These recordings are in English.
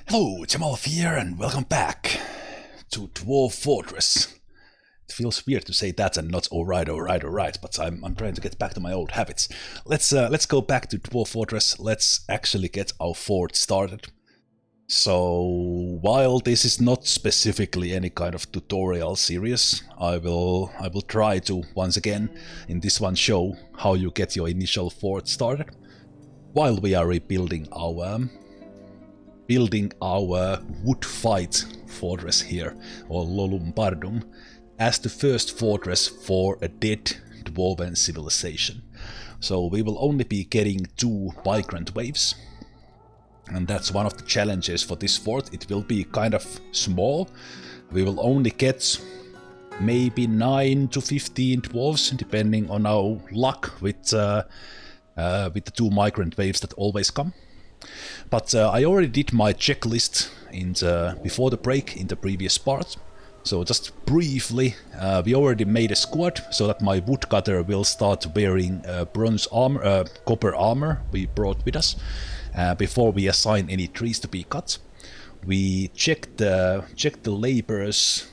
Hello, Zemalf here, and welcome back to Dwarf Fortress. It feels weird to say that and not alright, but I'm trying to get back to my old habits. Let's go back to Dwarf Fortress. Let's actually get our fort started. So, while this is not specifically any kind of tutorial series, I will try to once again in this one show how you get your initial fort started while we are rebuilding our Woodfight fortress here, or Lolumbardum, as the first fortress for a dead dwarven civilization. So we will only be getting 2 migrant waves, and that's one of the challenges for this fort. It will be kind of small. We will only get maybe 9 to 15 dwarves, depending on our luck with the 2 migrant waves that always come. But I already did my checklist before the break in the previous part. So just briefly, we already made a squad so that my woodcutter will start wearing bronze armor, copper armor we brought with us before we assign any trees to be cut. We checked the laborers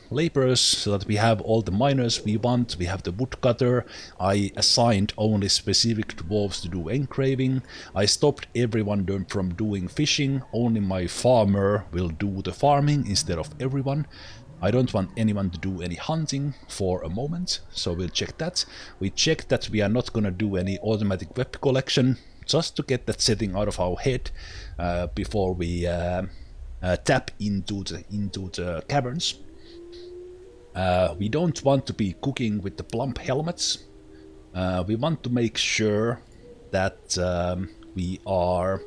so that we have all the miners we want. We have the woodcutter. I assigned only specific dwarves to do engraving. I stopped everyone from doing fishing. Only my farmer will do the farming instead of everyone. I don't want anyone to do any hunting for a moment, so we'll check that. We checked that we are not gonna do any automatic web collection, just to get that setting out of our head before we tap into the caverns. We don't want to be cooking with the plump helmets. We want to make sure that we are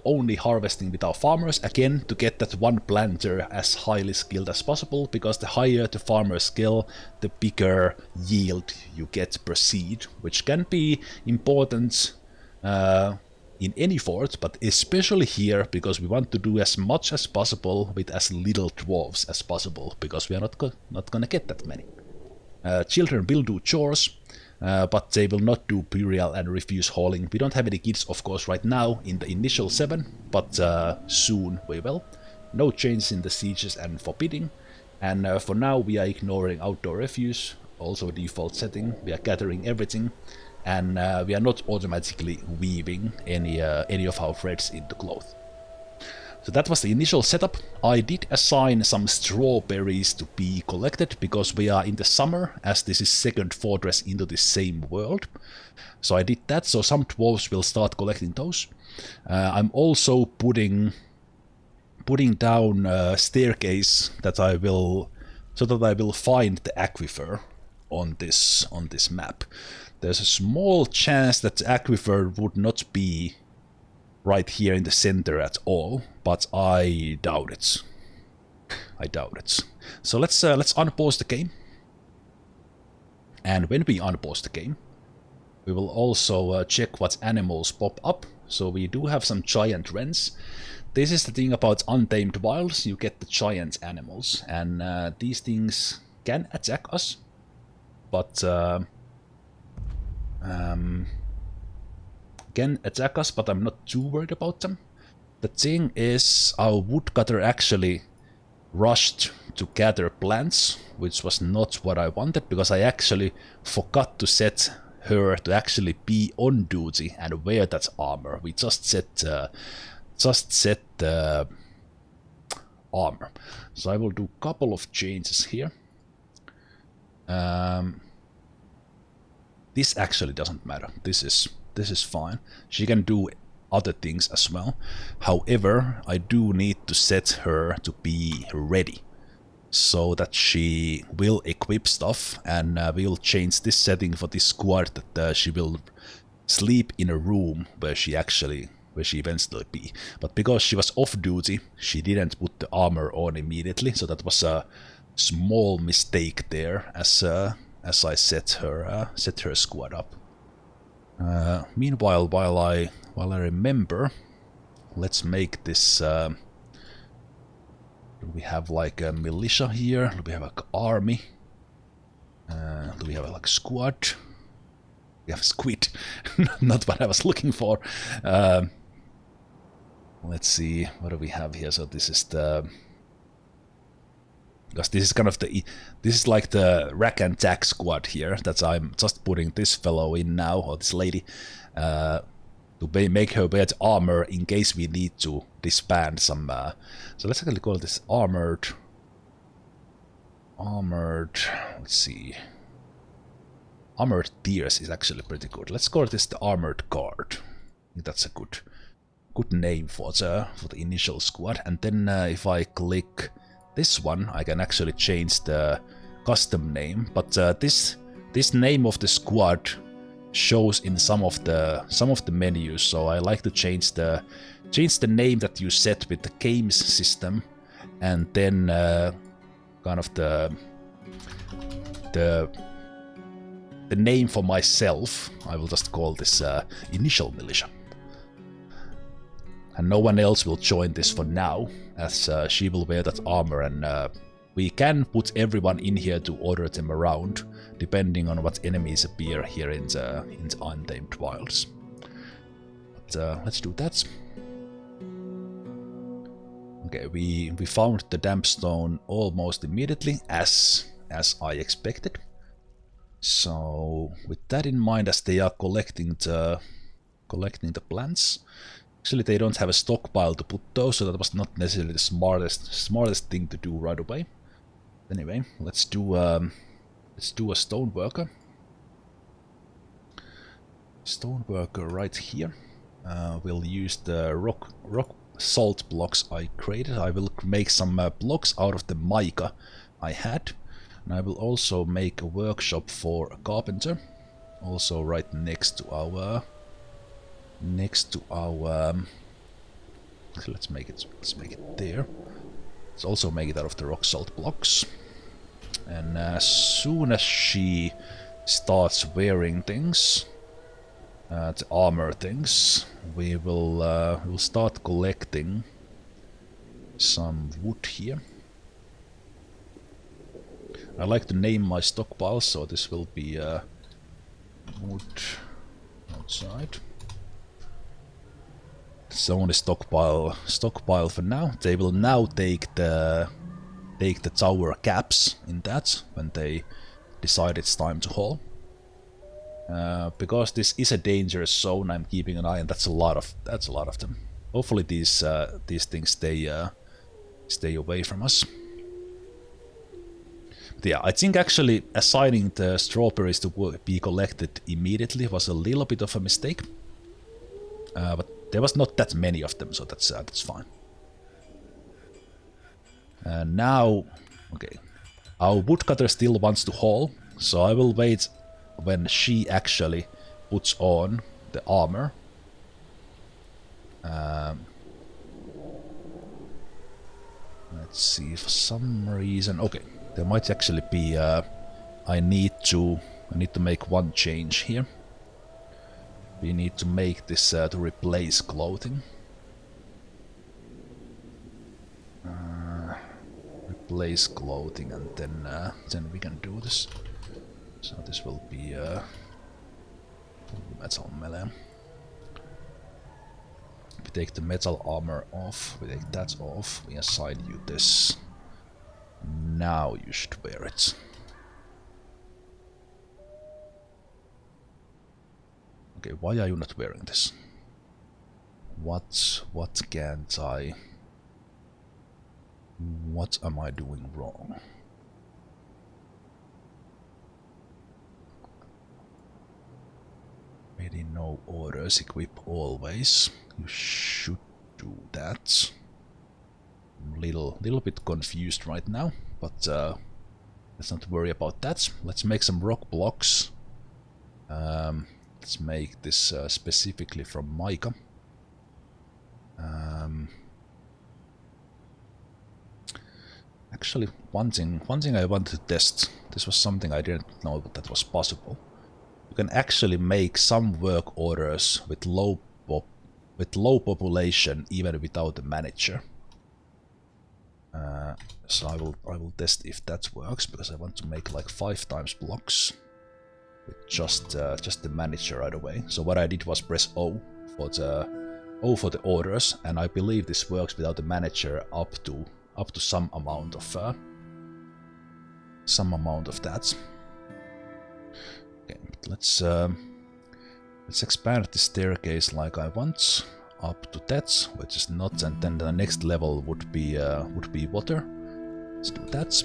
only harvesting with our farmers, again to get that one planter as highly skilled as possible, because the higher the farmer skill, the bigger yield you get per seed, which can be important in any fort, but especially here, because we want to do as much as possible with as little dwarves as possible, because we are not gonna get that many. Children will do chores, but they will not do burial and refuse hauling. We don't have any kids, of course, right now in the initial 7, but soon we will. No change in the sieges and forbidding, and for now we are ignoring outdoor refuse, also default setting. We are gathering everything, and we are not automatically weaving any of our threads into cloth. So that was the initial setup. I did assign some strawberries to be collected, because we are in the summer, as this is second fortress into the same world. So I did that, so some dwarves will start collecting those. I'm also putting down a staircase that I will find the aquifer on this map. There's a small chance that the aquifer would not be right here in the center at all, but I doubt it. So let's unpause the game. And when we unpause the game, we will also check what animals pop up. So we do have some giant wrens. This is the thing about untamed wilds. You get the giant animals, and these things can attack us, but can attack us, but I'm not too worried about them. The thing is, our woodcutter actually rushed to gather plants, which was not what I wanted, because I actually forgot to set her to actually be on duty and wear that armor. We just set the armor. So I will do a couple of changes here. This actually doesn't matter. This is fine. She can do other things as well. However, I do need to set her to be ready, so that she will equip stuff, and we'll change this setting for this squad that she will sleep in a room where she eventually be. But because she was off duty, she didn't put the armor on immediately, so that was a small mistake there as I set her squad up. Meanwhile, while I remember, let's make this. Do we have like a militia here? Do we have like army? Do we have like a squad? We have a squid. Not what I was looking for. let's see, what do we have here? So this is the... Because this is kind of the... This is like the rack and tack squad here, that I'm just putting this fellow in now, or this lady, to make her wear armor in case we need to disband some... So let's actually call this armored... Let's see... Armored Tears is actually pretty good. Let's call this the Armored Guard. I think that's a good name for the initial squad. And then if I click this one, I can actually change the custom name. But this name of the squad shows in some of the menus. So I like to change the name that you set with the games system, and then kind of the name for myself. I will just call this Initial Militia. And no one else will join this for now, as she will wear that armor, and we can put everyone in here to order them around, depending on what enemies appear here in the Untamed Wilds. But let's do that. Okay, we found the damp stone almost immediately, as I expected. So with that in mind, as they are collecting the plants, actually they don't have a stockpile to put those, so that was not necessarily the smartest thing to do right away. Anyway, let's do a stone worker. Stone worker right here. We'll use the rock salt blocks I created. I will make some blocks out of the mica I had. And I will also make a workshop for a carpenter, also right next to our so let's make it there. Let's also make it out of the rock salt blocks. And as soon as she starts wearing things, the armor things, we'll start collecting some wood here. I like to name my stockpiles, so this will be wood outside. It's only stockpile for now. They will now take the tower caps in that when they decide it's time to haul. Because this is a dangerous zone, I'm keeping an eye, and that's a lot of them. Hopefully these things stay away from us. Yeah, I think actually assigning the strawberries to be collected immediately was a little bit of a mistake. But there was not that many of them, so that's fine. Now, okay, our woodcutter still wants to haul, so I will wait when she actually puts on the armor. Let's see, for some reason, okay. There might actually be, I need to make one change here. We need to make this to replace clothing. Replace clothing, and then we can do this. So this will be metal melee. We take the metal armor off, we take that off, we assign you this. Now you should wear it. Okay, why are you not wearing this? What can't I... What am I doing wrong? Maybe no orders, equip always. You should do that. I'm a little bit confused right now, but let's not worry about that. Let's make some rock blocks. Let's make this specifically from mica. Actually, one thing I wanted to test. This was something I didn't know that was possible. You can actually make some work orders with low population even without a manager. So I will test if that works, because I want to make like 5 times blocks with just the manager right away. So what I did was press O for for the orders, and I believe this works without the manager up to some amount of that. Okay, let's expand the staircase like I want up to that, which is not, and then the next level would be water. Let's do that.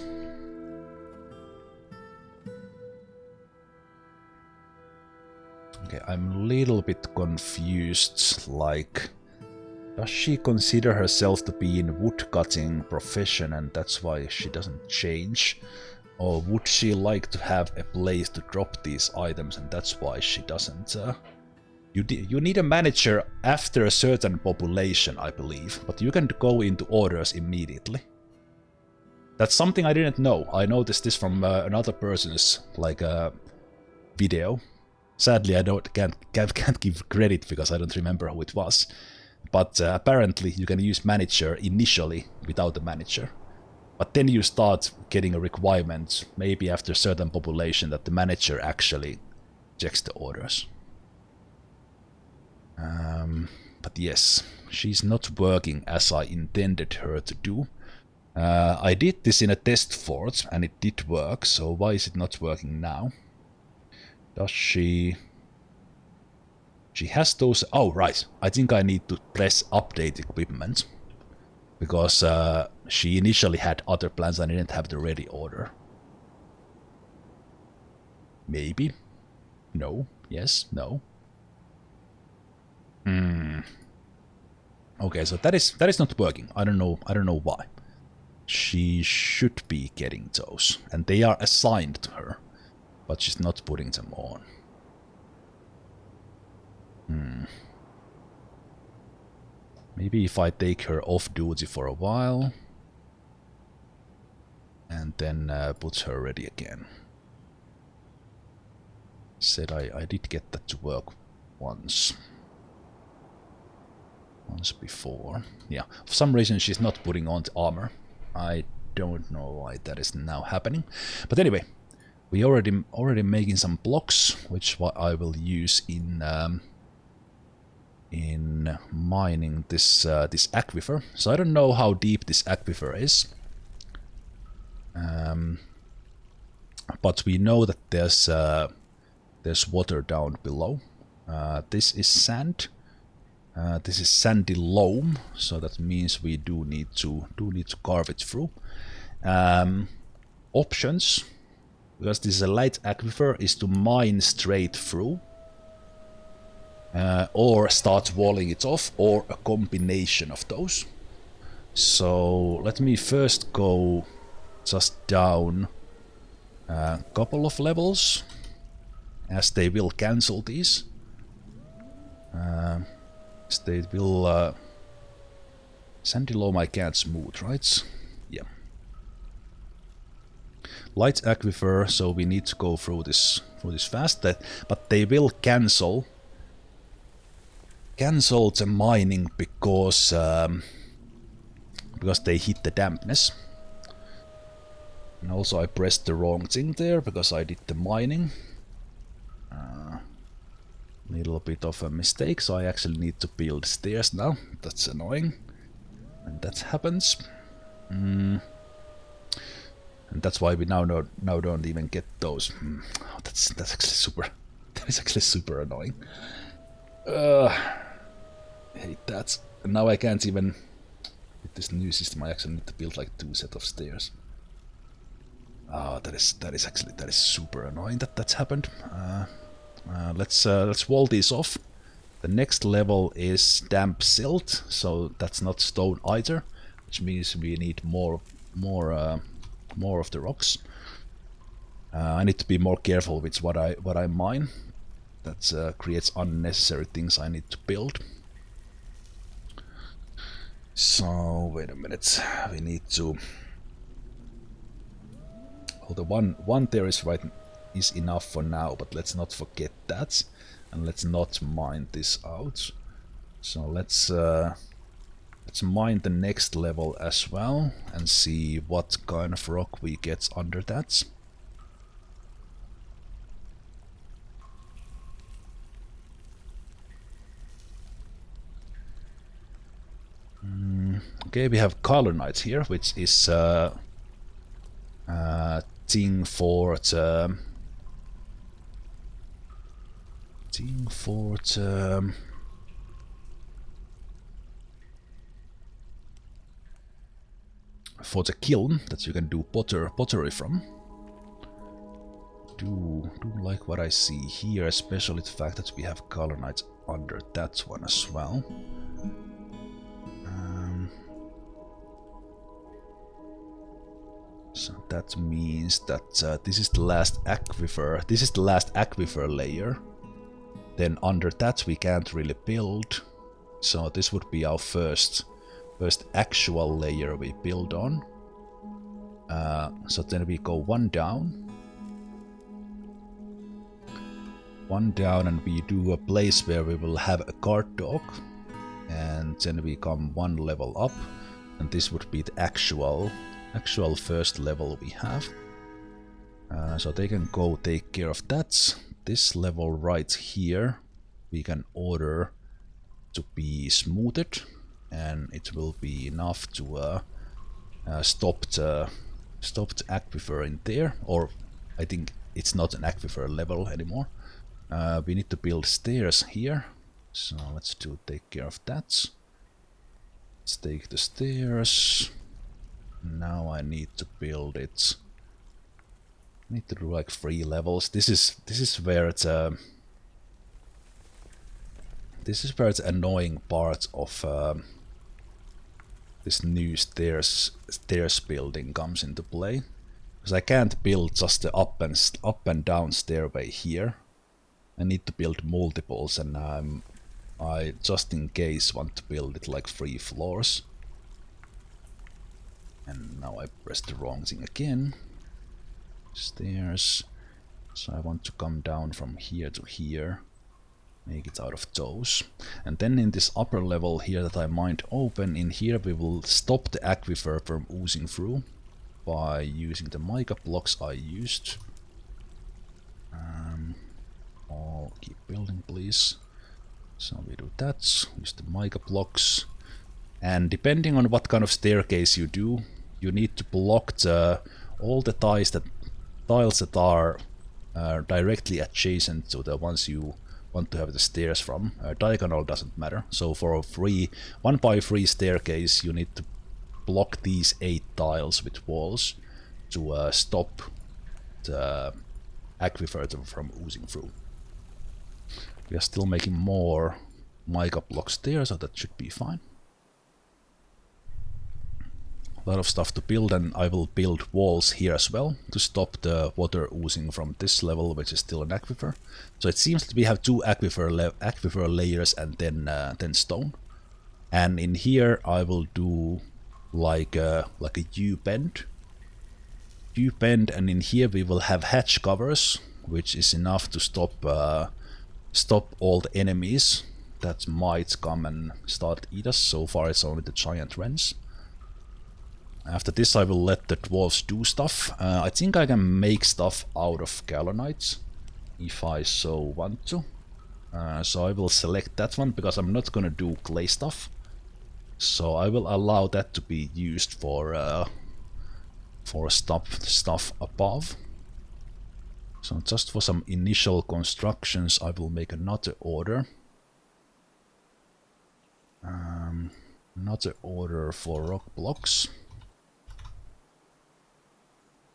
Okay, I'm a little bit confused, like, does she consider herself to be in woodcutting profession and that's why she doesn't change? Or would she like to have a place to drop these items and that's why she doesn't? You need a manager after a certain population, I believe, but you can go into orders immediately. That's something I didn't know. I noticed this from another person's video. Sadly, I can't give credit because I don't remember who it was. But apparently, you can use manager initially without the manager. But then you start getting a requirement, maybe after a certain population, that the manager actually checks the orders. But yes, she's not working as I intended her to do. I did this in a test fort and it did work, so why is it not working now? Does she... She has those... Oh, right. I think I need to press update equipment. Because she initially had other plans and I didn't have the ready order. Maybe? No. Yes. No. Okay, so that is not working. I don't know why. She should be getting those. And they are assigned to her. But she's not putting them on. Maybe if I take her off duty for a while. And then put her ready again. Said I did get that to work once. Once before. Yeah, for some reason she's not putting on the armor. I don't know why that is now happening. But anyway, we already making some blocks, which I will use in mining this this aquifer. So I don't know how deep this aquifer is. But we know that there's water down below. This is sand. This is sandy loam, so that means we do need to carve it through. Options, because this is a light aquifer, is to mine straight through, or start walling it off, or a combination of those. So let me first go just down a couple of levels, as they will cancel these. They will... sandy loam I can't smooth, right? Yeah. Light aquifer, so we need to go through this fast. But they will cancel the mining because they hit the dampness. And also I pressed the wrong thing there because I did the mining. Little bit of a mistake, so I actually need to build stairs now. That's annoying. And that happens. And that's why we now don't even get those. Oh, that's actually super. That is actually super annoying. Hate that. And now I can't even. With this new system, I actually need to build like 2 sets of stairs. That is super annoying that that's happened. Let's wall these off. The next level is damp silt, so that's not stone either, which means we need more of the rocks. I need to be more careful with what I mine. That creates unnecessary things I need to build. So wait a minute, we need to. Oh, the one there is enough for now, but let's not forget that, and let's not mine this out. So let's mine the next level as well and see what kind of rock we get under that. Okay, we have colonites here, which is thing for the kiln that you can do pottery from. Do like what I see here, especially the fact that we have colonites under that one as well. So that means that this is the last aquifer. This is the last aquifer layer. Then under that we can't really build. So this would be our first actual layer we build on. So then we go one down, and we do a place where we will have a guard dog, and then we come one level up, and this would be the actual first level we have. So they can go take care of that. This level right here we can order to be smoothed, and it will be enough to stop the aquifer in there, or I think it's not an aquifer level anymore. We need to build stairs here, so let's take care of that. Let's take the stairs. Now I need to build it. I need to do like 3 levels. This is where it's annoying part of this new stairs building comes into play, because I can't build just the up and down stairway here. I need to build multiples, and I just in case want to build it like 3 floors. And now I pressed the wrong thing again. Stairs. So I want to come down from here to here. Make it out of those. And then in this upper level here that I might open, in here we will stop the aquifer from oozing through by using the mica blocks I used. I'll keep building, please. So we do that. Use the mica blocks. And depending on what kind of staircase you do, you need to block all the tiles that are directly adjacent to the ones you want to have the stairs from. Diagonal doesn't matter. So for a 1x3 staircase, you need to block these 8 tiles with walls to stop the aquifer from oozing through. We are still making more mica blocks there, so that should be fine. A lot of stuff to build, and I will build walls here as well to stop the water oozing from this level, which is still an aquifer. So it seems that we have 2 aquifer layers and then stone. And in here I will do like a U-bend. And in here we will have hatch covers, which is enough to stop all the enemies that might come and start eat us. So far it's only the giant wrens. After this I will let the dwarves do stuff. I think I can make stuff out of galonites if I so want to. So I will select that one because I'm not gonna do clay stuff. So I will allow that to be used for stuff above. So just for some initial constructions I will make another order. Another order for rock blocks.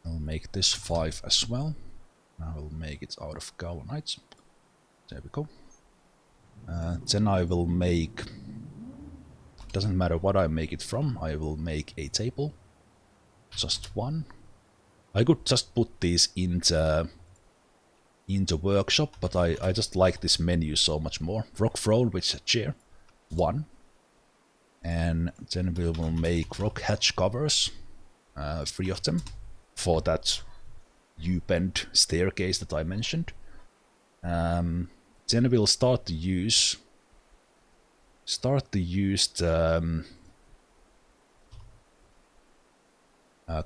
I'll make this 5 as well. I will make it out of galonites. There we go. Then I will make... Doesn't matter what I make it from, I will make a table. Just 1. I could just put these into workshop, but I just like this menu so much more. Rock throne, which is a chair. 1. And then we will make rock hatch covers. 3 of them. For that U-bend staircase that I mentioned. Then we'll start to use the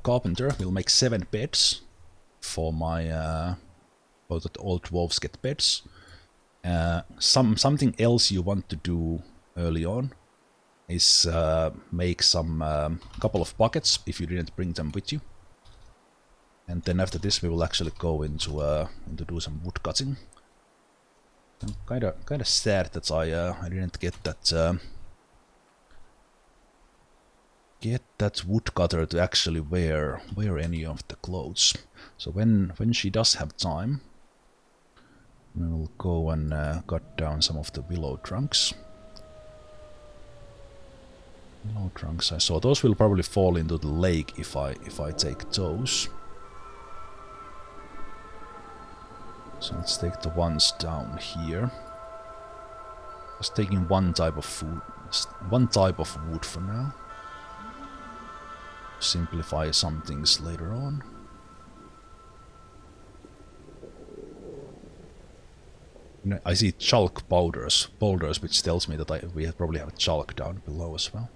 carpenter. We'll make 7 beds for my so that all dwarves get beds. Something else you want to do early on is make some couple of buckets if you didn't bring them with you. And then after this we will actually go into do some wood cutting. I'm kinda sad that I didn't get that woodcutter to actually wear any of the clothes. So when she does have time, we will go and cut down some of the willow trunks. Willow trunks. I saw those will probably fall into the lake if I take those. So let's take the ones down here. Just taking one type of wood for now. Simplify some things later on. You know, I see chalk boulders, which tells me that we probably have chalk down below as well.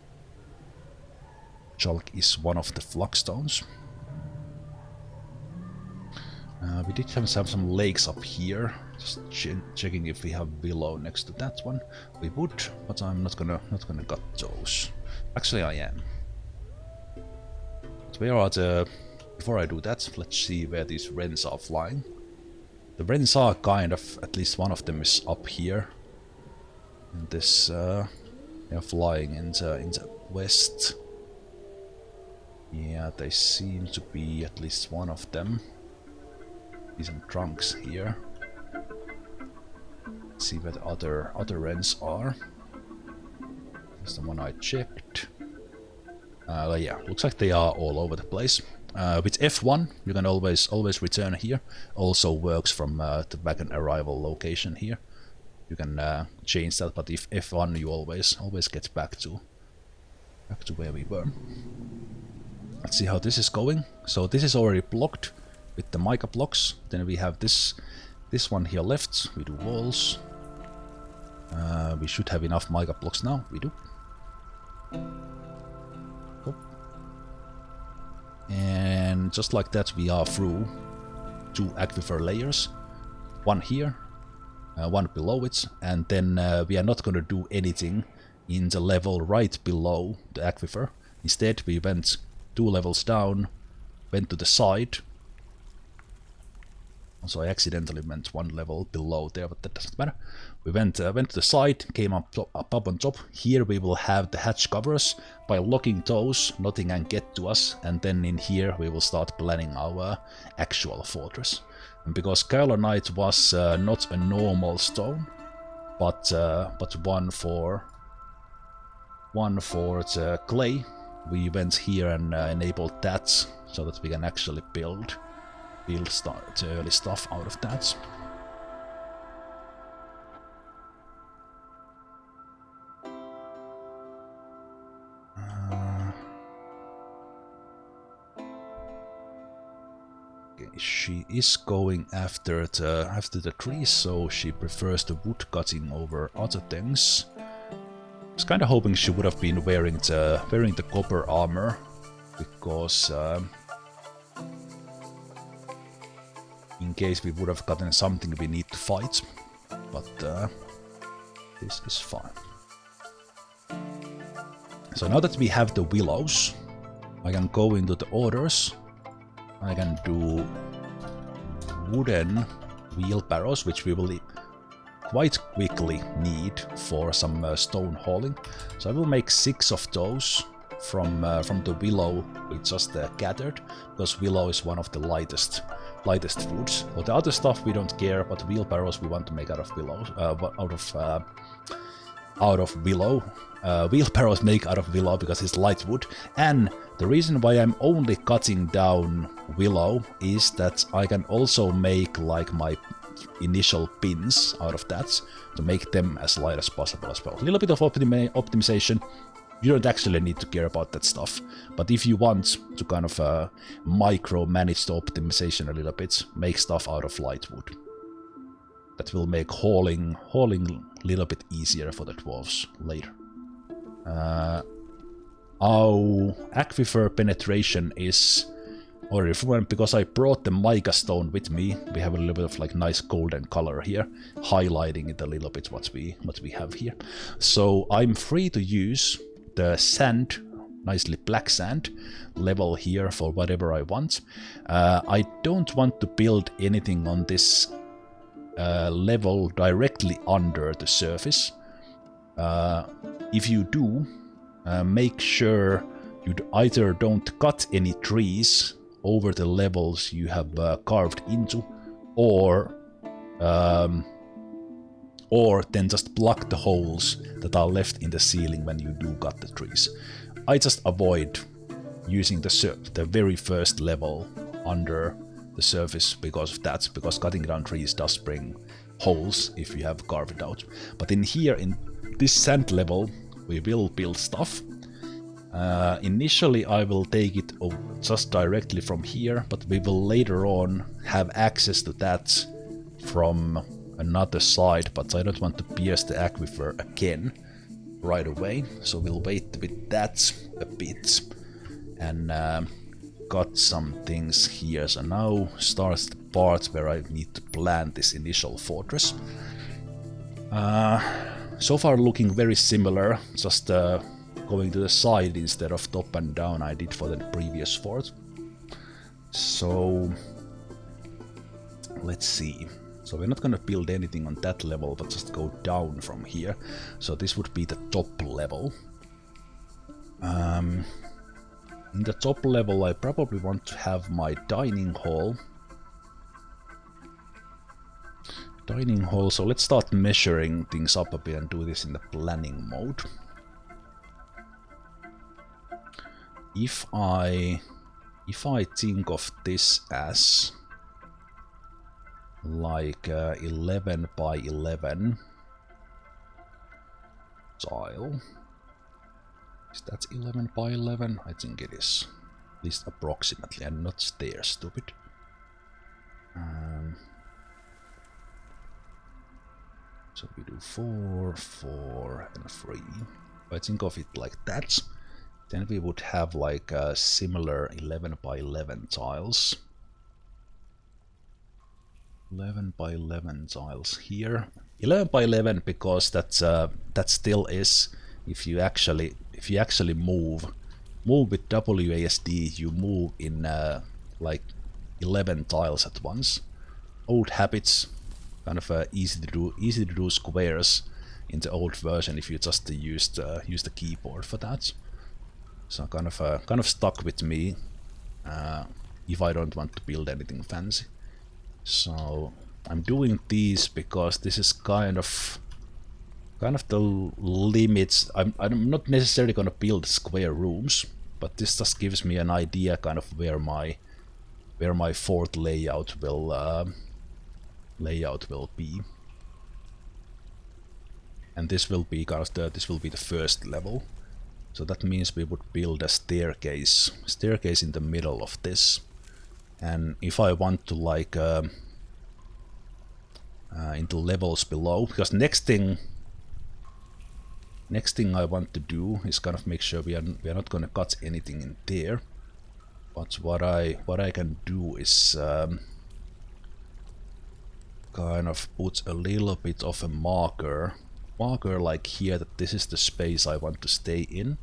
Chalk is one of the flux stones. We did have some lakes up here. Just checking if we have willow next to that one. We would, but I'm not gonna cut those. Actually, I am. But where are the? Before I do that, let's see where these wrens are flying. The wrens are kind of, at least one of them is up here. And this, they're flying into west. Yeah, they seem to be at least one of them. See some trunks here. Let's see where the other wrens are. That's the one I checked. Yeah, looks like they are all over the place. With F1, you can always return here. Also works from the wagon arrival location here. You can change that, but if F1, you always get back to where we were. Let's see how this is going. So this is already blocked with the mica blocks. Then we have this one here left. We do walls. We should have enough mica blocks now. We do. Oh. And just like that, we are through 2 aquifer layers. One here, one below it, and then we are not going to do anything in the level right below the aquifer. Instead, we went 2 levels down, went to the side. So I accidentally went 1 level below there, but that doesn't matter. We went to the side, came up on top. Here we will have the hatch covers. By locking those, nothing can get to us. And then in here we will start planning our actual fortress. And because Carolinite was not a normal stone, but one for the clay, we went here and enabled that so that we can actually build early stuff out of that. Okay, she is going after the trees, so she prefers the wood cutting over other things. I was kind of hoping she would have been wearing the copper armor, because in case we would have gotten something we need to fight, but this is fine. So now that we have the willows, I can go into the orders. I can do wooden wheelbarrows, which we will quite quickly need for some stone hauling. So I will make 6 of those from the willow we just gathered, because willow is one of the lightest foods. For the other stuff we don't care, but wheelbarrows we want to make out of willow. Wheelbarrows make out of willow because it's light wood. And the reason why I'm only cutting down willow is that I can also make like my initial pins out of that to make them as light as possible as well. A little bit of optimization. You don't actually need to care about that stuff, but if you want to kind of micro-manage the optimization a little bit, make stuff out of light wood. That will make hauling a little bit easier for the dwarves later. Our aquifer penetration is already fluent because I brought the mica stone with me. We have a little bit of like nice golden color here, highlighting it a little bit what we have here. So I'm free to use sand, nicely black sand level here for whatever I want. I don't want to build anything on this level directly under the surface. If you do, make sure you either don't cut any trees over the levels you have carved into, or then just plug the holes that are left in the ceiling when you do cut the trees. I just avoid using the very first level under the surface because of that, because cutting down trees does bring holes if you have carved it out. But in here, in this sand level, we will build stuff. Initially I will take it just directly from here, but we will later on have access to that from another side, but I don't want to pierce the aquifer again right away, so we'll wait with that a bit. And got some things here, so now starts the part where I need to plan this initial fortress. So far looking very similar, just going to the side instead of top and down I did for the previous fort. So let's see. So we're not gonna build anything on that level, but just go down from here. So this would be the top level. In the top level I probably want to have my dining hall. So let's start measuring things up a bit and do this in the planning mode. If I think of this as like 11 by 11 tile. Is that 11 by 11? I think it is. At least approximately, and not stairs, stupid. So we do 4, 4, and 3. If I think of it like that, then we would have like a similar 11 by 11 tiles. 11 by 11 tiles here. 11 by 11 because that's that still is, if you actually move with WASD, you move in like 11 tiles at once. Old habits, kind of easy to do squares in the old version if you just use the keyboard for that. So kind of stuck with me if I don't want to build anything fancy. So I'm doing these because this is kind of the limits. I'm not necessarily gonna build square rooms, but this just gives me an idea kind of where my fort layout will be. And this will be kind of the first level. So that means we would build a staircase in the middle of this. And if I want to like into levels below, because next thing I want to do is kind of make sure we are not going to cut anything in there. But what I can do is kind of put a little bit of a marker like here, that this is the space I want to stay in.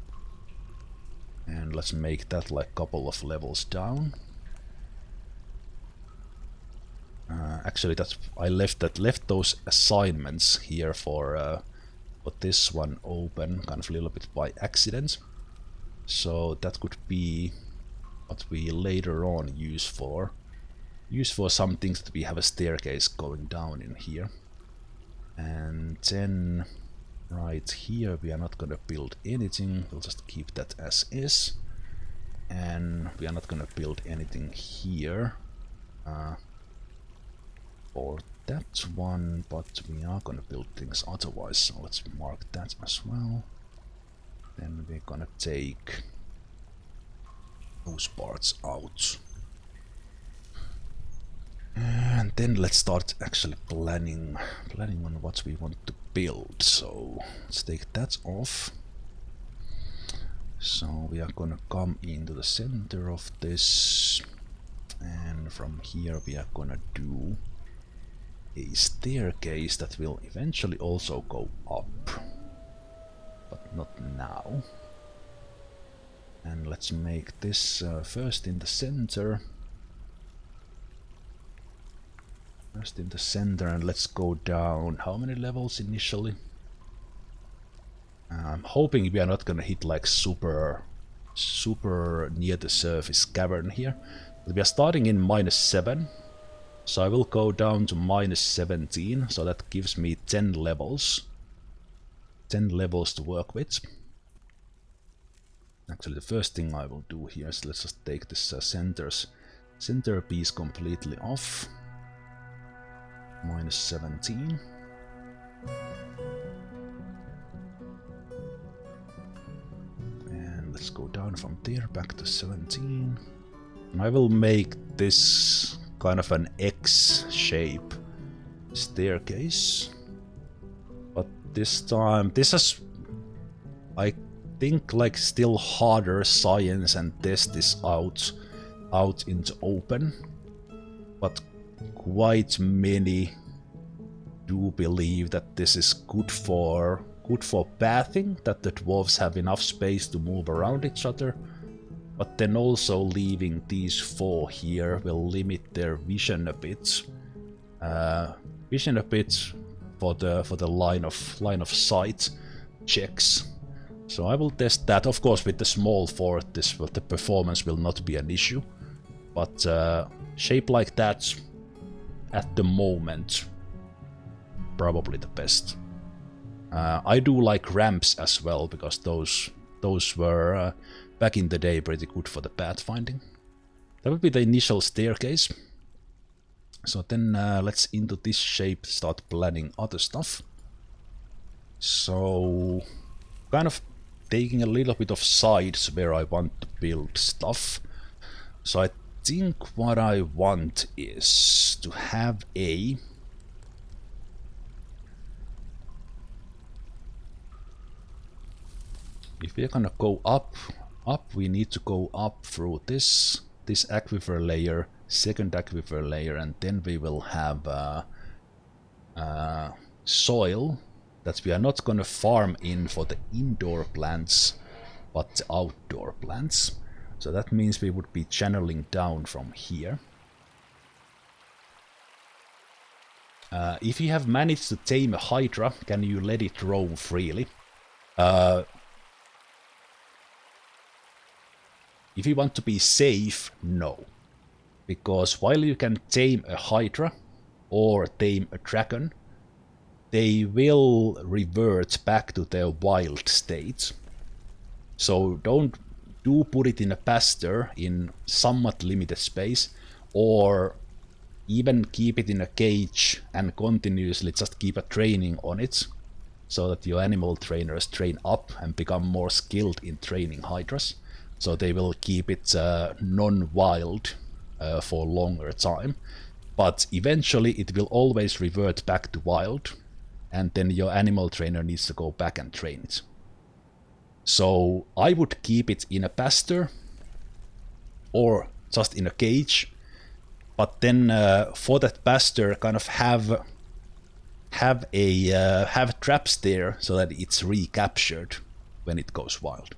And let's make that like a couple of levels down. Actually, I left those assignments here for this one open, kind of a little bit by accident. So that could be what we later on use for some things that we have a staircase going down in here. And then right here we are not gonna build anything, we'll just keep that as is. And we are not gonna build anything here for that one, but we are gonna build things otherwise, so let's mark that as well. Then we're gonna take those parts out. And then let's start actually planning on what we want to build. So let's take that off. So we are gonna come into the center of this, and from here we are gonna do a staircase that will eventually also go up, but not now. let's make this first in the center. First in the center, and let's go down. How many levels initially? I'm hoping we are not gonna hit like super near the surface cavern here. But we are starting in -7, so I will go down to -17, so that gives me 10 levels. 10 levels to work with. Actually, the first thing I will do here is let's just take this center piece completely off. -17. And let's go down from there back to 17. And I will make this kind of an X-shape staircase. But this time, this is, I think, like still harder science and test this out into open. But quite many do believe that this is good for pathing, that the dwarves have enough space to move around each other. But then also leaving these 4 here will limit their vision a bit. For the line of sight checks. So I will test that. Of course, with the small fort, the performance will not be an issue. But shape like that, at the moment, probably the best. I do like ramps as well, because those were back in the day pretty good for the pathfinding. That would be the initial staircase. So then let's into this shape start planning other stuff. So kind of taking a little bit of sides where I want to build stuff. So I think what I want is to have a if we're gonna go up, we need to go up through this aquifer layer, second aquifer layer, and then we will have soil that we are not gonna farm in for the indoor plants, but the outdoor plants. So that means we would be channeling down from here. If you have managed to tame a hydra, can you let it roam freely? If you want to be safe, no. Because while you can tame a hydra or tame a dragon, they will revert back to their wild state. So do put it in a pasture in somewhat limited space, or even keep it in a cage and continuously just keep a training on it, so that your animal trainers train up and become more skilled in training hydras. So they will keep it non-wild for longer time. But eventually it will always revert back to wild, and then your animal trainer needs to go back and train it. So I would keep it in a pasture or just in a cage, but then for that pasture kind of have traps there so that it's recaptured when it goes wild.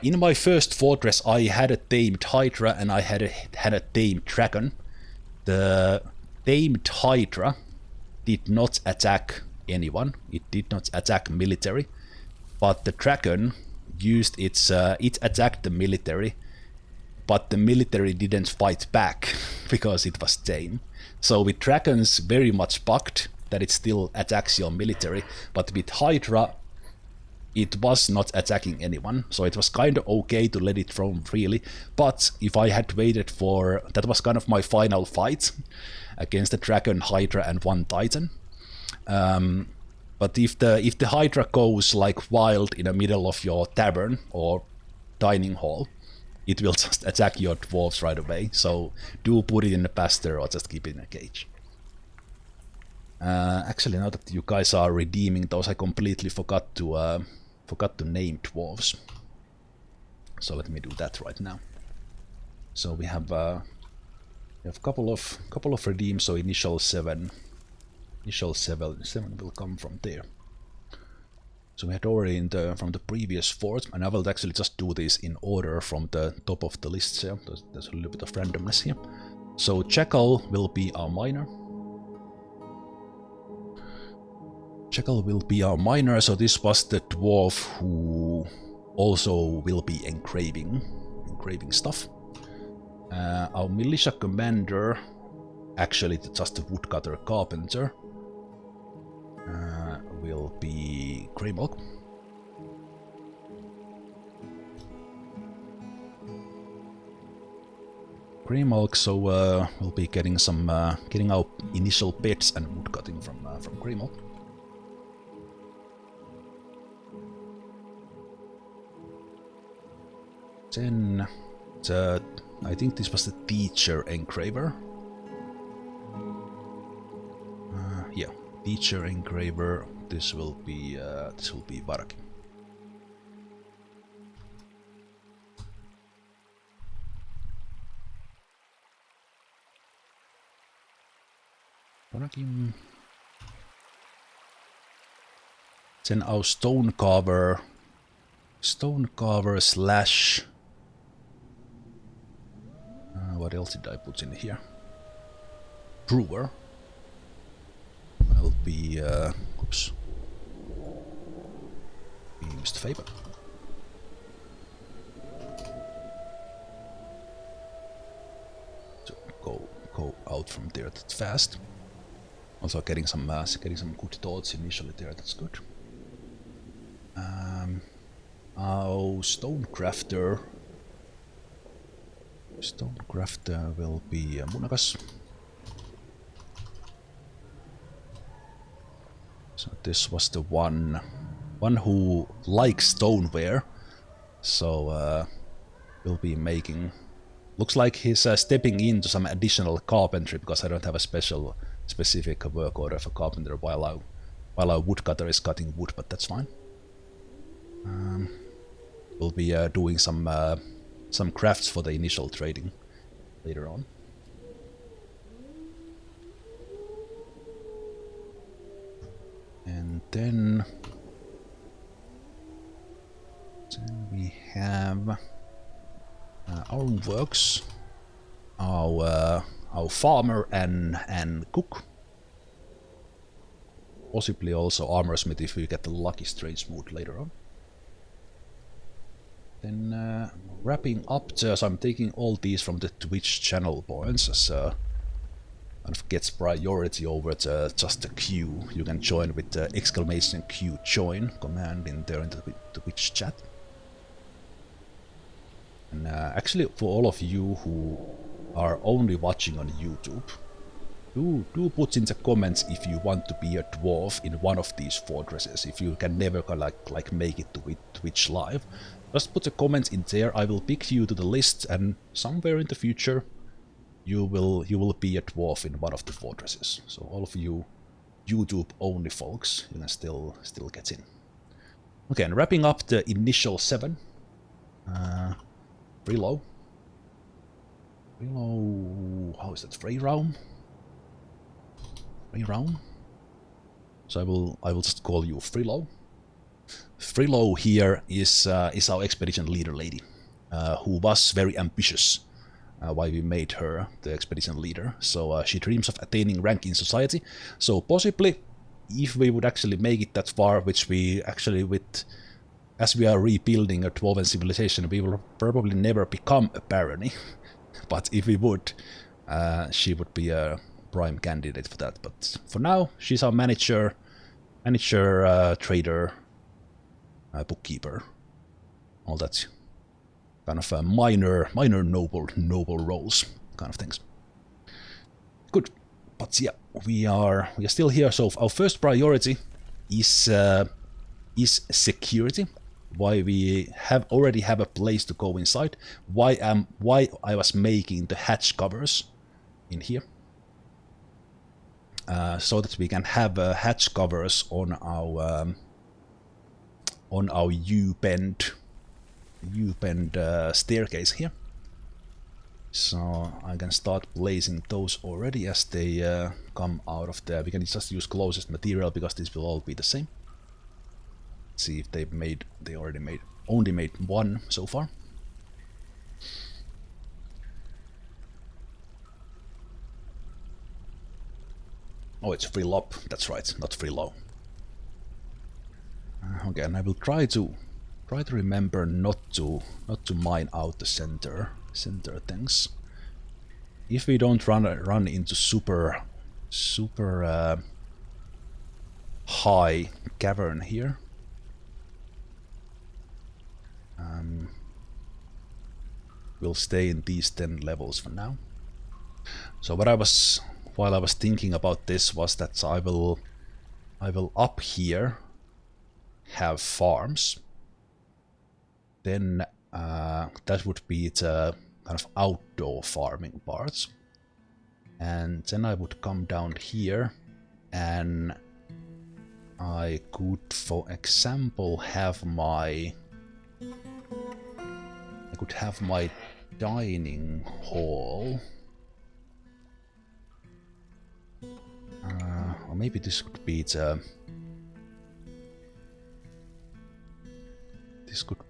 In my first fortress I had a tamed hydra and I had a tamed dragon. The tamed hydra did not attack anyone, it did not attack military, but the dragon used its it attacked the military, but the military didn't fight back because it was tame. So with dragons very much bugged that it still attacks your military, but with hydra it was not attacking anyone, so it was kind of okay to let it roam freely. But if I had waited for... that was kind of my final fight against the dragon, hydra and one titan. But if the hydra goes like wild in the middle of your tavern or dining hall, it will just attack your dwarves right away. So do put it in a pasture or just keep it in a cage. Actually, now that you guys are redeeming those, I completely forgot to name dwarves. So let me do that right now. So we have a couple of redeems. So initial 7 will come from there. So we had already from the previous fort, and I will actually just do this in order from the top of the list here. There's a little bit of randomness here. So Jackal will be our miner. Jackal will be our miner, so this was the dwarf who also will be engraving stuff. Our militia commander, actually just a woodcutter carpenter, will be Greymalk. Greymalk, so we'll be getting some getting our initial beds and woodcutting from Greymalk. Then I think this was the teacher engraver. Yeah, teacher engraver. This will be Varki. Then our stone carver slash. What else did I put in here? Brewer will be. Oops. Mr. Faber. So go out from there. That's fast. Also getting some good thoughts initially there. That's good. Our stonecrafter will be Munakas. So this was the one who likes stoneware. So we'll be making. Looks like he's stepping into some additional carpentry because I don't have a specific work order for carpenter while our woodcutter is cutting wood, but that's fine. We'll be doing some crafts for the initial trading later on. And then we have our works, our farmer and cook. Possibly also armorsmith if we get the lucky strange mood later on. Then wrapping up so I'm taking all these from the Twitch channel points as kind of gets priority over just a queue. You can join with the exclamation Q join command in there in the Twitch chat. And actually for all of you who are only watching on YouTube, do put in the comments if you want to be a dwarf in one of these fortresses. If you can never like make it to Twitch live, just put a comment in there. I will pick you to the list, and somewhere in the future, you will be a dwarf in one of the fortresses. So all of you YouTube only folks, you can still get in. Okay, and wrapping up the initial 7. Freelow. How is that? Freyraum. So I will just call you Freelow. Freelow here is our expedition leader lady, who was very ambitious. Why we made her the expedition leader. So she dreams of attaining rank in society. So possibly, if we would actually make it that far, which we actually as we are rebuilding a dwarven civilization, we will probably never become a barony. But if we would, she would be a prime candidate for that. But for now, she's our manager, trader, bookkeeper, all that kind of minor noble roles, kind of things. Good, but yeah, we are still here. So our first priority is security. Why we already have a place to go inside. Why I was making the hatch covers in here. So that we can have hatch covers on our U-bend staircase here. So I can start placing those already as they come out of there. We can just use closest material because this will all be the same. Let's see if they only made one so far. Oh, it's free lop. That's right, not free low. Okay, and I will try to remember not to mine out the center things. If we don't run into super high cavern here, we'll stay in these 10 levels for now. So what while I was thinking about this was that I will up here have farms. Then that would be the kind of outdoor farming parts. And then I would come down here and I could, for example, have my dining hall. Or maybe this could be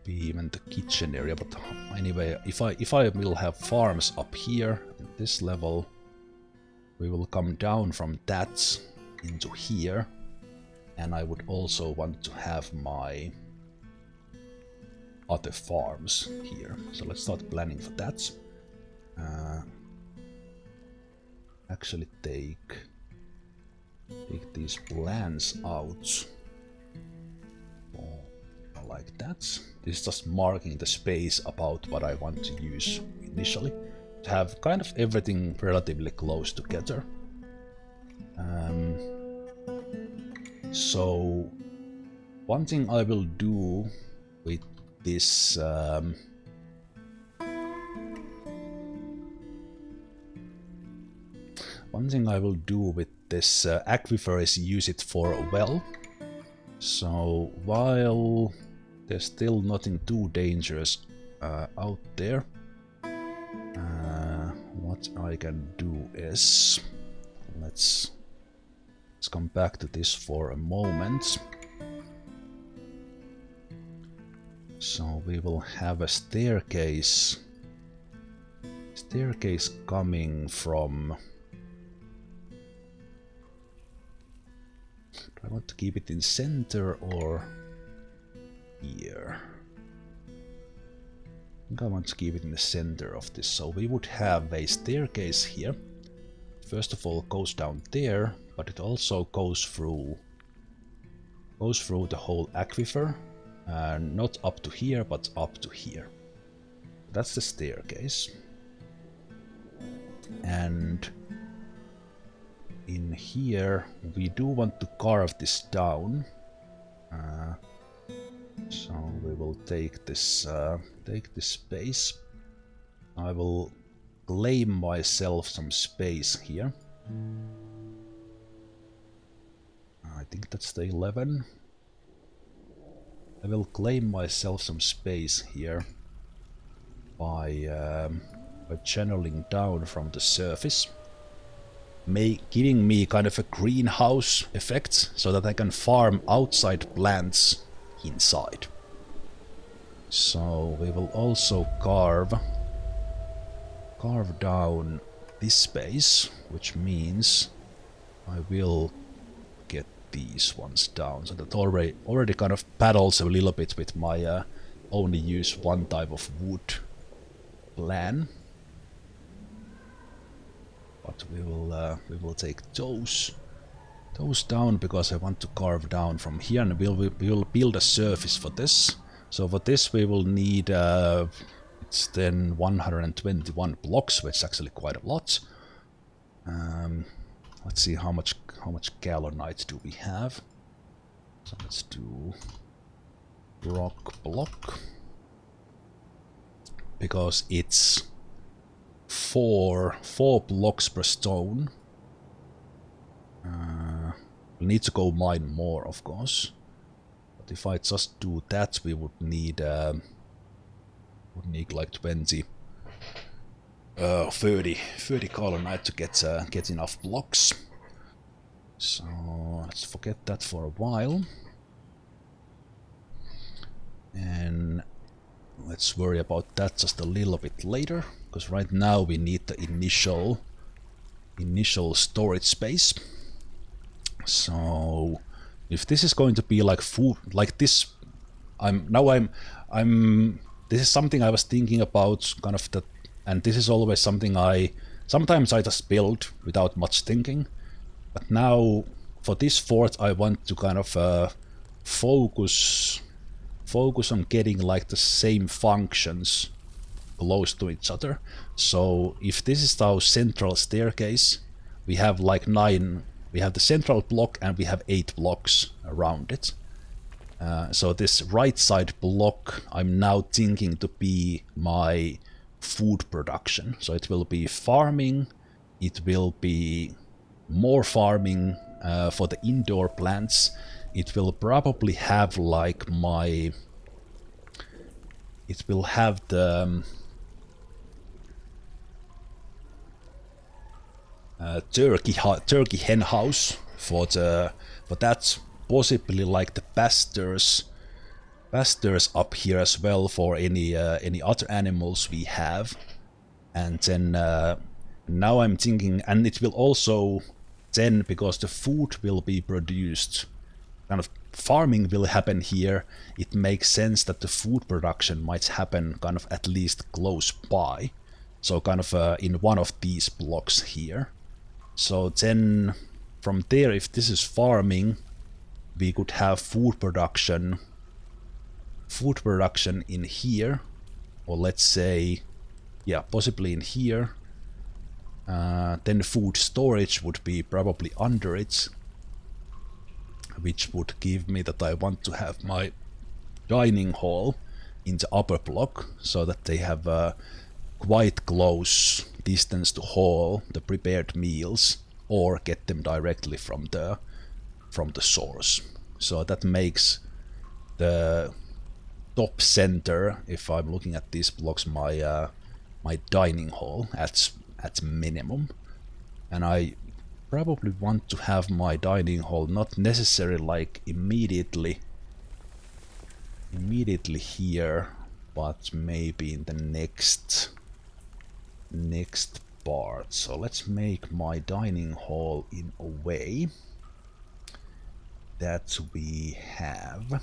even the kitchen area, but anyway, if I will have farms up here in this level, we will come down from that into here, and I would also want to have my other farms here. So let's start planning for that. Actually take these plans out. Like that. This is just marking the space about what I want to use initially, to have kind of everything relatively close together. So one thing I will do with this aquifer is use it for a well. So while there's still nothing too dangerous out there, what I can do is let's come back to this for a moment. So we will have a staircase coming from. Do I want to keep it in center or here? I think I want to keep it in the center of this. So we would have a staircase here. First of all, goes down there, but it also goes through the whole aquifer. Not up to here, but up to here. That's the staircase. And in here, we do want to carve this down. So we will take this space. I will claim myself some space here. I think that's the 11. I will claim myself some space here by channeling down from the surface, giving me kind of a greenhouse effect so that I can farm outside plants inside. So we will also carve down this space, which means I will get these ones down, so that already kind of paddles a little bit with my only use one type of wood plan. But we will take those down because I want to carve down from here, and we will build a surface for this. So for this we will need it's then 121 blocks, which is actually quite a lot. Let's see how much gallonite do we have. So let's do rock block, because it's four blocks per stone. We need to go mine more, of course. But if I just do that, we would need like 30 colonite to get enough blocks. So let's forget that for a while. let's worry about that just a little bit later, because right now we need the initial storage space. So if this is going to be like food, like this, this is something I was thinking about, kind of that, and this is always something sometimes I just build without much thinking, but now for this fort I want to kind of focus on getting like the same functions close to each other. So if this is our central staircase, we have like 9, we have the central block and we have 8 blocks around it. So this right side block I'm now thinking to be my food production. So it will be farming, it will be more farming for the indoor plants. It will probably have like it will have the turkey hen house for that, possibly like the pastures up here as well for any other animals we have. And then now I'm thinking, and it will also then, because the food will be produced, kind of farming will happen here, it makes sense that the food production might happen kind of at least close by, so kind of in one of these blocks here. So then from there, if this is farming, we could have food production in here, or let's say, yeah, possibly in here. Then food storage would be probably under it, which would give me that I want to have my dining hall in the upper block, so that they have a quite close distance to haul the prepared meals or get them directly from the source. So that makes the top center, if I'm looking at these blocks, my my dining hall at minimum. And I probably want to have my dining hall not necessarily like immediately here, but maybe in the next part. So let's make my dining hall in a way that we have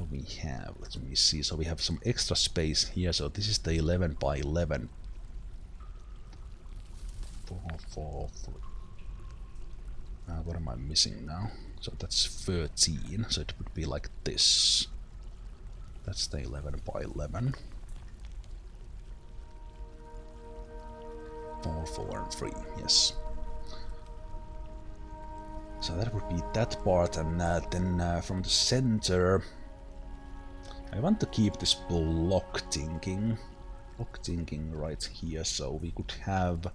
we have, let me see, so we have some extra space here. So this is the 11 by 11. 4. What am I missing now? So that's 13, so it would be like this. That's the 11 by 11. 4 and 3, yes. So that would be that part, and then from the center, I want to keep this block thinking right here. So we could have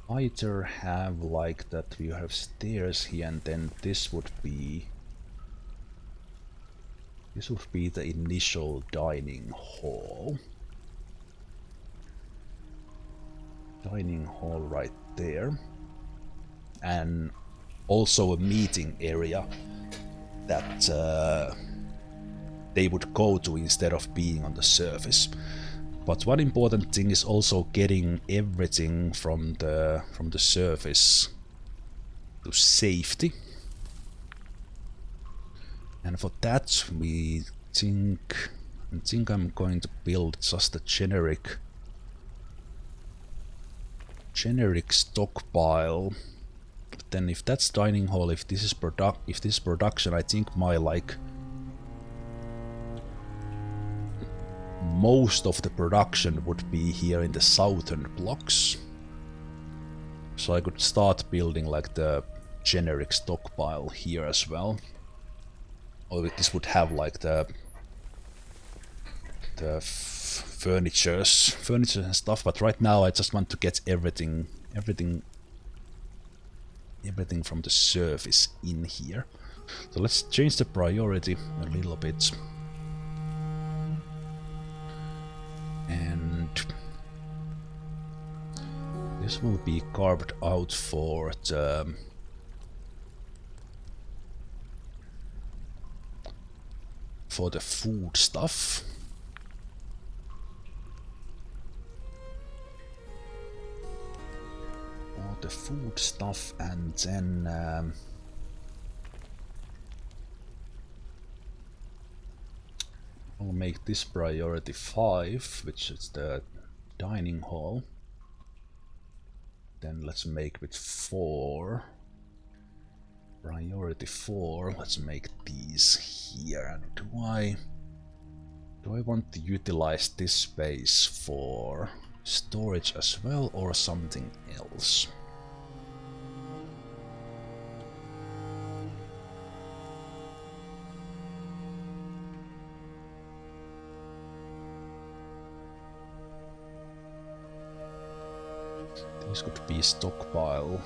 either have like that, we have stairs here, and then this would be the initial dining hall. Dining hall right there. And also a meeting area that they would go to instead of being on the surface. But one important thing is also getting everything from the surface to safety. And for that I think I'm going to build just a generic stockpile. But then if that's dining hall, if this is production, I think my like most of the production would be here in the southern blocks. So I could start building like the generic stockpile here as well. Or this would have like the furniture and stuff, but right now I just want to get everything from the surface in here. So let's change the priority a little bit. And This will be carved out for the food stuff. For the food stuff, and then I'll make this priority 5, which is the dining hall. Then let's make it 4. Priority 4. Let's make these here. Do I want to utilize this space for storage as well, or something else? This could be stockpile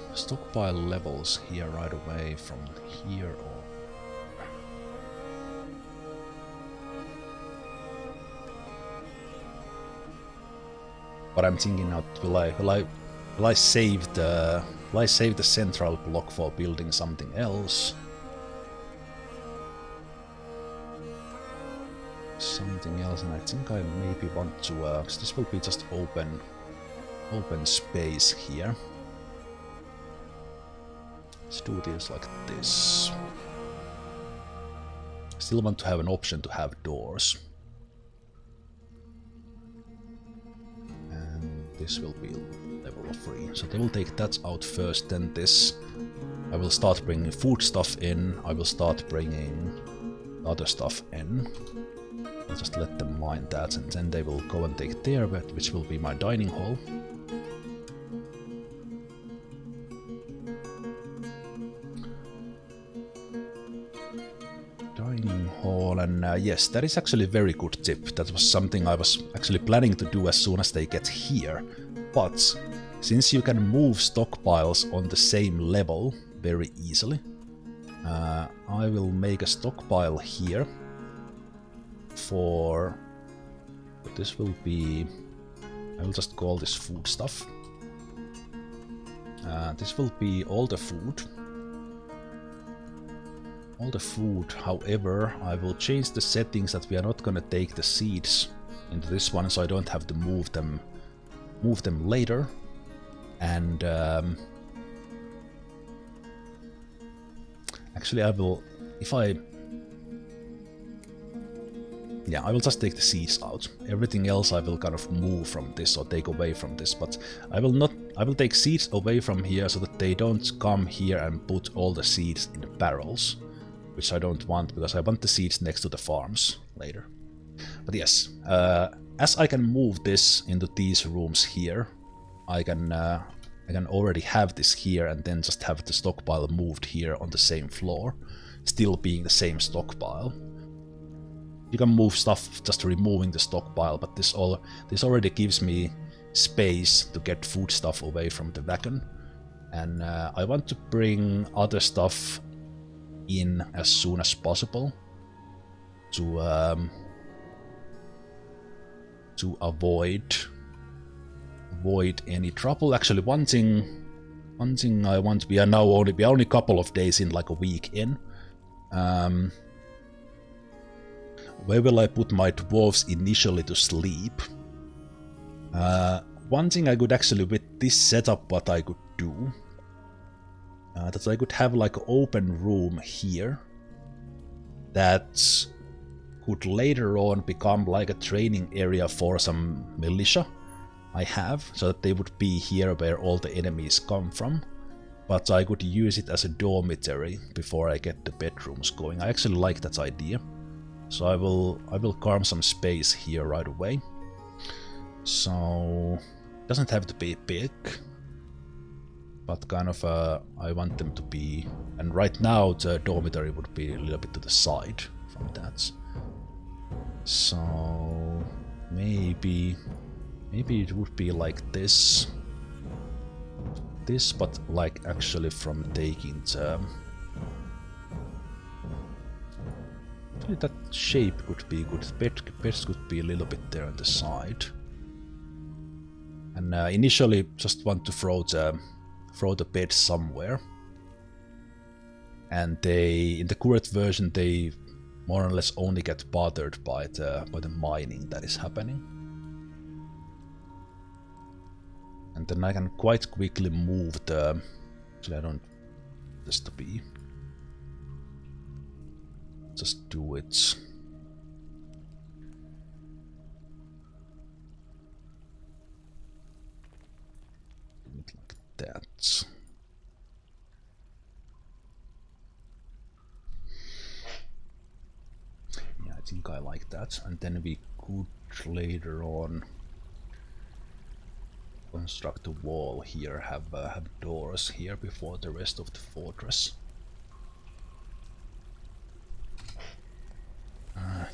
levels here right away from here, or but I'm thinking out, will I save the central block for building something else? And I think I maybe want to, cause this will be just open space here. Let's do this like this. Still want to have an option to have doors. And this will be level 3. So they will take that out first, then this. I will start bringing food stuff in, I will start bringing other stuff in. I'll just let them mine that, and then they will go and take their bed, which will be my dining hall. And yes, that is actually a very good tip. That was something I was actually planning to do as soon as they get here. But since you can move stockpiles on the same level very easily, I will make a stockpile here for... This will be... I will just call this food stuff. This will be all the food. However, I will change the settings that we are not gonna take the seeds into this one, so I don't have to move them later. And actually I will, I will just take the seeds out. Everything else I will kind of move from this or take away from this, but I will take seeds away from here so that they don't come here and put all the seeds in the barrels. Which I don't want, because I want the seeds next to the farms later. But yes, as I can move this into these rooms here, I can already have this here and then just have the stockpile moved here on the same floor, still being the same stockpile. You can move stuff just removing the stockpile, but this already gives me space to get food stuff away from the wagon. And I want to bring other stuff in as soon as possible to avoid any trouble. Actually, one thing I want, we are only a couple of days in, like a week in. Where will I put my dwarves initially to sleep? One thing I could actually, with this setup, what I could do, that I could have like an open room here that could later on become like a training area for some militia I have, so that they would be here where all the enemies come from. But I could use it as a dormitory before I get the bedrooms going. I actually like that idea. So I will carve some space here right away. So it doesn't have to be big. But kind of, I want them to be, and right now the dormitory would be a little bit to the side from that. So maybe it would be like this, but like actually from taking the, actually that shape could be good. Beds could be a little bit there on the side. And initially just want to throw the bed somewhere. And in the current version, they more or less only get bothered by the mining that is happening. And then I can quite quickly move the... Actually, I don't want this to be. Just do it. Do it like that. Yeah, I think I like that. And then we could later on construct a wall here, have doors here before the rest of the fortress.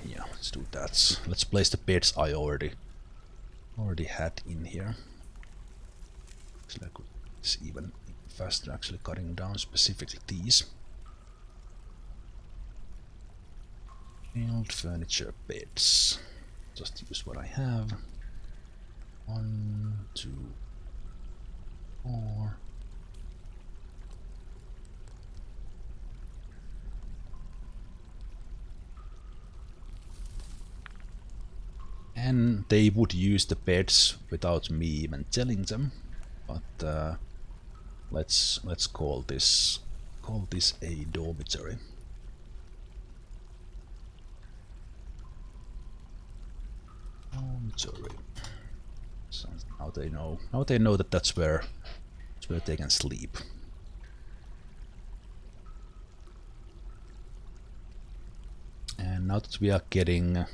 Yeah, let's do that. Let's place the beds I already had in here. Actually, I could it's even faster actually cutting down specifically these. Build furniture beds. Just use what I have. 1, 2, 4. And they would use the beds without me even telling them, but let's call this a dormitory. Dormitory. So now they know. Now they know that that's where they can sleep. And now that we are getting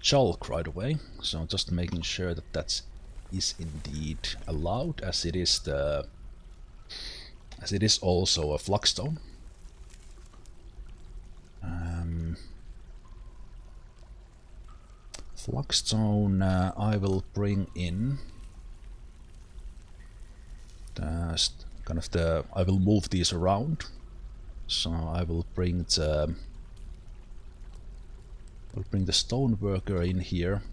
chalk right away, so just making sure that that is indeed allowed, as it is also a flagstone. Flagstone, I will bring in I will move these around, so I will bring the stone worker in here.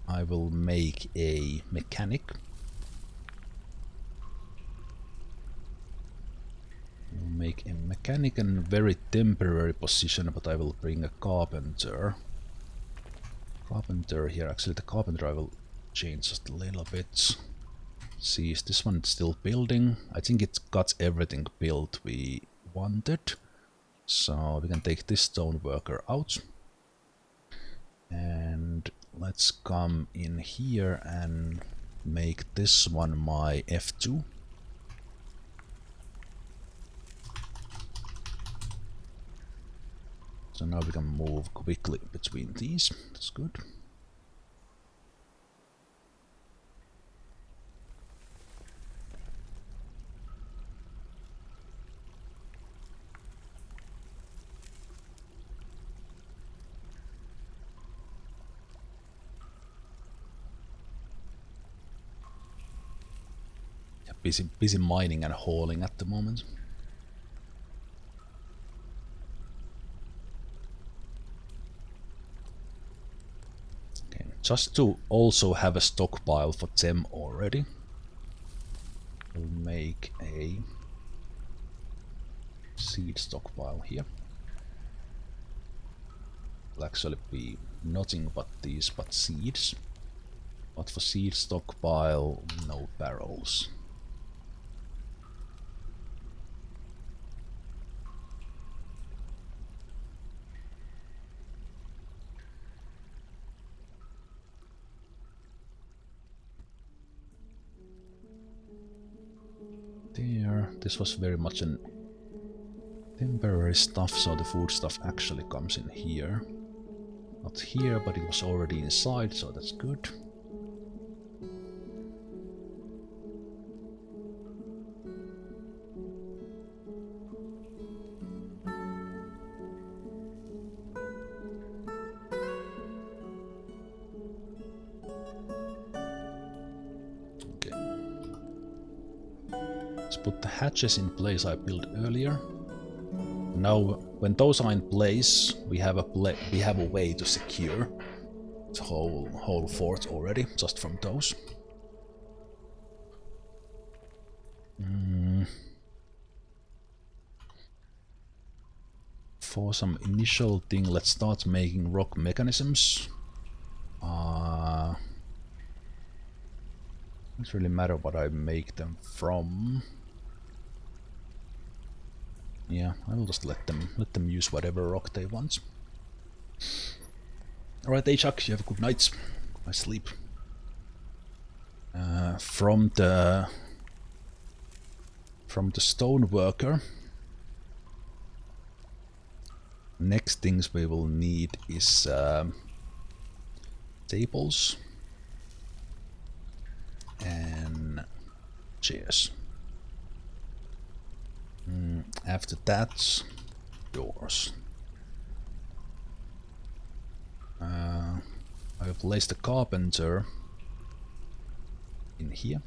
I will make a mechanic. We'll make a mechanic in a very temporary position, but I will bring a carpenter. Carpenter here. Actually, the carpenter I will change just a little bit. See, is this one still building? I think it got everything built we wanted. So we can take this stone worker out. And let's come in here and make this one my F2. So now we can move quickly between these. That's good. Busy mining and hauling at the moment. Okay, just to also have a stockpile for them already, we'll make a seed stockpile here. It'll actually be nothing but these but seeds. But for seed stockpile, no barrels. There, this was very much an temporary stuff, so the food stuff actually comes in here. Not here, but it was already inside, so that's good. Put the hatches in place I built earlier. Now, when those are in place, we have a way to secure the whole fort already, just from those. for some initial thing, let's start making rock mechanisms. Doesn't really matter what I make them from. Yeah, I will just let them use whatever rock they want. Alright, Ajax, you have a good night. Nice sleep. From the stone worker, next things we will need is tables and chairs. After that, doors. I will place the carpenter in here.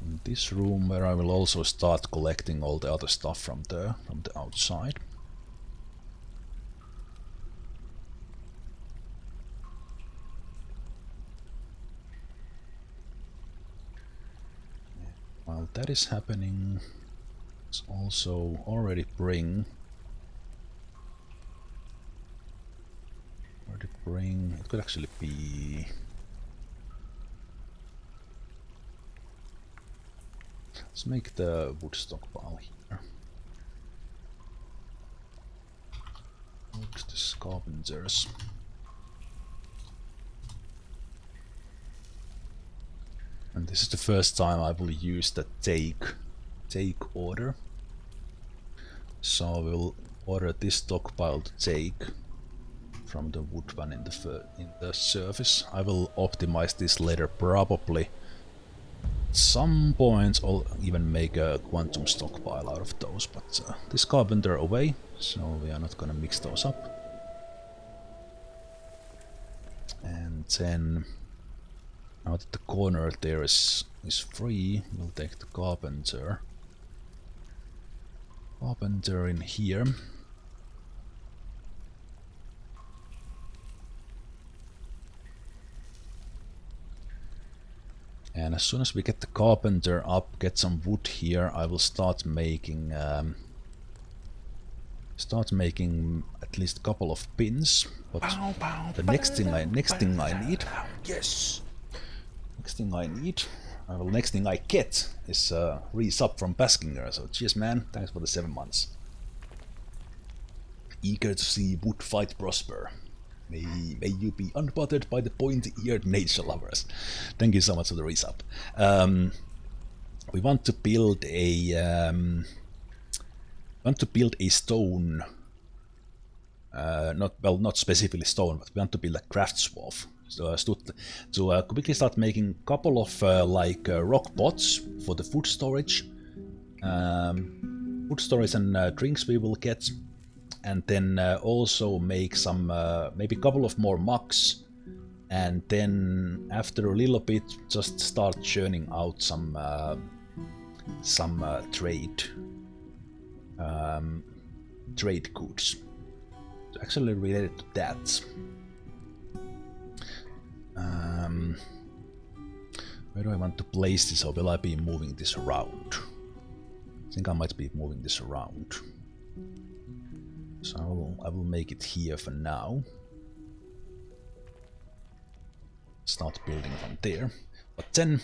In this room, where I will also start collecting all the other stuff from the outside. While that is happening, let's also already bring. It could actually be. Let's make the wood stockpile here. Next is carpenters. And this is the first time I will use the take order. So we'll order this stockpile to take from the wood one in the surface. I will optimize this later, probably at some point I'll even make a quantum stockpile out of those, but this carpenter away, so we are not gonna mix those up. And then now that the corner there is free, we'll take the carpenter in here. And as soon as we get the carpenter up, get some wood here, I will start making at least a couple of pins. But the next thing I need, yes, next thing I get is resub from Baskinger. So cheers, man! Thanks for the 7 months. Eager to see Woodfight prosper. May you be unbothered by the pointy-eared nature lovers. Thank you so much for the resub. We want to build a stone. Not specifically stone, but we want to build a crafts dwarf. So to quickly start making a couple of rock pots for the food storage. Food storage and drinks we will get. And then also make some, maybe a couple of more mugs, and then after a little bit, just start churning out some trade goods. It's actually related to that. Where do I want to place this, or will I be moving this around? I think I might be moving this around. So I will make it here for now. Start building from there. But then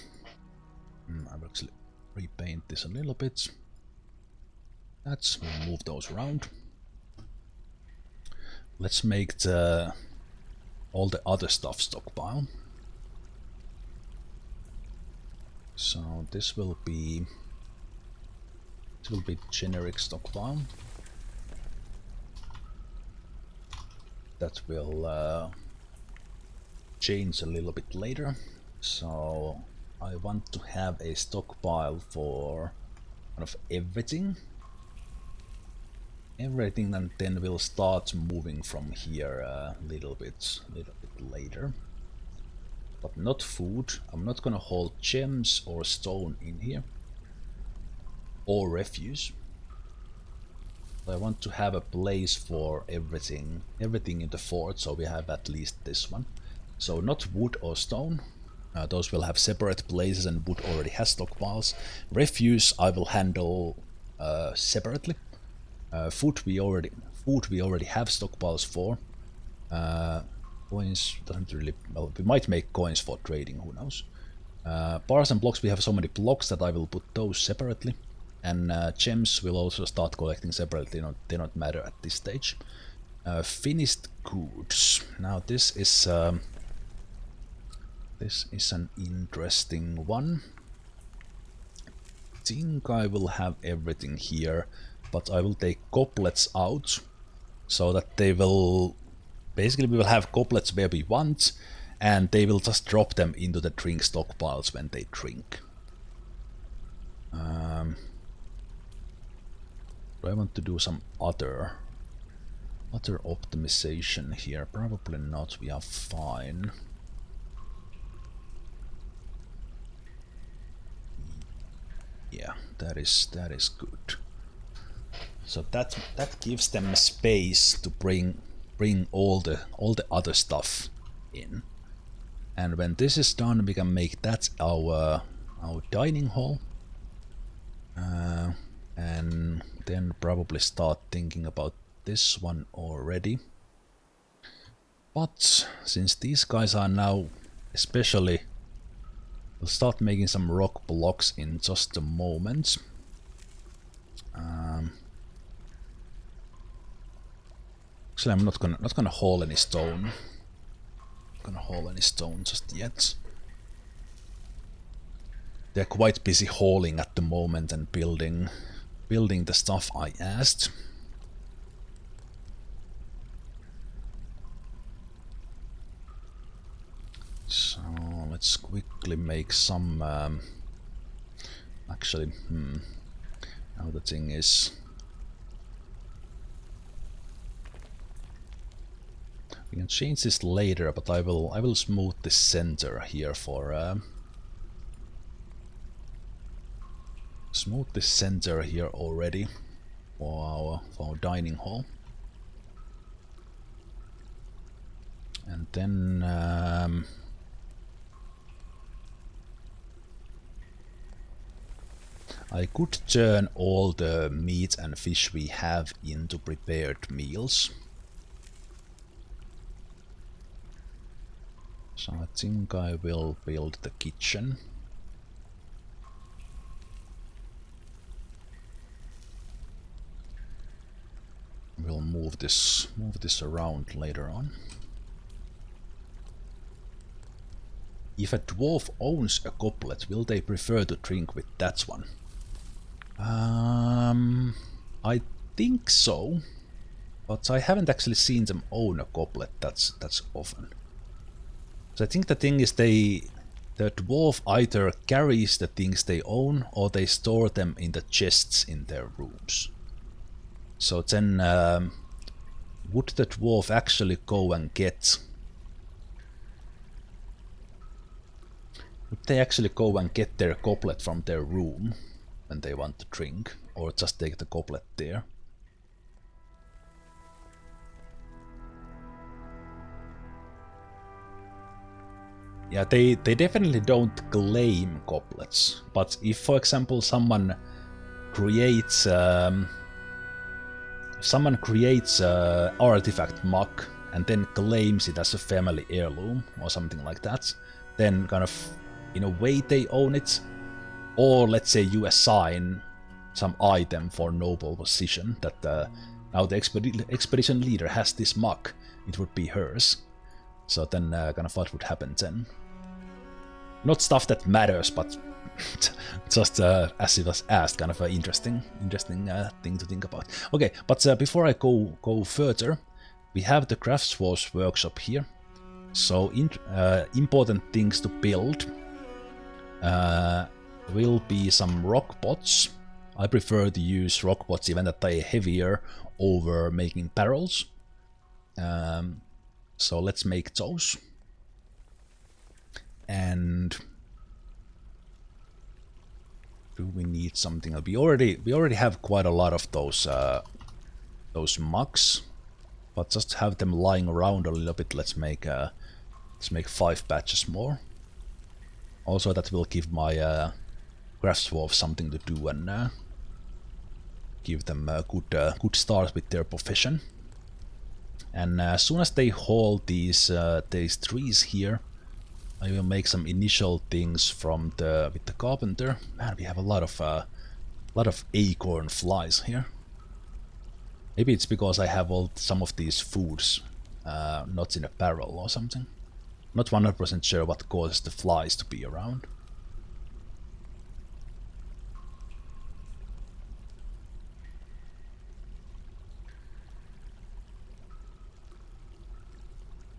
I will actually repaint this a little bit. We'll move those around. Let's make all the other stuff stockpile. So this will be generic stockpile. That will change a little bit later. So I want to have a stockpile for kind of everything, and then we'll start moving from here a little bit later. But not food. I'm not gonna hold gems or stone in here, or refuse. I want to have a place for everything in the fort, so we have at least this one. So not wood or stone, Those will have separate places, and wood already has stockpiles. Refuse I will handle separately. Food we already have stockpiles for. Coins doesn't really. Well, we might make coins for trading. Who knows? Bars and blocks, we have so many blocks that I will put those separately. And gems will also start collecting separately. They don't matter at this stage. Finished goods. Now this is an interesting one. I think I will have everything here, but I will take goblets out so that they will... Basically we will have goblets where we want, and they will just drop them into the drink stockpiles when they drink. Do I want to do some other optimization here? Probably not, we are fine. Yeah, that is good. So that gives them space to bring all the other stuff in. And when this is done, we can make that our dining hall. And then probably start thinking about this one already. But since these guys are now especially... We'll start making some rock blocks in just a moment. Actually, I'm not gonna haul any stone. Not gonna haul any stone just yet. They're quite busy hauling at the moment and building the stuff I asked. So let's quickly make some... actually, now the thing is... We can change this later, but I will smooth the center here for... smooth the center here already for our dining hall. And then... I could turn all the meat and fish we have into prepared meals. So I think I will build the kitchen. We'll move this around later on. If a dwarf owns a goblet, will they prefer to drink with that one? I think so, but I haven't actually seen them own a goblet that's often. So I think the thing is the dwarf either carries the things they own or they store them in the chests in their rooms. So then would the dwarf actually go and get... Would they actually go and get their goblet from their room when they want to drink, or just take the goblet there? Yeah, they definitely don't claim goblets, but if, for example, someone creates a artifact mug and then claims it as a family heirloom or something like that, then kind of in a way they own it. Or let's say you assign some item for noble position that now the expedition leader has this mug, it would be hers. So then kind of what would happen then? Not stuff that matters, but just as it was asked, kind of an interesting thing to think about. Okay, but before I go further, we have the Craftsforce workshop here. So important things to build will be some rock pots. I prefer to use rock pots even that they are heavier over making barrels. So let's make those. And do we need something? We already have quite a lot of those mugs, but just have them lying around a little bit. Let's make 5 batches more. Also, that will give my craft dwarves something to do and give them a good start with their profession. And as soon as they haul these trees here, I will make some initial things from with the carpenter. Man, we have a lot of acorn flies here. Maybe it's because I have some of these foods not in a barrel or something. Not 100% sure what causes the flies to be around.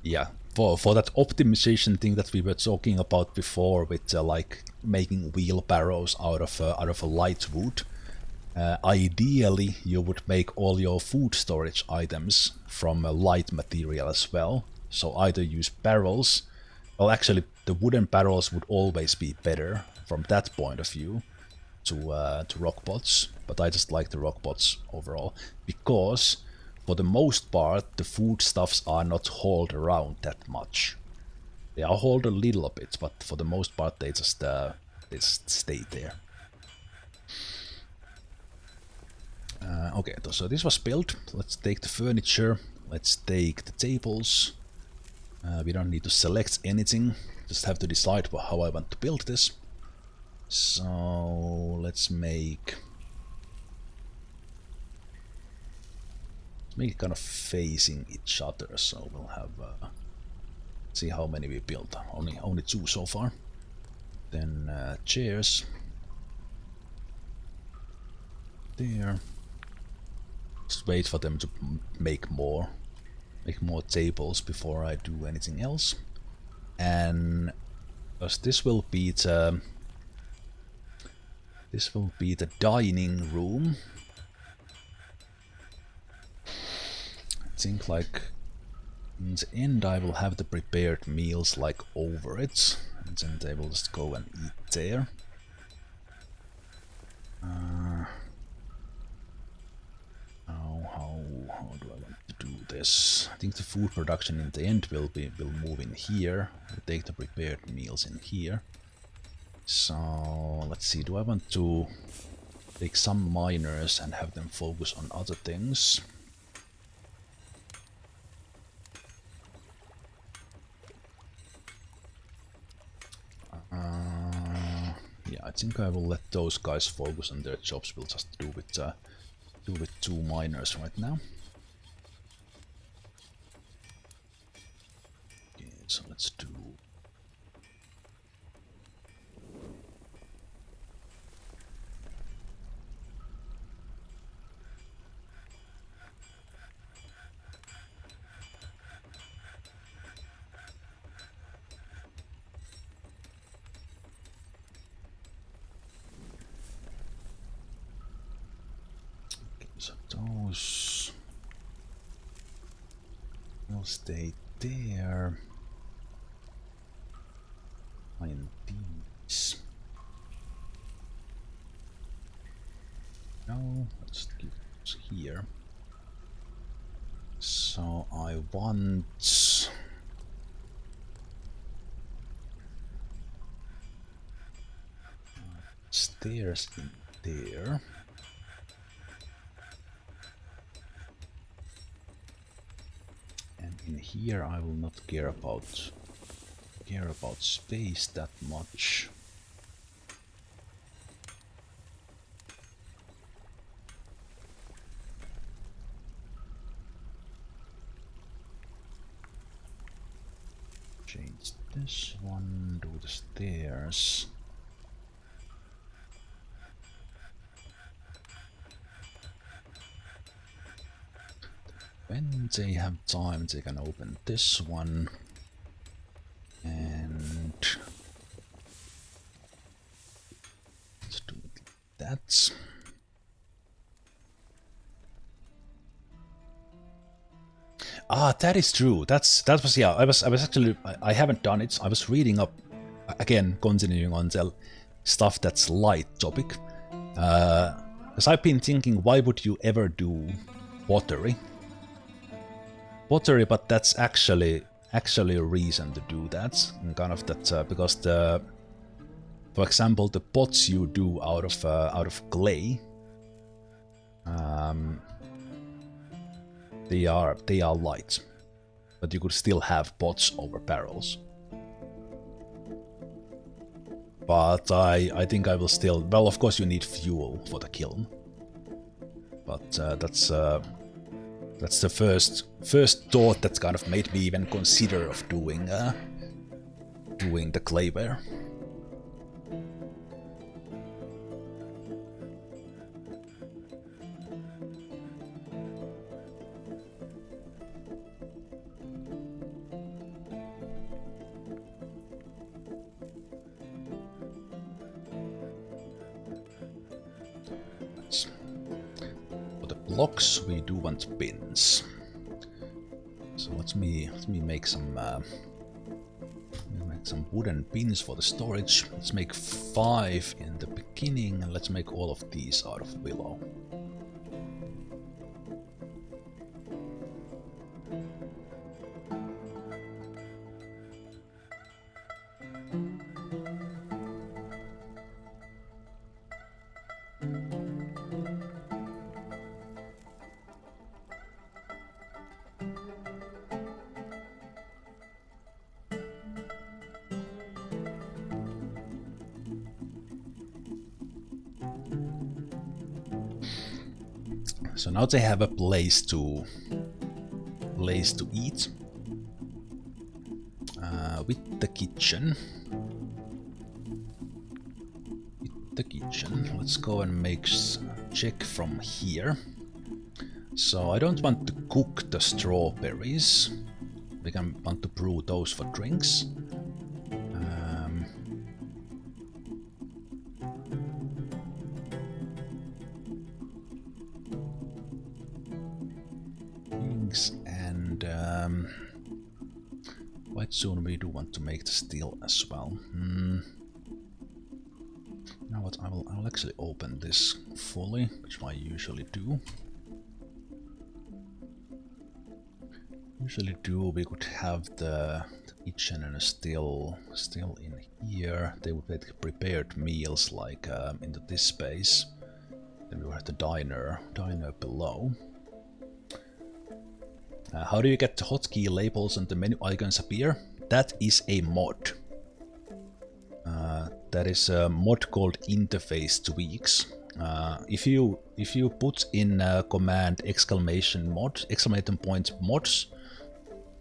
Yeah, for that optimization thing that we were talking about before, with like making wheelbarrows out of a light wood. Ideally, you would make all your food storage items from a light material as well. So either use barrels. Well, actually, the wooden barrels would always be better from that point of view to rock pots. But I just like the rock pots overall because, for the most part, the foodstuffs are not hauled around that much. They are hauled a little bit, but for the most part, they just stay there. Okay, so this was built. Let's take the furniture. Let's take the tables. We don't need to select anything. Just have to decide how I want to build this. So let's make it kind of facing each other. So we'll have see how many we built. Only 2 so far. Then chairs there. Just wait for them to make more tables before I do anything else. And because this will be the dining room. I think like in the end I will have the prepared meals like over it, and then they will just go and eat there. How do I want to do this? I think the food production in the end will move in here. We'll take the prepared meals in here. So let's see, do I want to take some miners and have them focus on other things? Yeah, I think I will let those guys focus on their jobs. We'll just do with 2 miners right now. Okay, so let's do. So those will stay there. And these. No, let's keep those here. So I want stairs in there. And in here I will not care about space that much. Change this one, do the stairs. When they have time, they can open this one. And let's do it like that. Ah, that is true. That was, yeah. I was actually, I haven't done it. I was reading up again, continuing on the stuff that's light topic. Because I've been thinking, why would you ever do pottery? But that's actually a reason to do that. And kind of that because For example, the pots you do out of clay, they are light, but you could still have pots over barrels. But I think I will still... Well, of course you need fuel for the kiln. But that's the first thought that kind of made me even consider of doing the clayware. Blocks, we do want bins. So let me make some wooden bins for the storage. Let's make 5 in the beginning, and let's make all of these out of willow. So now they have a place to eat with the kitchen. Let's go and make check from here. So I don't want to cook the strawberries. We can want to brew those for drinks. And quite soon we do want to make the steel as well. You know what? I'll actually open this fully, which I usually do. We could have the kitchen and still in here. They would make prepared meals like into this space. Then we will have the diner below. How do you get the hotkey labels and the menu icons appear? That is a mod. That is a mod called interface tweaks. If you put in command exclamation point mods,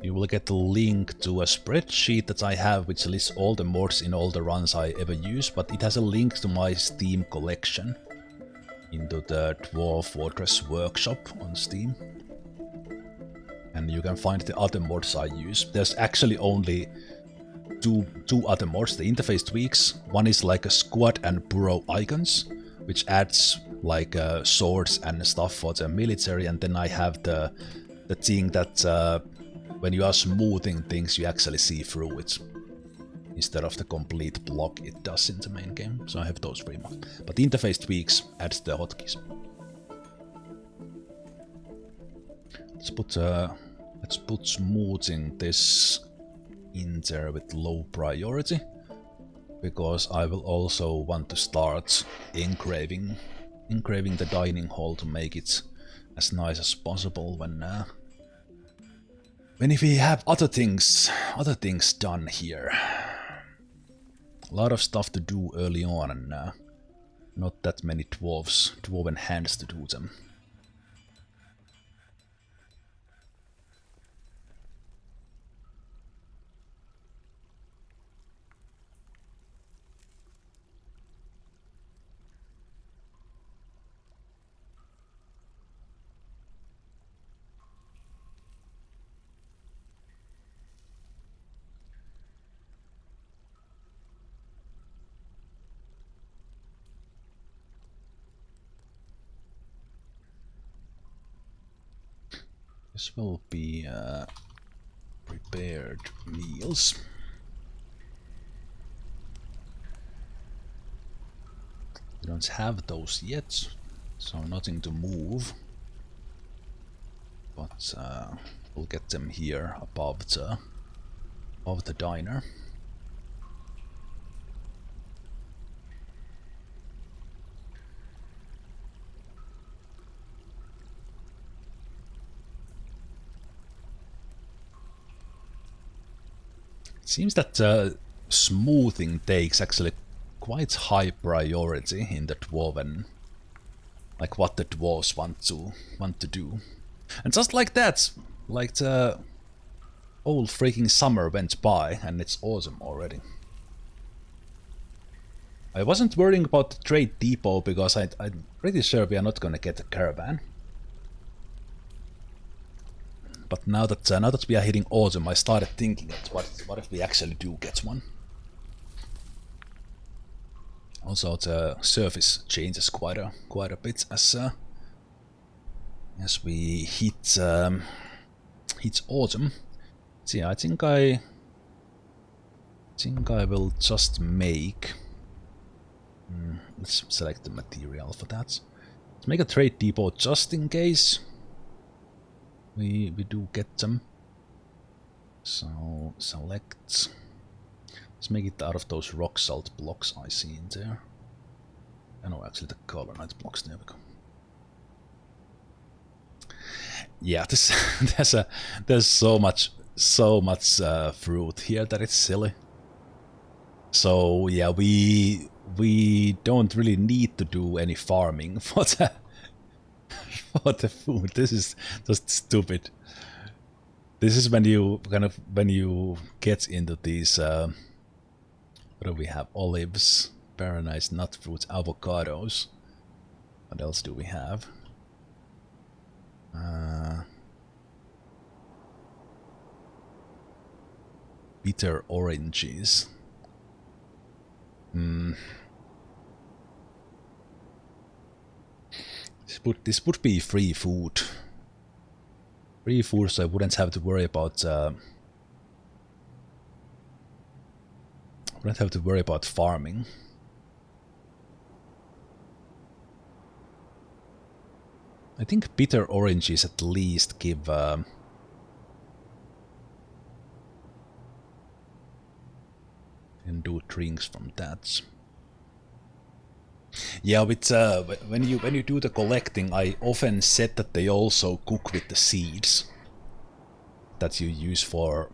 you will get a link to a spreadsheet that I have, which lists all the mods in all the runs I ever use. But it has a link to my Steam collection into the Dwarf Fortress workshop on Steam. And you can find the other mods I use. There's actually only two other mods, the interface tweaks. One is like a squad and Burrow icons, which adds like swords and stuff for the military. And then I have the thing that when you are smoothing things, you actually see through it, instead of the complete block it does in the main game. So I have those 3 mods. But the interface tweaks adds the hotkeys. Let's put smoothing this in there with low priority, because I will also want to start engraving the dining hall to make it as nice as possible when we have other things done here. A lot of stuff to do early on, and not that many dwarven hands to do them. This will be prepared meals. We don't have those yet, so nothing to move. But we'll get them here above the diner. Seems that smoothing takes actually quite high priority in the dwarven, like what the dwarves want to do. And just like that, like the whole freaking summer went by and it's autumn already. I wasn't worrying about the trade depot because I'm pretty sure we are not gonna get a caravan. But now that we are hitting autumn, I started thinking that what if we actually do get one? Also, the surface changes quite a bit as we hit autumn. So yeah, I think I will just make. Let's select the material for that. Let's make a trade depot just in case we do get them. So select. Let's make it out of those rock salt blocks I see in there. No, actually the colonite blocks. There we go. Yeah, there's so much fruit here that it's silly. So yeah, we don't really need to do any farming for the food. This is just stupid. This is when you get into these what do we have? Olives, paradise, nut fruits, avocados. What else do we have? Bitter oranges. This would be free food. Free food, so I wouldn't have to worry about farming. I think bitter oranges at least give and do drinks from that. Yeah, with when you do the collecting, I often said that they also cook with the seeds that you use for.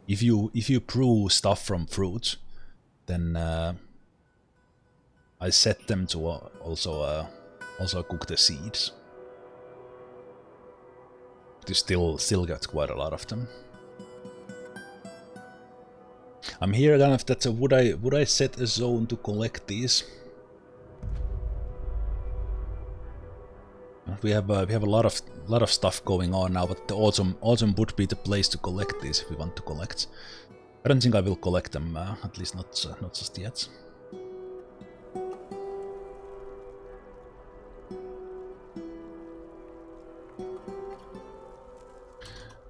If you brew stuff from fruit, then I set them to also cook the seeds. You still get quite a lot of them. I'm here kind of that would I set a zone to collect these? We have a lot of stuff going on now, but the autumn would be the place to collect these if we want to collect. I don't think I will collect them, at least not just yet.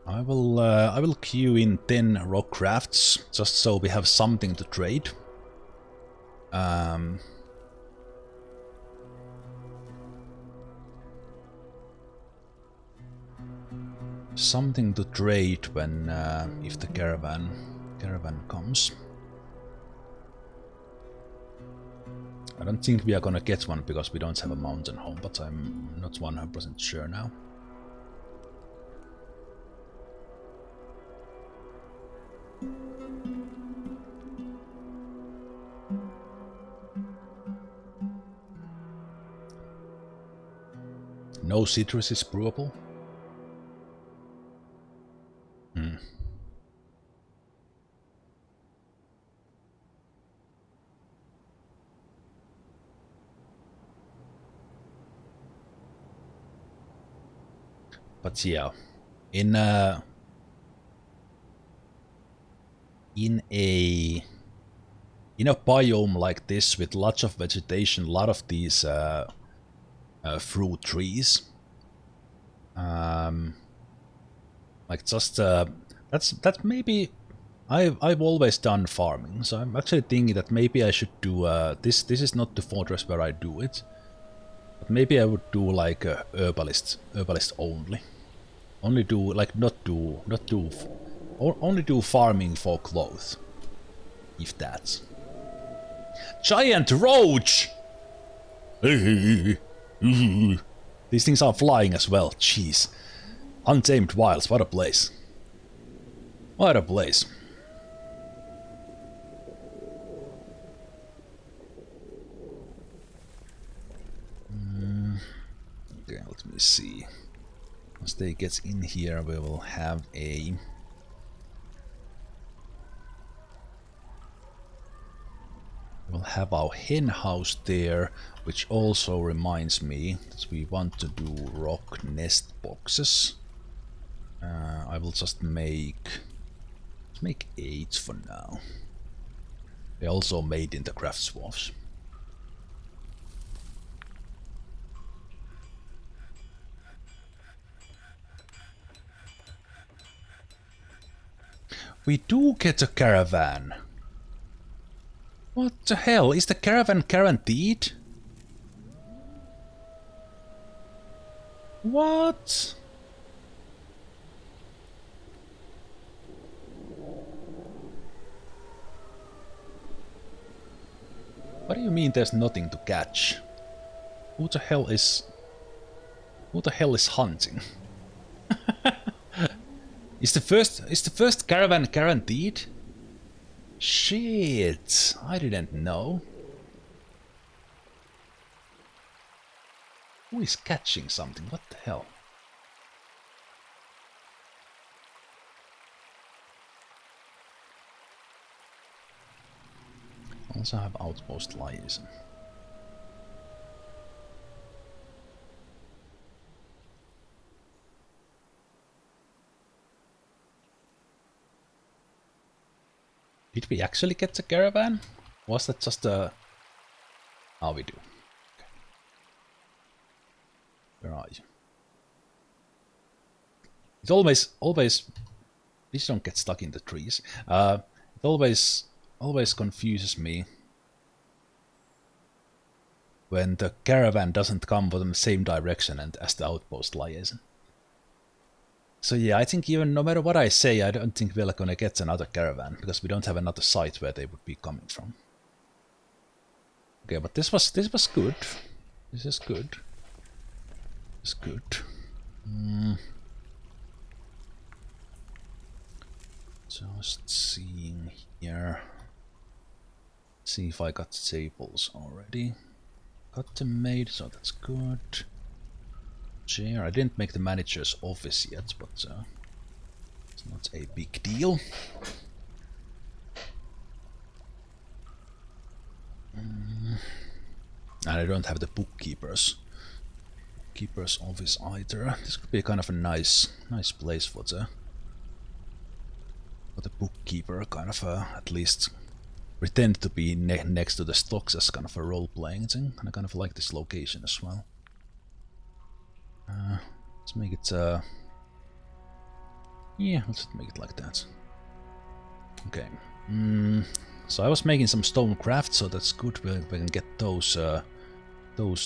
I will queue in 10 rock crafts just so we have something to trade. Something to trade when if the caravan comes. I don't think we are gonna get one because we don't have a mountain home, but I'm not 100% sure now. No citrus is brewable. But yeah, in a biome like this with lots of vegetation, a lot of these fruit trees, like just that's maybe I've always done farming, so I'm actually thinking that maybe I should do this is not the fortress where I do it, but maybe I would do like a herbalist only do like only do farming for clothes, if that's. Giant roach! These things are flying as well, jeez. Untamed wilds, what a place. What a place. Let me see. Once they get in here, we will have a... We'll have our hen house there, which also reminds me that we want to do rock nest boxes. I will just make 8 for now. They're also made in the craft dwarves. We do get a caravan. What the hell? Is the caravan guaranteed? What? What do you mean there's nothing to catch? Who the hell is hunting? Is the first caravan guaranteed? Shit, I didn't know. Who is catching something? What the hell? Also have outpost liaison. Did we actually get the caravan? Was that just a... Oh, we do. Okay. Where are you? It always... Please don't get stuck in the trees. It always confuses me when the caravan doesn't come from the same direction as the outpost liaison. So yeah, I think even no matter what I say, I don't think we're gonna get another caravan, because we don't have another site where they would be coming from. Okay, but this was good. This is good. It's good. Just seeing here. See if I got tables already. Got them made, so that's good. Chair. I didn't make the manager's office yet, but it's not a big deal. And I don't have the bookkeeper's office either. This could be kind of a nice place for the bookkeeper, kind of at least pretend to be next to the stocks as kind of a role-playing thing. And I kind of like this location as well. Let's make it, yeah, let's make it like that. Okay. So I was making some stone crafts, so that's good. We can get those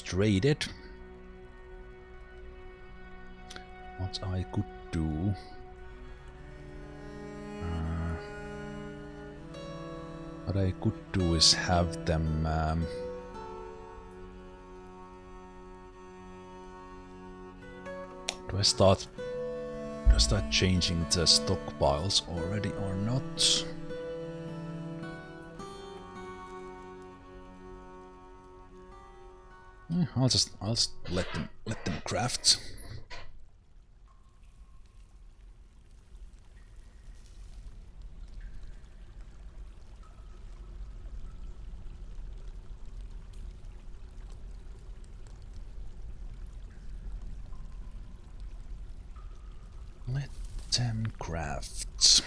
traded. What I could do... what I could do is have them... Do I start changing the stockpiles already or not? Yeah, I'll just let them craft. Let them craft.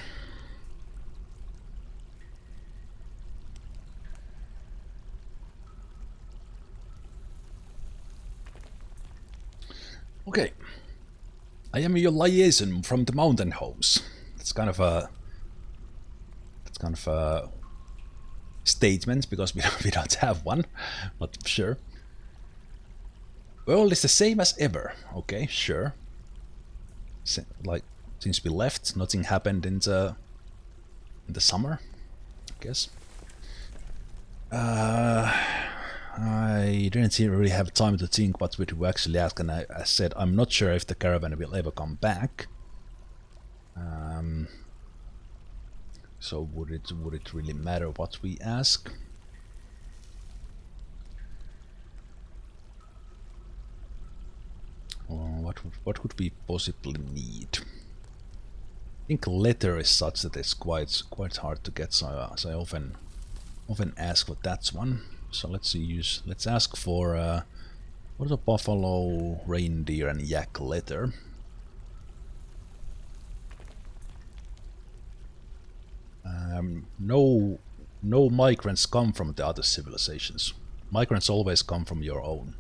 Okay. I am your liaison from the mountain homes. That's kind of a statement, because we don't have one, but sure. World is the same as ever. Okay, sure. Like, since we left, nothing happened in the summer, I guess. I didn't really have time to think what we would actually ask, and I said I'm not sure if the caravan will ever come back. So would it really matter what we ask? what would we possibly need? I think leather is such that it's quite hard to get, so I often ask for that one. So let's ask for what is a buffalo, reindeer, and yak leather. No migrants come from the other civilizations. Migrants always come from your own.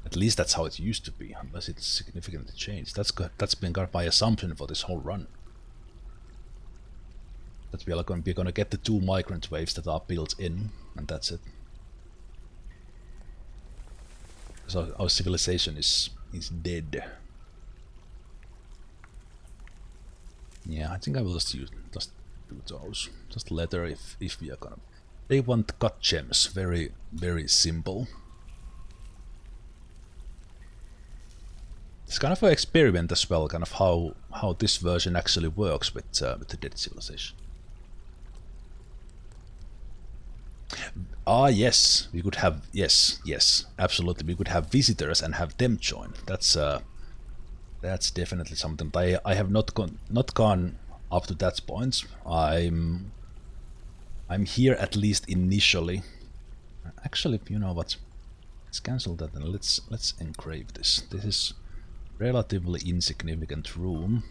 At least that's how it used to be, unless it's significantly changed. That's been my assumption for this whole run. That we're gonna get the 2 migrant waves that are built in, and that's it. So our civilization is dead. Yeah, I think I will just do those. Just leather if we are gonna. They want cut gems. Very simple. It's kind of an experiment as well, kind of how this version actually works with the dead civilization. Ah, yes, we could have, yes, absolutely, we could have visitors and have them join. That's definitely something. I have not gone up to that point. I'm here at least initially. Actually, you know what? Let's cancel that and let's engrave this. This is relatively insignificant room.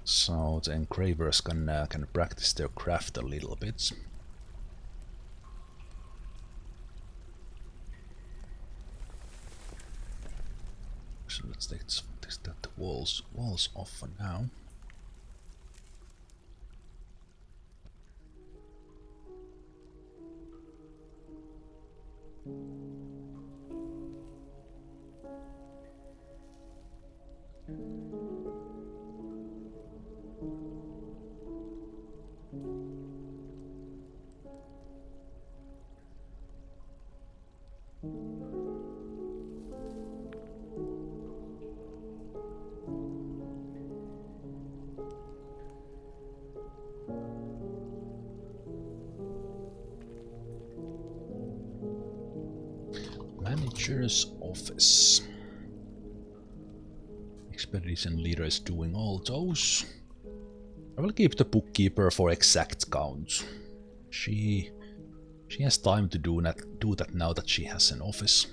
So the engravers can practice their craft a little bit. So let's take the walls off for now. Manager's office. Expedition leader is doing all those. I will keep the bookkeeper for exact count. She has time to do that now that she has an office.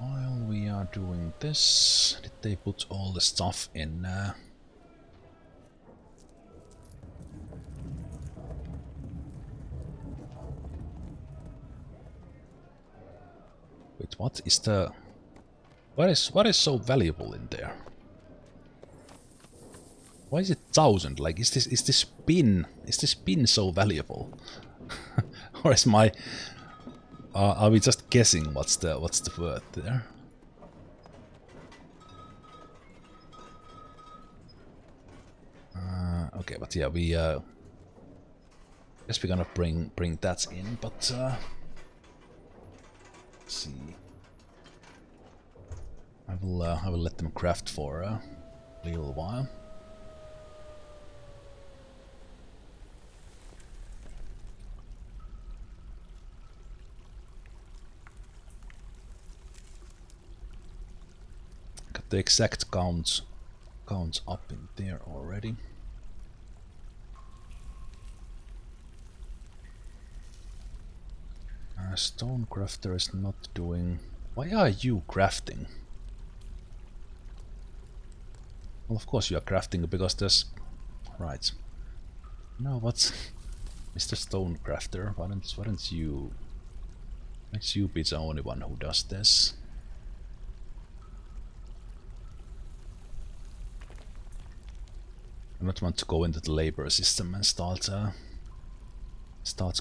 While we are doing this, did they put all the stuff in? Wait, what is the? What is so valuable in there? Why is it 1,000? Like, is this pin so valuable? Or is my? Are we just guessing what's the word there? Okay, but yeah, we guess we're gonna bring that in, but let's see. I will let them craft for a little while. Got the exact counts up in there already. Stone crafter is not doing. Why are you crafting? Well, of course you are crafting because there's. Right. No, what's Mr. Stone crafter? Why don't you? Let's you be the only one who does this. I don't want to go into the labor system and start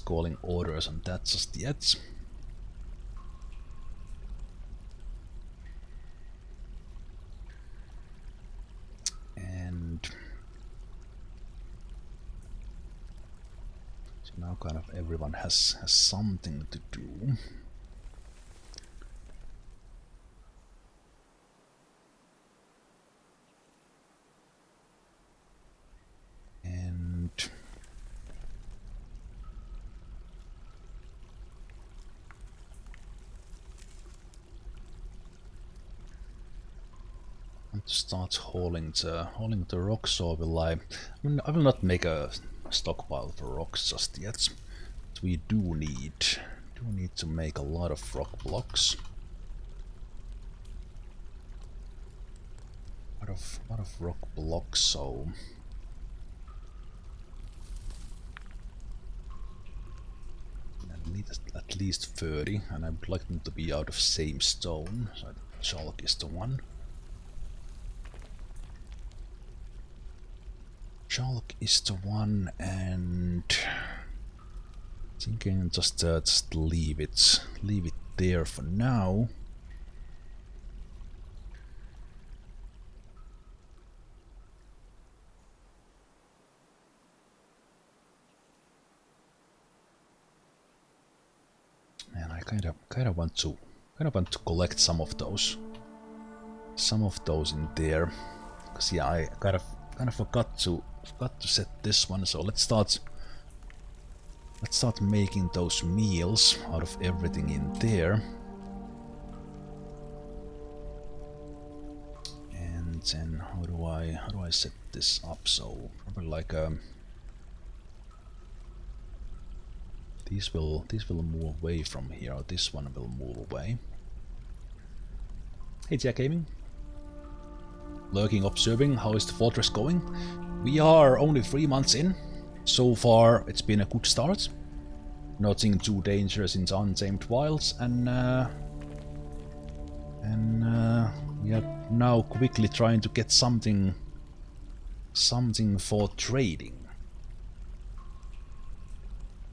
calling orders on that just yet. So now kind of everyone has something to do. And to start hauling the rocks, or will I will not make a stockpile for rocks just yet. But we do need to make a lot of rock blocks. Lot of rock blocks, so at least 30, and I would like them to be out of same stone. So chalk is the one. Chalk is the one, and thinking just leave it there for now. And I kind of want to collect some of those in there, because yeah, I kind of forgot to set this one. So let's start making those meals out of everything in there. And then how do I set this up? So probably like these will move away from here, or this one will move away. Hey Jack Gaming. Lurking, observing, how is the fortress going? We are only 3 months in. So far it's been a good start. Nothing too dangerous in the untamed wilds, and we are now quickly trying to get something for trading.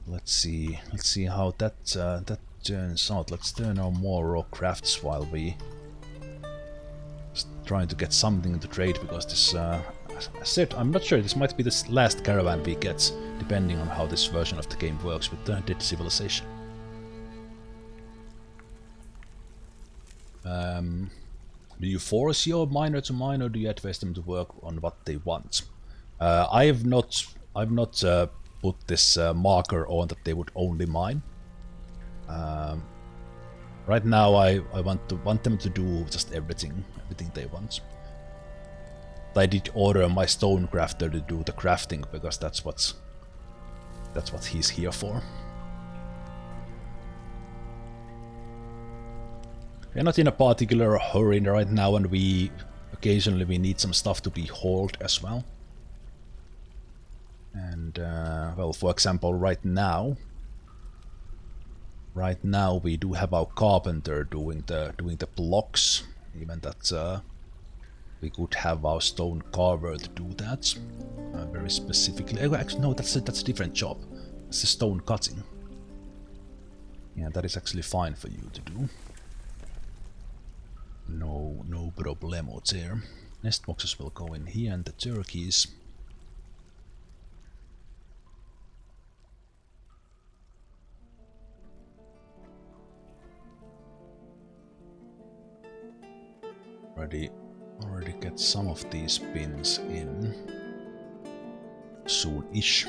Let's see how that turns out. Let's turn on more raw crafts while we trying to get something to trade, because this, as I said, I'm not sure, this might be the last caravan we get, depending on how this version of the game works with the Dead Civilization. Do you force your miner to mine, or do you advise them to work on what they want? I've not put this marker on that they would only mine. Right now I want them to do just everything they want. I did order my stone crafter to do the crafting, because that's what he's here for. We're not in a particular hurry right now, and occasionally we need some stuff to be hauled as well. And well, for example, right now we do have our carpenter doing the blocks, even that we could have our stone carver to do that very specifically. Actually, no, that's a different job. It's the stone cutting. Yeah, that is actually fine for you to do. No problemo there. Nest boxes will go in here, and the turkeys. Already get some of these bins in soon-ish.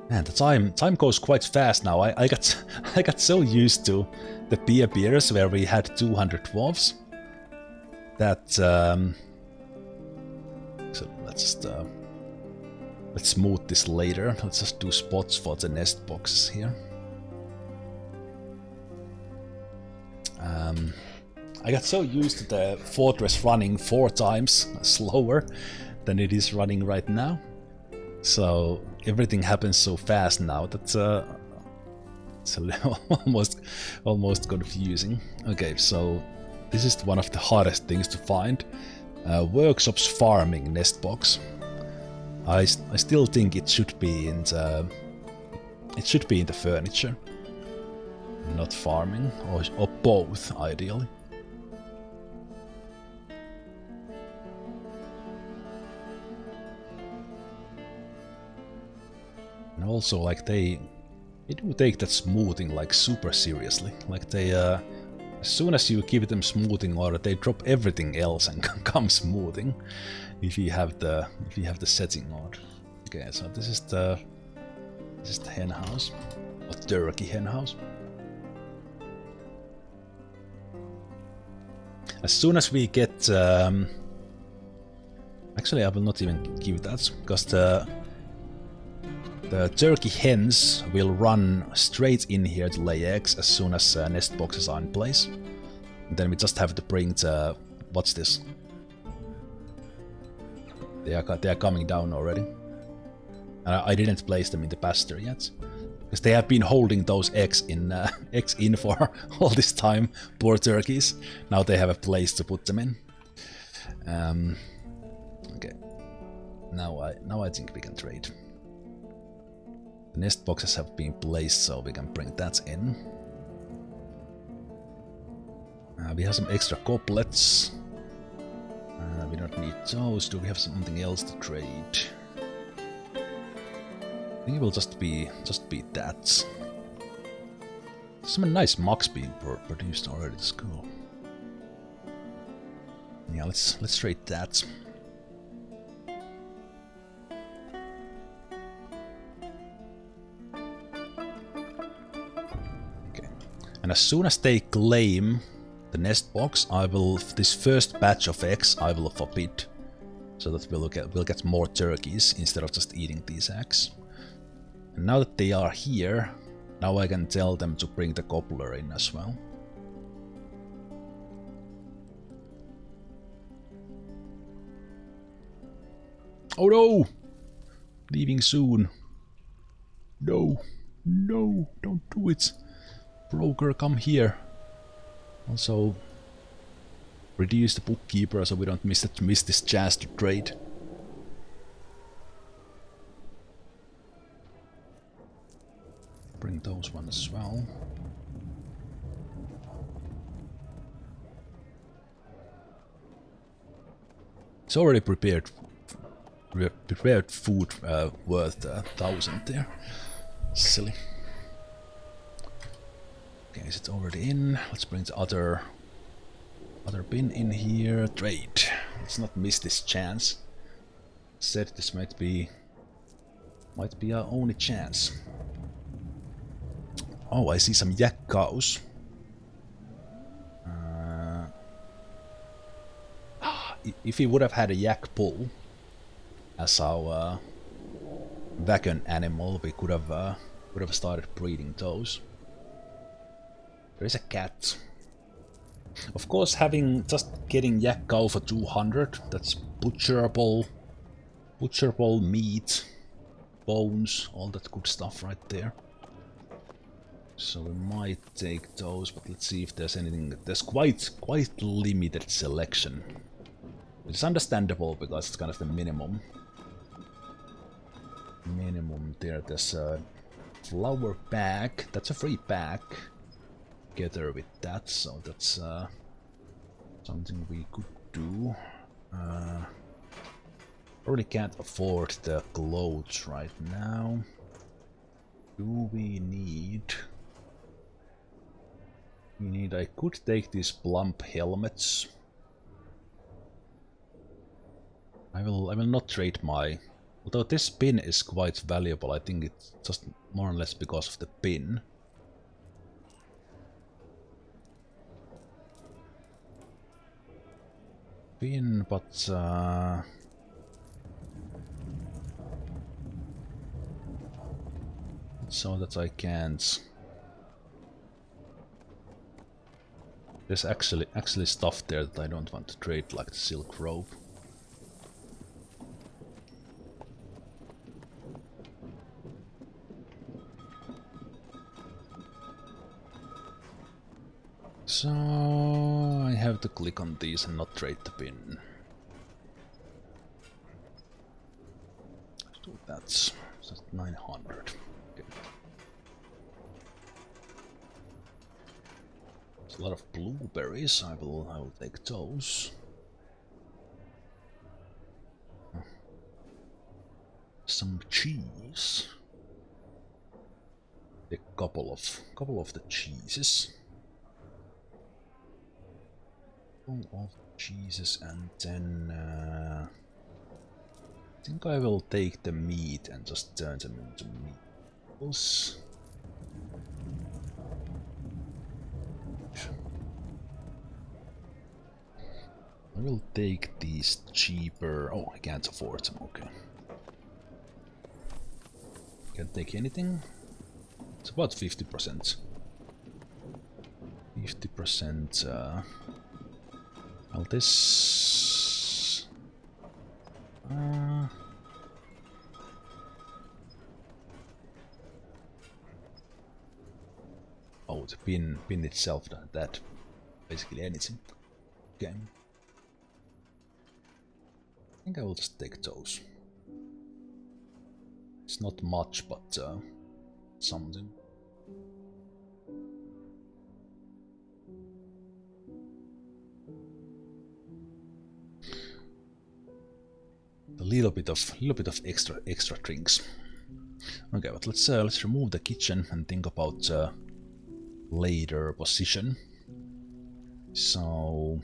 Man, the time goes quite fast now. I got so used to the beers where we had 200 dwarves that so let's smooth this later. Let's just do spots for the nest boxes here. I got so used to the fortress running 4 times slower than it is running right now. So everything happens so fast now that it's a little almost confusing. Okay, so this is one of the hardest things to find. Workshops farming nest box. I still think it should be in the furniture, not farming, or both ideally. also, like, they do take that smoothing, like, super seriously. Like, they, as soon as you give them smoothing order, they drop everything else and come smoothing. If you have the setting on. Okay, so this is the hen house, or turkey hen house. As soon as we get, actually, I will not even give that, because the turkey hens will run straight in here to lay eggs as soon as nest boxes are in place. And then we just have to bring the, what's this? They are coming down already. I didn't place them in the pasture yet, because they have been holding those eggs in for all this time. Poor turkeys. Now they have a place to put them in. Okay. Now I think we can trade. The nest boxes have been placed, so we can bring that in. We have some extra goblets. We don't need those. Do we have something else to trade? I think it will just be that. Some nice mugs being produced already. That's cool. Yeah, let's trade that. Okay. And as soon as they claim the nest box, I will, this first batch of eggs, I will forbid, so that we'll get more turkeys instead of just eating these eggs. And now that they are here, now I can tell them to bring the gobbler in as well. Oh no! Leaving soon. No, no, don't do it. Broker, come here. Also, reduce the bookkeeper so we don't miss this chance to trade. Bring those ones as well. It's already prepared food worth 1,000 there. Silly. Okay, is it already in? Let's bring the other bin in here. Trade. Let's not miss this chance. Said this might be our only chance. Oh, I see some yak cows. If we would have had a yak bull as our wagon animal, we could have started breeding those. There is a cat. Of course, getting yak cow for 200, that's butcherable meat, bones, all that good stuff right there. So we might take those, but let's see if there's anything. There's quite limited selection. It's understandable because it's kind of the minimum. There. There's a flower bag. That's a free bag. Together with that, so that's something we could do. Probably can't afford the clothes right now. Do we need? I could take these plump helmets. I will not trade my. Although this pin is quite valuable, I think it's just more or less because of the pin. But so that I can't. There's actually stuff there that I don't want to trade, like the silk robe. So I have to click on these and not trade the pin. Let's do that. That's 900. Okay. There's a lot of blueberries. I will take those. Some cheese. a couple of the cheeses. Couple of cheeses, and then I think I will take the meat and just turn them into meatballs. I will take these cheaper. Oh, I can't afford them. Okay. Can't take anything. It's about 50%. 50%. Well, this. Oh, the pin itself. That basically anything. Okay. I think I will just take those. It's not much, but something. A little bit of extra drinks. Okay, but let's remove the kitchen and think about later position. So.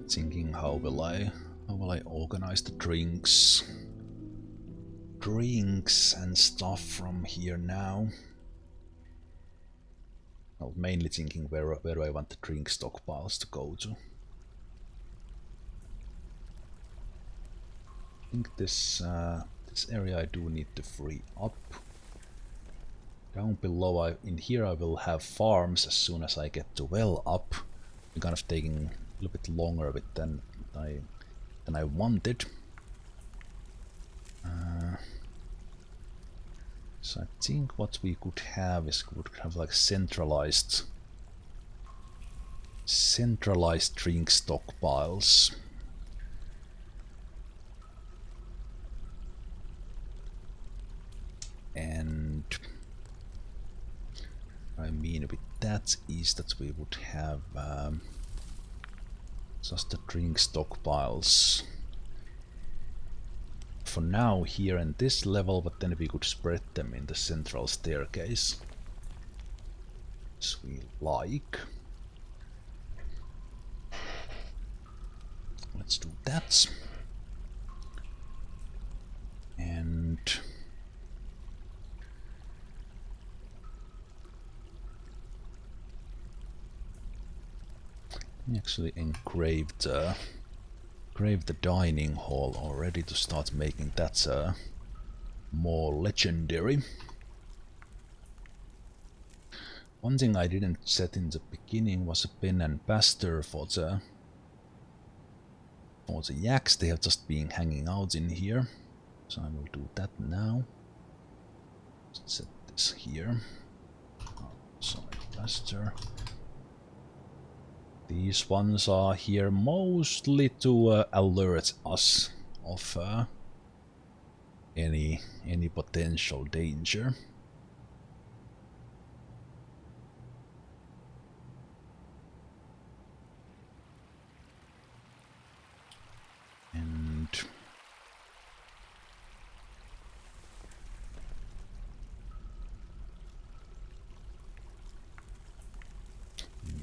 Thinking how will I organize the drinks and stuff from here now. Well, mainly thinking where I want the drink stockpiles to go to. I think this area I do need to free up. Down below, in here I will have farms as soon as I get the well up. I'm kind of taking a little bit longer with than I wanted. So I think what we could have is like centralized drink stockpiles. And what I mean with that is that we would have just the drink stockpiles for now here in this level, but then we could spread them in the central staircase as we like. Let's do that. And we actually engraved the dining hall already to start making that more legendary. One thing I didn't set in the beginning was a pen and pasture for the yaks. They have just been hanging out in here, so I will do that now. Set this here. Sorry, pasture. These ones are here mostly to alert us of any potential danger. And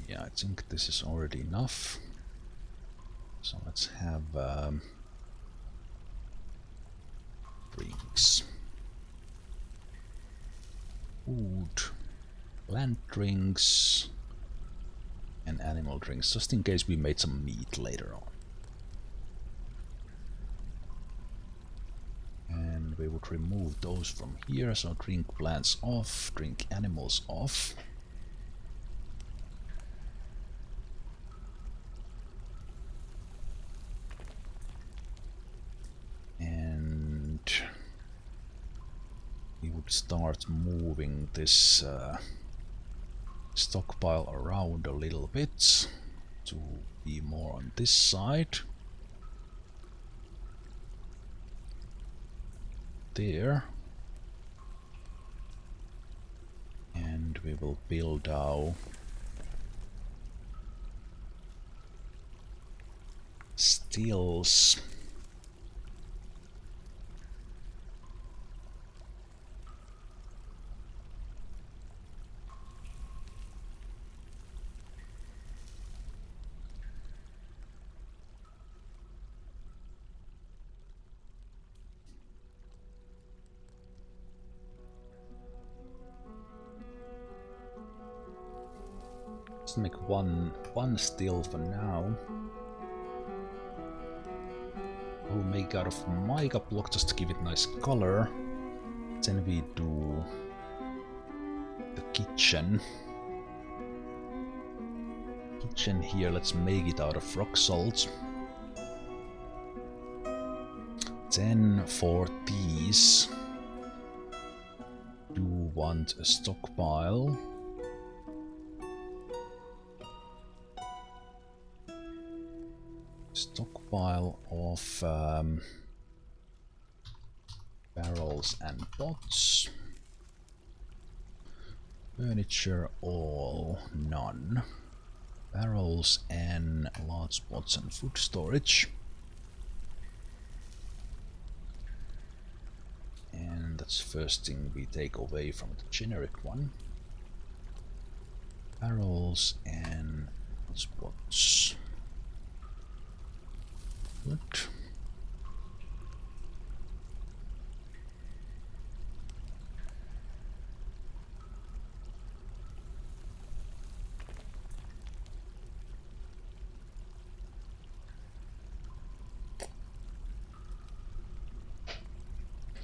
yeah, I think this is already enough. So let's have drinks, food, plant drinks, and animal drinks, just in case we made some meat later on. And we would remove those from here, so drink plants off, drink animals off. And could start moving this stockpile around a little bit to be more on this side. There. And we will build our stills. Let's make one still for now. We'll make out of mica block just to give it nice color. Then we do the kitchen. Kitchen here, let's make it out of rock salt. Then for these, do want a stockpile. Stockpile of barrels and pots. Furniture all none. Barrels and large pots and food storage. And that's the first thing we take away from the generic one. Barrels and large pots. Good.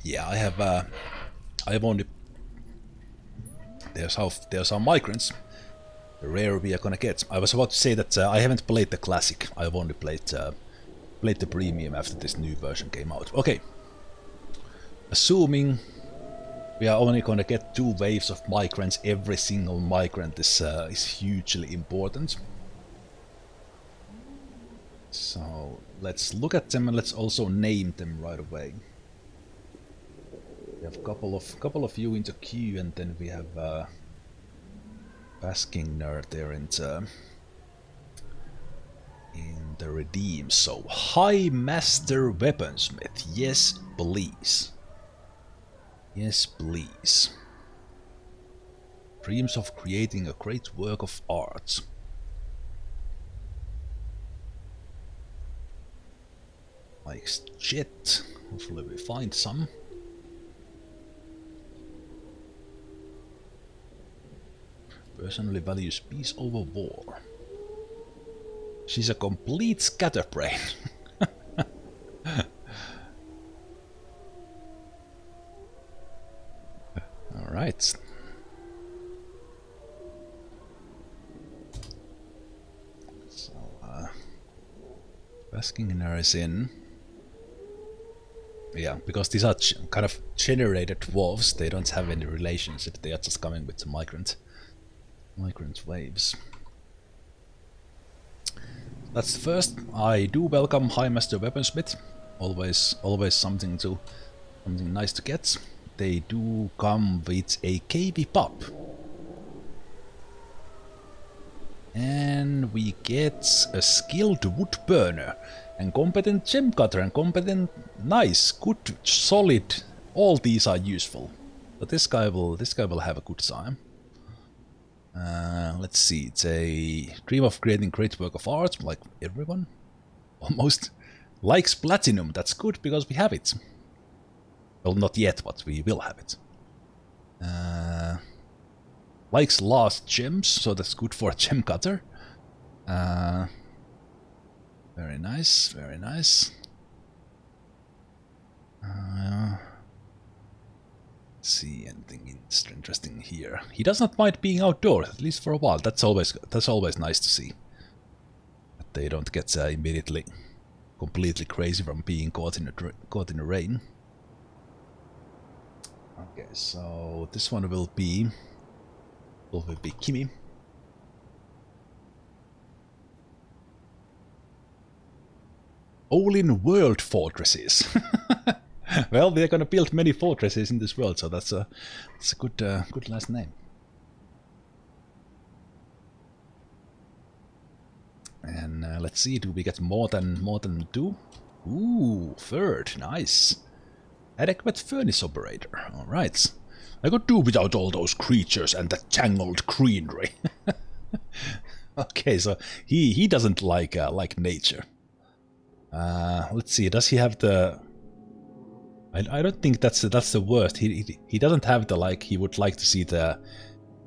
Yeah, I have only there's our migrants. The rare we are gonna get. I was about to say that I haven't played the classic. I've only played the premium after this new version came out. Okay. Assuming we are only gonna get 2 waves of migrants, every single migrant is hugely important. So let's look at them and let's also name them right away. We have a couple of you into queue, and then we have basking nerd there in the redeem. So High Master Weaponsmith, yes please. Yes please. Dreams of creating a great work of art. Likes jet. Hopefully we find some. Personally values peace over war. She's a complete scatterbrain. Alright. So, basking in is in. Yeah, because these are kind of generated dwarves, they don't have any relationship, they are just coming with the migrant waves. That's the first. I do welcome High Master Weaponsmith. Always something nice to get. They do come with a KB pup. And we get a skilled wood burner and competent gem cutter and competent, nice, good, solid. All these are useful. But this guy will have a good time. Let's see, it's a dream of creating great work of art, like everyone, almost. Likes platinum, that's good because we have it. Well, not yet, but we will have it. Likes lost gems, so that's good for a gem cutter. Very nice, very nice. See anything interesting here. He does not mind being outdoors, at least for a while. That's always nice to see. That they don't get immediately completely crazy from being caught in the rain. Okay, so this one will be Kimi. All in world fortresses. Well, we're gonna build many fortresses in this world, so that's a good last name. And let's see, do we get more than 2? Ooh, third, nice. Adequate furnace operator. All right, I could do without all those creatures and that tangled greenery. Okay, so he doesn't like nature. Let's see, does he have the... I don't think that's the worst. He doesn't have the, like, he would like to see the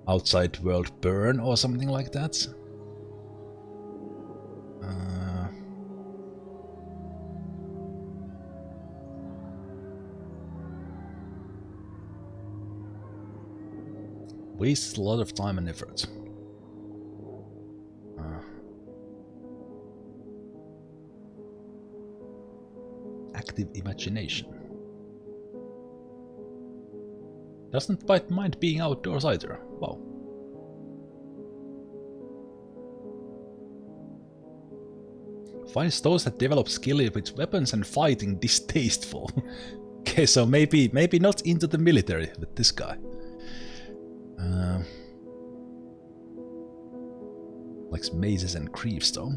outside world burn or something like that. Wastes a lot of time and effort. Active imagination. Doesn't quite mind being outdoors either. Wow. Finds those that develop skill with weapons and fighting distasteful. Okay, so maybe not into the military with this guy. Likes mazes and creeps though.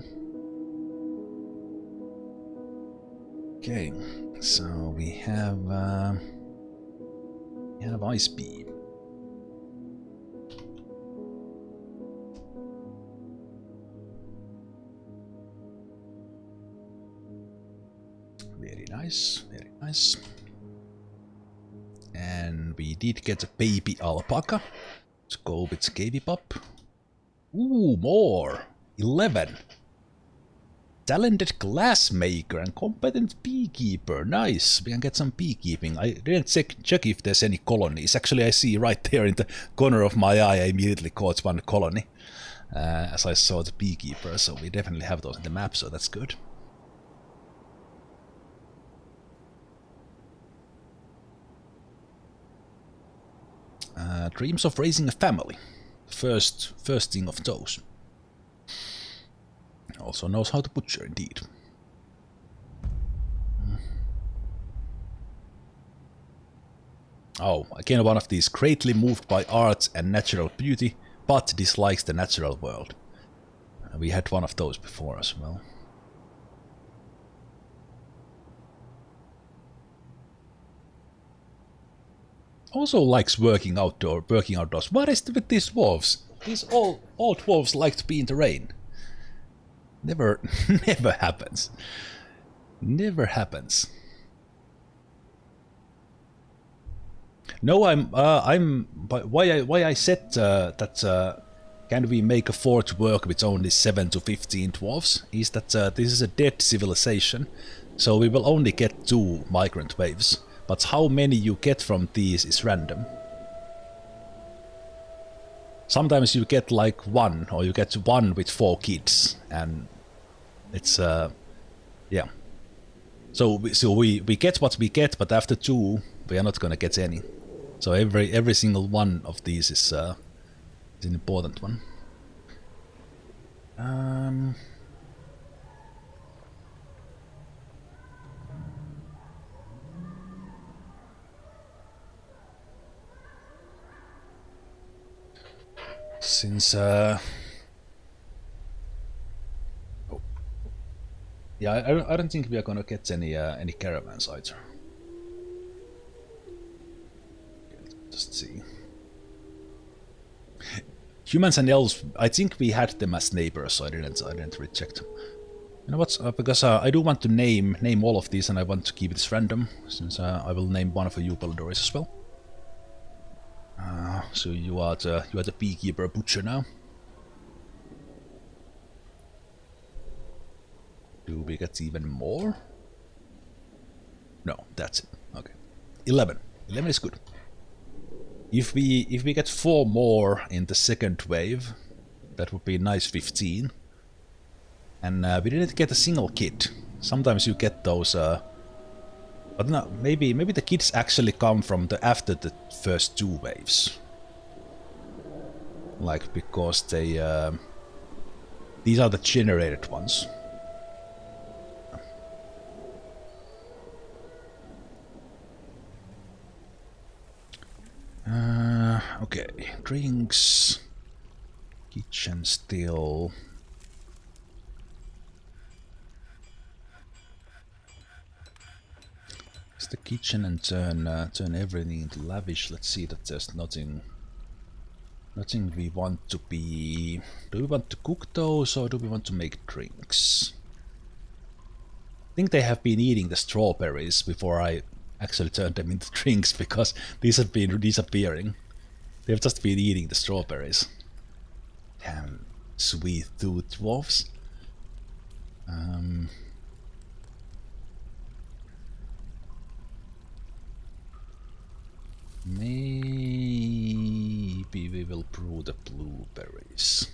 Okay, so we have ice beam. Very nice, very nice. And we did get a baby alpaca. Let's go with Scavy Pup. Ooh, more! 11. Talented glassmaker and competent beekeeper. Nice, we can get some beekeeping. I didn't check if there's any colonies. Actually, I see right there in the corner of my eye, I immediately caught one colony. As I saw the beekeeper, so we definitely have those in the map, so that's good. Dreams of raising a family. First thing of those. Also knows how to butcher, indeed. Oh, again one of these, greatly moved by art and natural beauty, but dislikes the natural world. We had one of those before as well. Also likes working outdoors. What is with these dwarves? These all dwarves like to be in the rain. Never happens. Never happens. No, why I said that can we make a fort work with only 7 to 15 dwarves is that this is a dead civilization, so we will only get 2 migrant waves. But how many you get from these is random. Sometimes you get like 1, or you get 1 with 4 kids, and it's yeah. So we get what we get, but after 2 we are not gonna get any. So every single one of these is an important one. Since yeah, I don't think we are gonna get any caravans either. Just see. Humans and elves, I think we had them as neighbors, so I didn't reject them. You know what? Because I do want to name all of these, and I want to keep this random, since I will name one of you Beldoris as well. So you are the beekeeper butcher now. Do we get even more? No, that's it. Okay, 11. 11 is good. If we get 4 more in the second wave, that would be a nice 15. And we didn't get a single kit. Sometimes you get those But no, maybe the kids actually come from the after the first 2 waves. Like, because they these are the generated ones. Okay, drinks, kitchen still. It's the kitchen and turn everything into lavish. Let's see that there's nothing we want to be. Do we want to cook those or do we want to make drinks? I think they have been eating the strawberries before I actually turned them into drinks, because these have been disappearing. They've just been eating the strawberries. Damn, sweet tooth dwarves. Maybe we will brew the blueberries.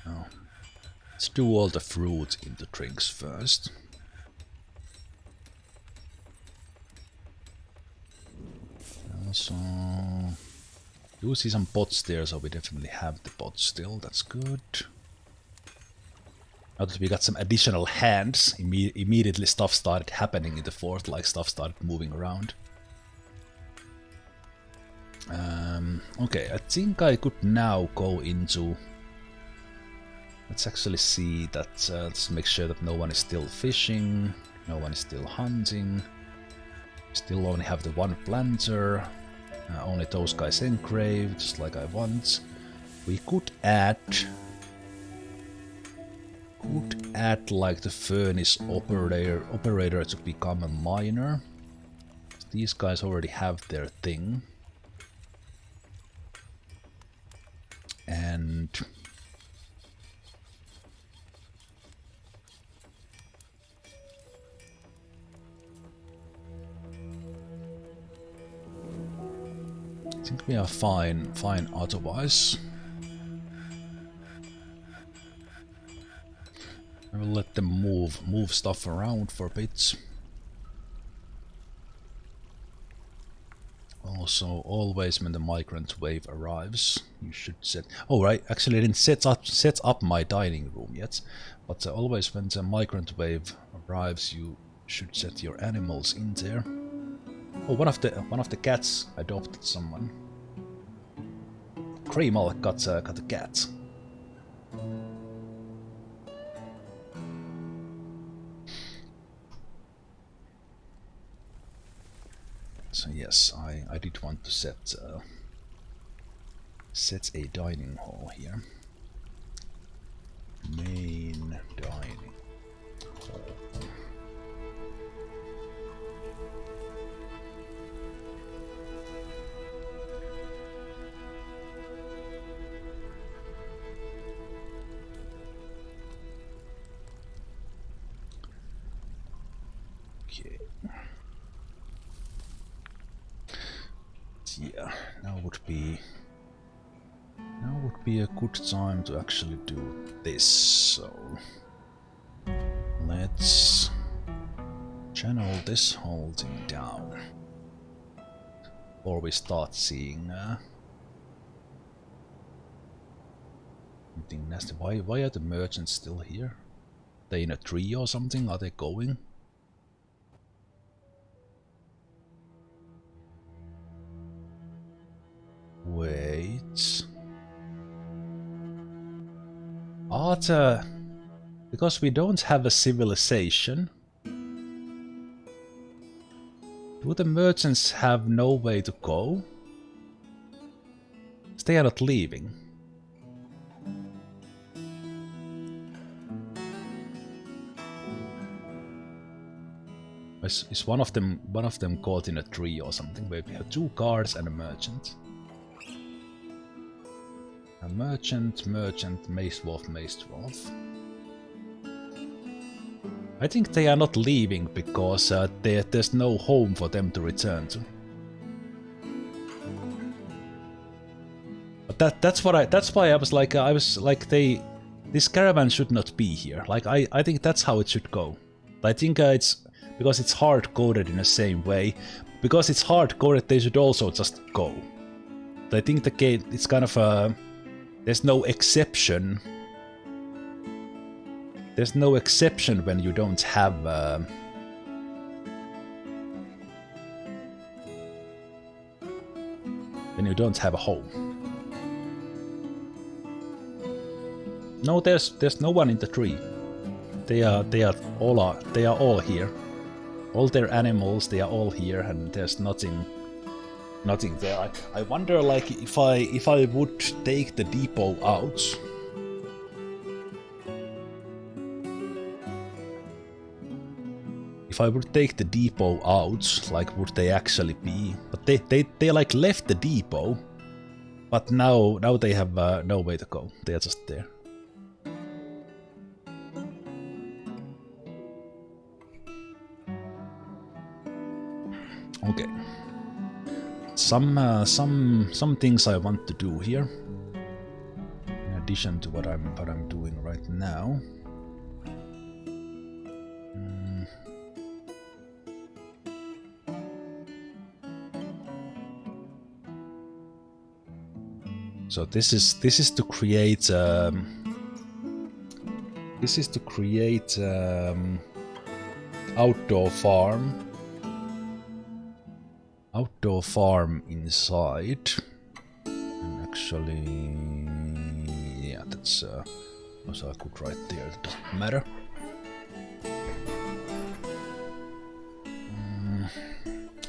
Oh. Let's do all the fruit into drinks first. Also, do see some pots there, so we definitely have the pots still. That's good. Now that we got some additional hands, immediately stuff started happening in the fort, like stuff started moving around. Okay, I think I could now go into... Let's actually see that, let's make sure that no one is still fishing, no one is still hunting. Still only have the 1 planter, only those guys engraved, just like I want. We could add like the furnace operator to become a miner. These guys already have their thing. And I think we are fine otherwise. I will let them move stuff around for bits. Also, always when the migrant wave arrives, you should set... Oh right, actually I didn't set up my dining room yet, but always when the migrant wave arrives, you should set your animals in there. Oh, one of the cats adopted someone. Greymalk got a cat. So yes, I did want to set a dining hall here. Main dining hall. Okay. Yeah, now would be a good time to actually do this. So let's channel this whole thing down, or we start seeing something nasty. Why are the merchants still here? They in a tree or something? Are they going? Wait. Because we don't have a civilization, do the merchants have no way to go? They are not leaving. Is one of them caught in a tree or something? Where we have 2 guards and a merchant. A merchant, mace dwarf. I think they are not leaving because there's no home for them to return to. But that's why I was like this caravan should not be here. Like I think that's how it should go. I think it's because it's hard coded in the same way. Because it's hard coded, they should also just go. I think the game it's kind of there's no exception. There's no exception when you don't have a home. No, there's no one in the tree. They are all here. All their animals, they are all here, and there's nothing there. I wonder, like, if I would take the depot out. If I would take the depot out, like, would they actually be? But they like left the depot, but now they have no way to go. They are just there. Okay. Some things I want to do here, in addition to what I'm doing right now. So this is to create outdoor farm. Outdoor farm inside. And actually, yeah, that's also I could write there. It doesn't matter.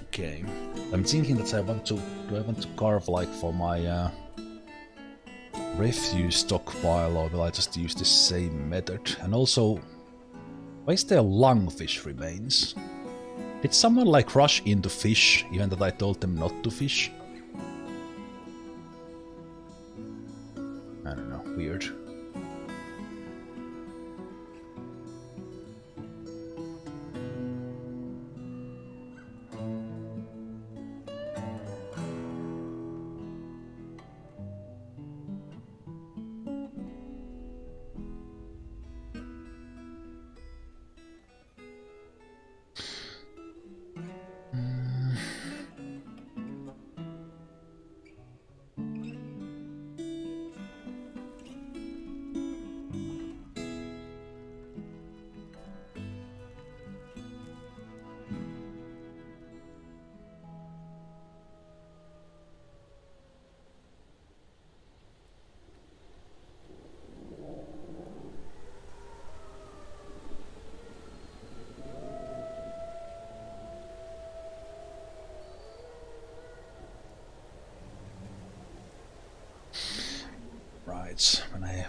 Okay, I'm thinking that I want to carve like for my refuse stockpile, or will I just use the same method? And also, why is there lungfish remains? Did someone like rush into fish, even that I told them not to fish? I don't know, weird.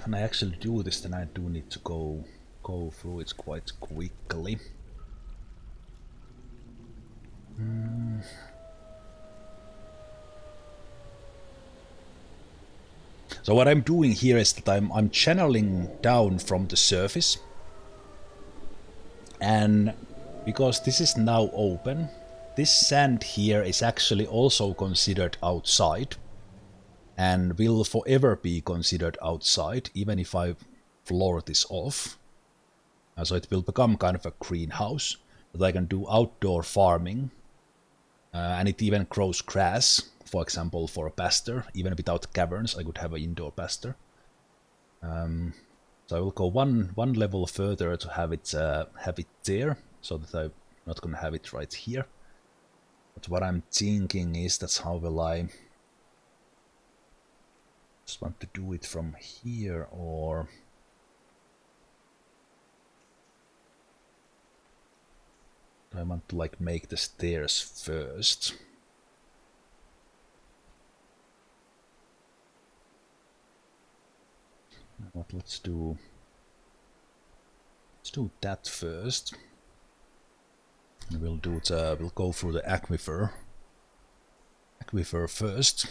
When I actually do this, then I do need to go through it quite quickly. So what I'm doing here is that I'm channeling down from the surface, and because this is now open, this sand here is actually also considered outside. And will forever be considered outside, even if I floor this off. So it will become kind of a greenhouse that I can do outdoor farming. And it even grows grass, for example, for a pasture. Even without caverns, I could have an indoor pasture. So I will go one level further to have it there, so that I'm not going to have it right here. But what I'm thinking is that's how will I just want to do it from here, or I want to like make the stairs first. But let's do that first. And we'll go through the aquifer first.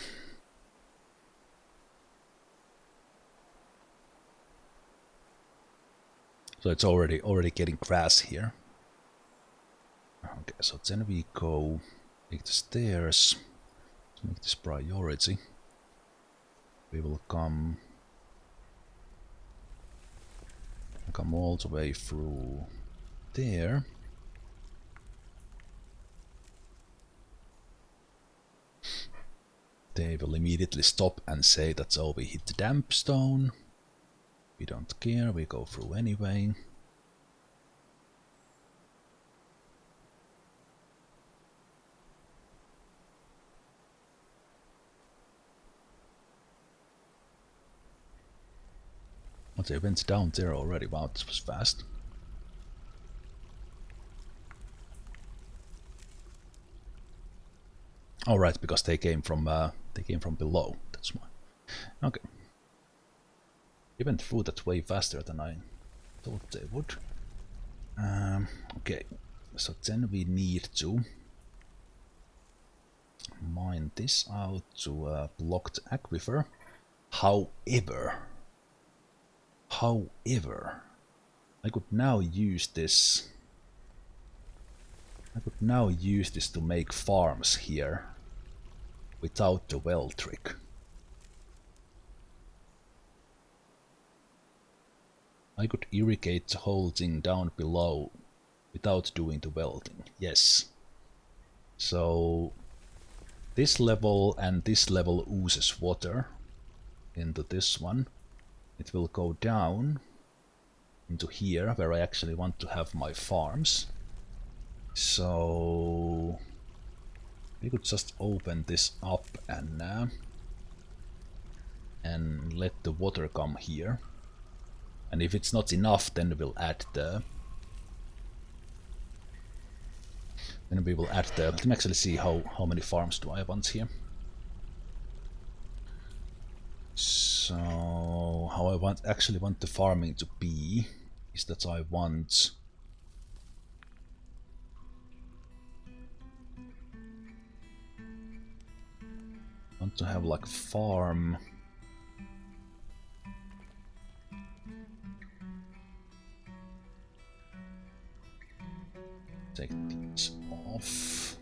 So it's already getting grass here. Okay, so then we go make the stairs. Let's make this priority. We will come all the way through there. They will immediately stop and say that, oh, we hit the damp stone. We don't care, we go through anyway. But they went down there already. Wow, this was fast. All right, because they came from below. That's why. Okay. They went through that way faster than I thought they would. Okay, so then we need to mine this out to block the aquifer. However, I could now use this. To make farms here without the well trick. I could irrigate the whole thing down below without doing the welding. Yes. So this level and this level oozes water into this one. It will go down into here where I actually want to have my farms. So we could just open this up and let the water come here. And if it's not enough, then we'll add the. Then we will add the. Let me actually see how many farms do I want here. So how I actually want the farming to be is that I want to have like a farm. Take these off.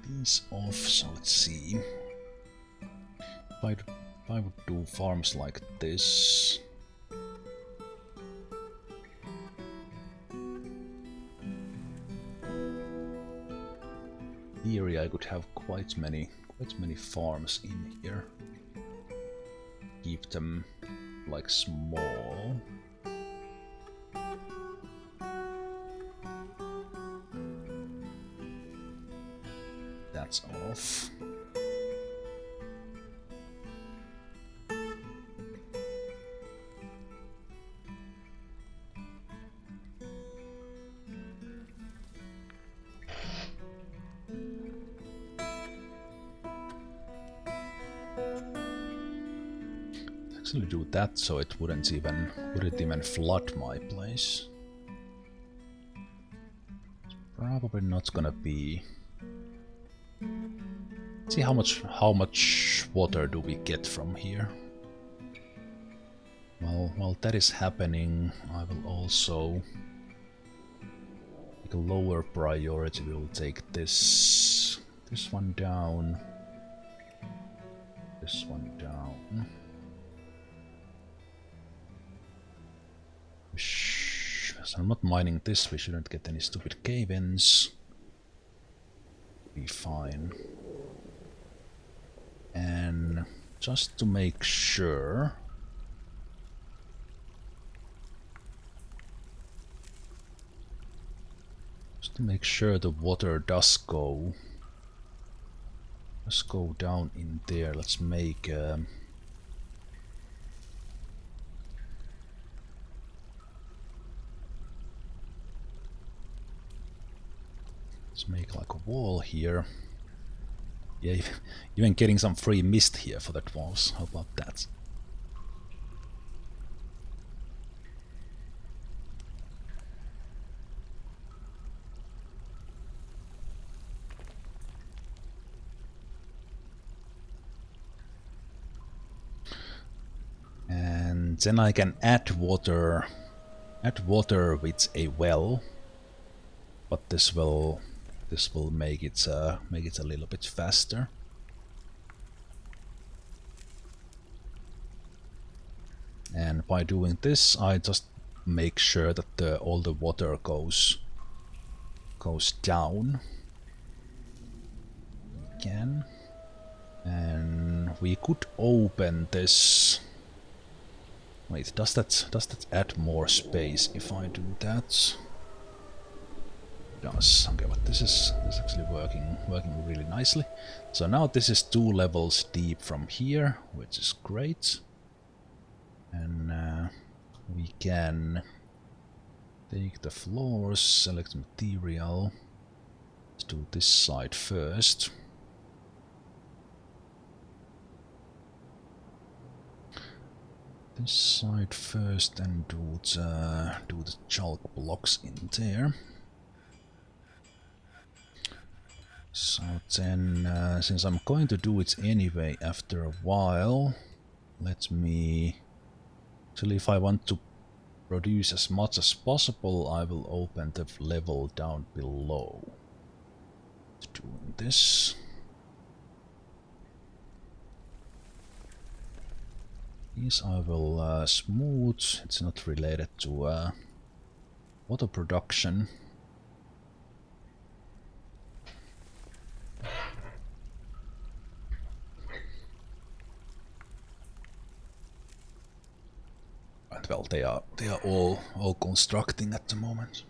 These off, so let's see. If I would do farms like this. In theory, I could have quite many farms in here. Keep them like small. That's off. Actually do that so it wouldn't even flood my place. It's probably not gonna be. See how much water do we get from here. Well, while that is happening, I will also take a lower priority. We'll take this one down. This one down. So I'm not mining this, we shouldn't get any stupid cave-ins. Be fine. And just to make sure, the water does go down in there. Let's make like a wall here. Yeah, even getting some free mist here for the dwarves. How about that? And then I can add water with a well, but this will This will make it a little bit faster. And by doing this, I just make sure that all the water goes down. Again. And we could open this. Wait, does that add more space if I do that? It does. Okay, but this is actually working really nicely. So now this is 2 levels deep from here, which is great. And we can take the floors, select material. Let's do this side first. This side first and do the chalk blocks in there. So then, since I'm going to do it anyway after a while, let me... Actually, if I want to produce as much as possible, I will open the level down below. Doing this. These I will smooth. It's not related to water production. And well, they are all constructing at the moment.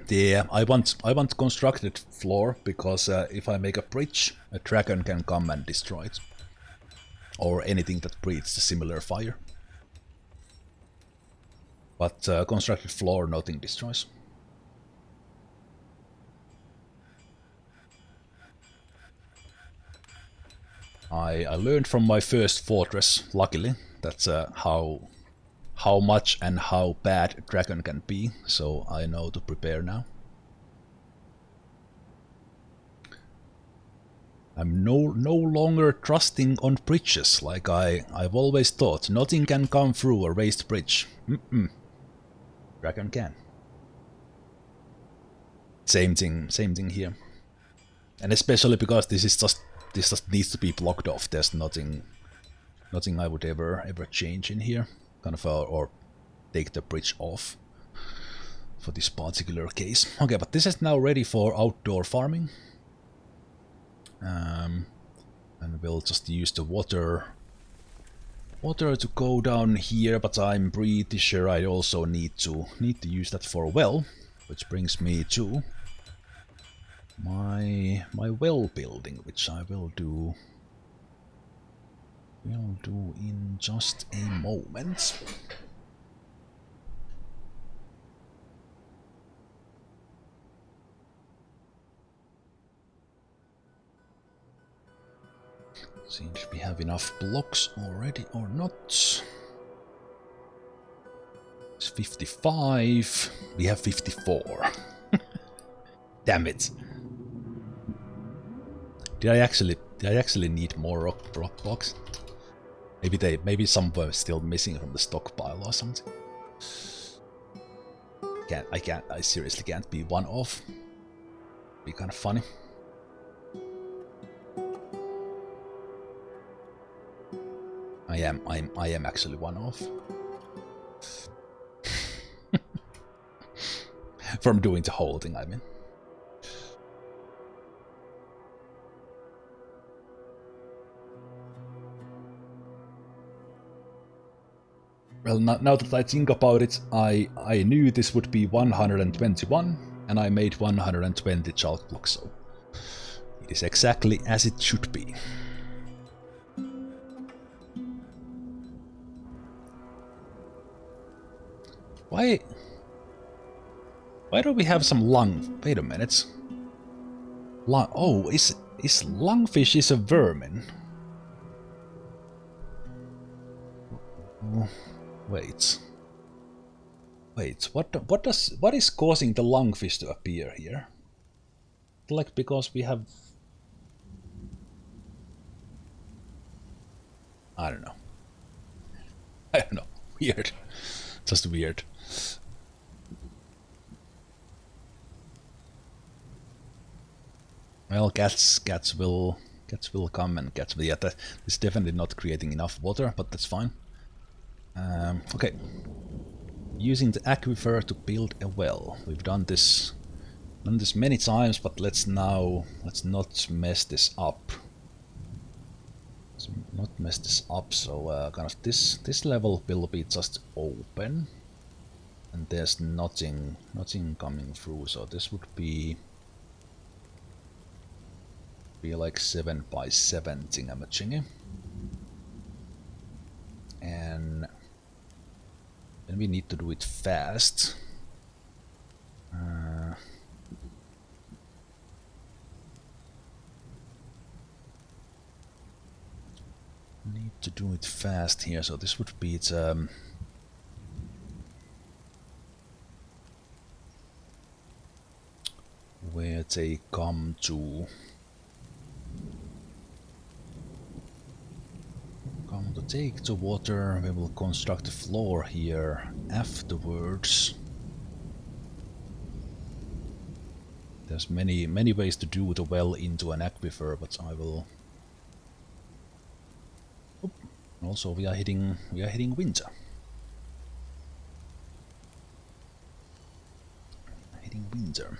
Yeah, I want constructed floor because if I make a bridge, a dragon can come and destroy it, or anything that breathes a similar fire. But constructed floor, nothing destroys. I learned from my first fortress, luckily, that's how much and how bad a dragon can be, so I know to prepare now. I'm no longer trusting on bridges like I've always thought. Nothing can come through a raised bridge. Dragon can. Same thing here. And especially because this just needs to be blocked off. There's nothing I would ever change in here, kind of or take the bridge off for this particular case. Okay, but this is now ready for outdoor farming, and we'll just use the water to go down here. But I'm pretty sure I also need to use that for a well, which brings me to my well building, which I will do in just a moment. See if we have enough blocks already or not. It's 55. We have 54. Damn it. Did I actually need more rock blocks? Maybe some were still missing from the stockpile or something. I seriously can't be one off. Be kind of funny. I am actually one off. From doing the whole thing, I mean. Well, now that I think about it, I knew this would be 121, and I made 120 chalk blocks, so it is exactly as it should be. Why do we have some lung? Wait a minute. Oh, is lungfish is a vermin? Oh. Wait, what is causing the lungfish to appear here? Like because we have... I don't know. Weird. Just weird. Well, cats will come and cats will. Yeah, that is definitely not creating enough water, but that's fine. Okay, using the aquifer to build a well. We've done this many times, but let's not mess this up. Let's not mess this up. So kind of this level will be just open, and there's nothing coming through. So this would be like 7 by 7 thingamajiggy. And then we need to do it fast. Need to do it fast here, so this would be where they come to take the water. We will construct the floor here afterwards. There's many ways to do the well into an aquifer, but I will. Also, we are hitting winter. Hitting winter.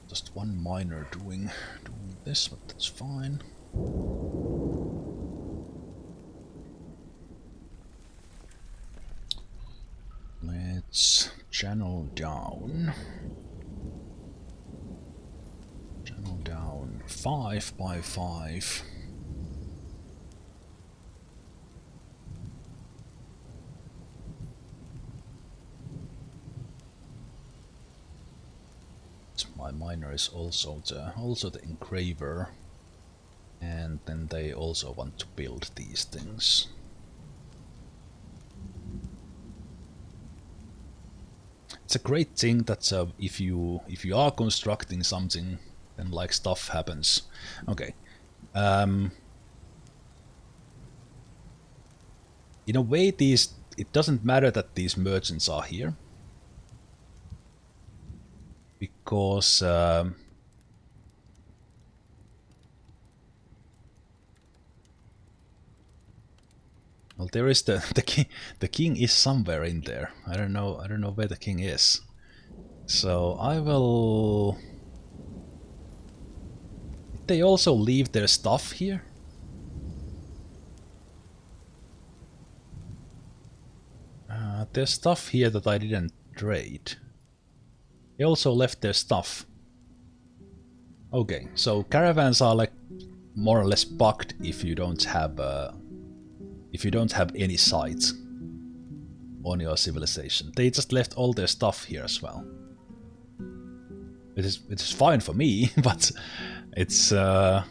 Just one miner doing this, but that's fine. Let's channel down. Channel down 5 by 5. My miner is also the engraver, and then they also want to build these things. It's a great thing that if you are constructing something, then like stuff happens. Okay. In a way, it doesn't matter that these merchants are here, because well, there is the king. The king is somewhere in there. I don't know where the king is. So I will. Did they also leave their stuff here? There's stuff here that I didn't trade. They also left their stuff. Okay, so caravans are like more or less bugged if you don't have any sites on your civilization. They just left all their stuff here as well. It is fine for me, but it's yeah,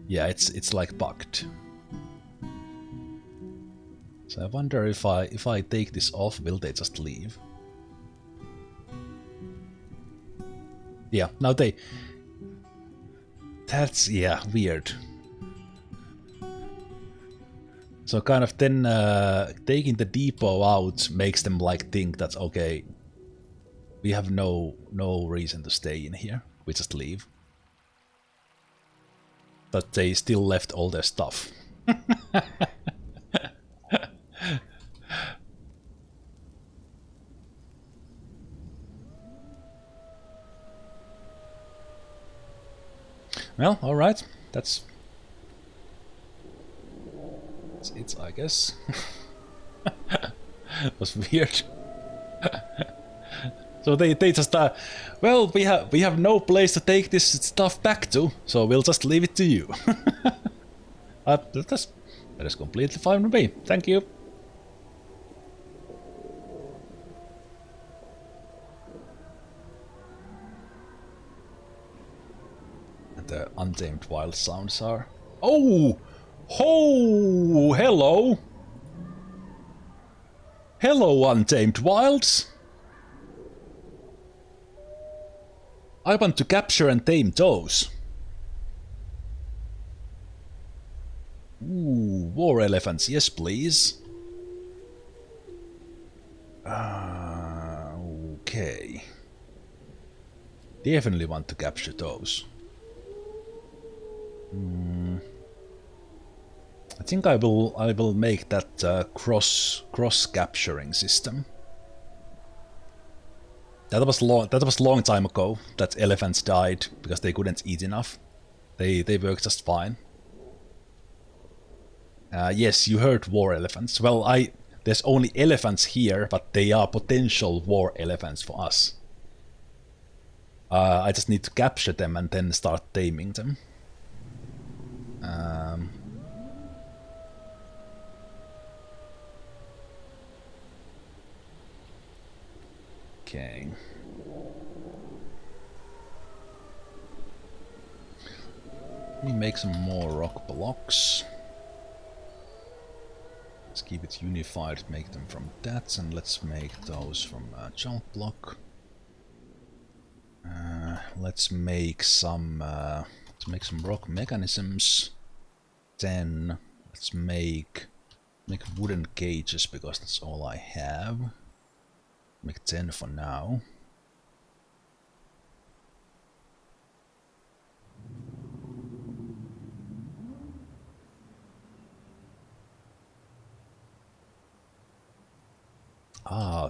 it's like bugged. So I wonder if I take this off, will they just leave? Yeah, now that's, yeah, weird. So kind of then taking the depot out makes them like think that, okay, we have no reason to stay in here, we just leave. But they still left all their stuff. Well, alright, that's it, I guess. That was weird. So they just well, we have no place to take this stuff back to, so we'll just leave it to you. That is completely fine with me. Thank you. And the untamed wild sounds are. Oh! Oh! Hello! Hello, untamed wilds! I want to capture and tame those. Ooh, war elephants, yes please. Okay. Definitely want to capture those. I think I will make that cross capturing system. That was long time ago that elephants died because they couldn't eat enough. They work just fine. Yes, you heard war elephants. Well, there's only elephants here, but they are potential war elephants for us. I just need to capture them and then start taming them. Okay. Let me make some more rock blocks. Let's keep it unified, make them from that, and let's make those from a chunk block. Let's make some rock mechanisms. Then let's make wooden cages because that's all I have. Make 10 for now.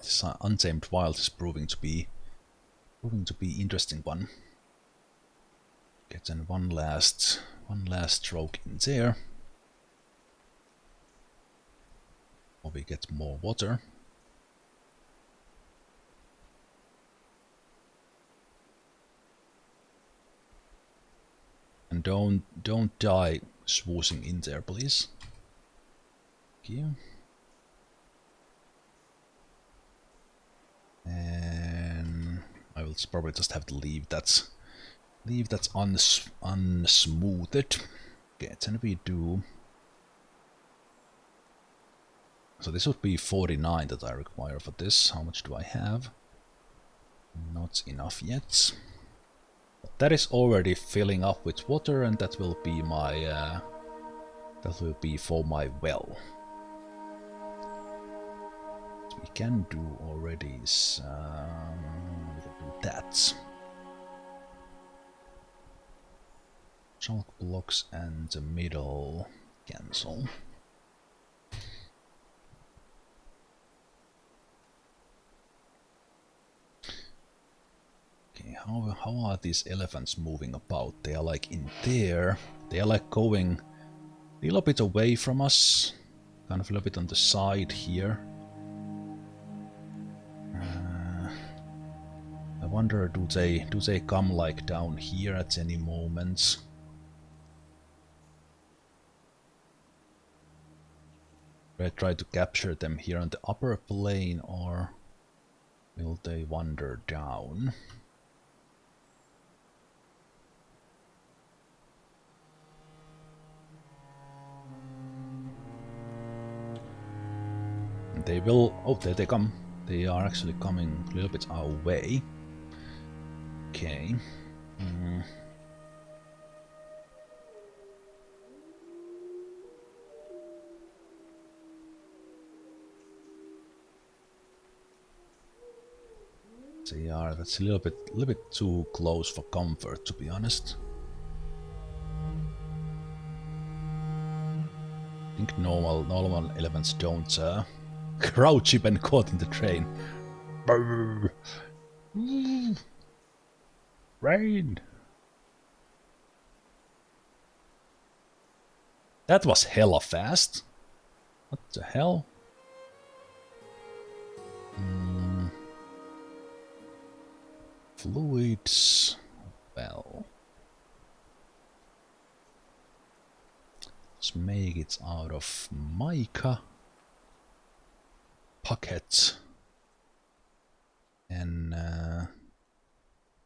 This untamed wild is proving to be interesting one. Get then one last stroke in there. Or we get more water. And don't die swoosing in there, please. Thank you. And I will probably just have to leave that unsmoothed. Okay, then we do. So this would be 49 that I require for this. How much do I have? Not enough yet. But that is already filling up with water, and that will be my for my well. What we can do already is do that. Chalk blocks and the middle cancel. Okay, how are these elephants moving about? They are like in there. They are like going a little bit away from us. Kind of a little bit on the side here. I wonder, do they come like down here at any moment? Do I try to capture them here on the upper plane, or will they wander down? They will. Oh, there they come. They are actually coming a little bit our way. Okay. They are. That's a little bit too close for comfort, to be honest. I think normal elephants don't crouch when caught in the train. Brrr. Rain. That was hella fast. What the hell? Fluids. Well. Let's make it out of mica. Pocket. And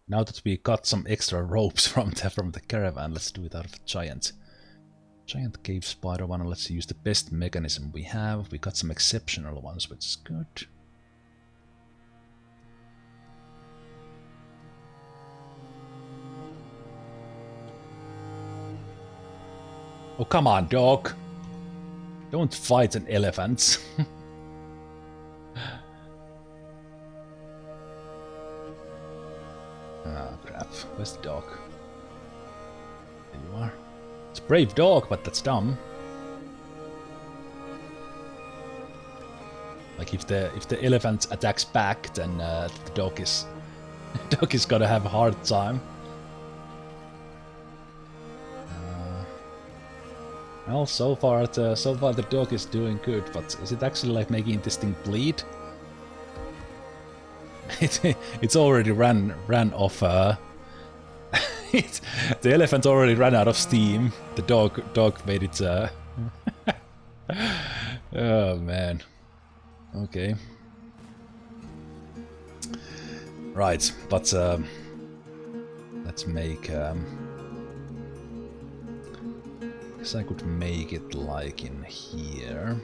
now that we got some extra ropes from the caravan, let's do it out of a giant cave spider one. Let's use the best mechanism we have. We got some exceptional ones, which is good. Oh, come on, dog. Don't fight an elephant. Ah, crap. Where's the dog? There you are. It's a brave dog, but that's dumb. Like if the elephant attacks back, then the dog is gonna have a hard time. Well, so far the dog is doing good, but is it actually like making this thing bleed? It's already ran off. The elephant already ran out of steam. The dog made it. Oh man. Okay. Right, but let's make. Guess I could make it like in here.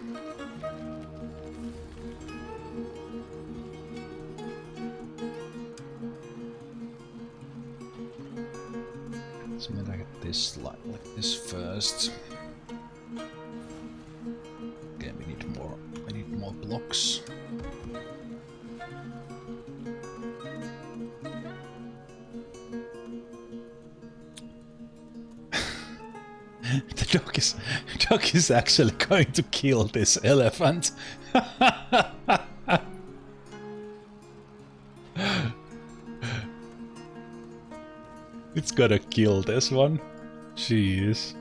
So maybe I get this like this first. Okay, we need more blocks. The dog is actually going to kill this elephant. It's gonna kill this one. Jeez.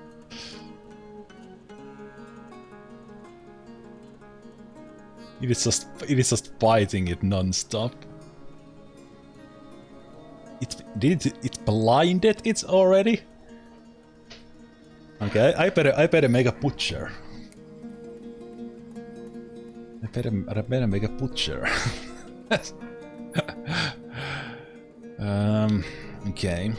It is just fighting it non-stop. It's blinded it already? Okay, I better make a butcher. I better make a butcher. Okay.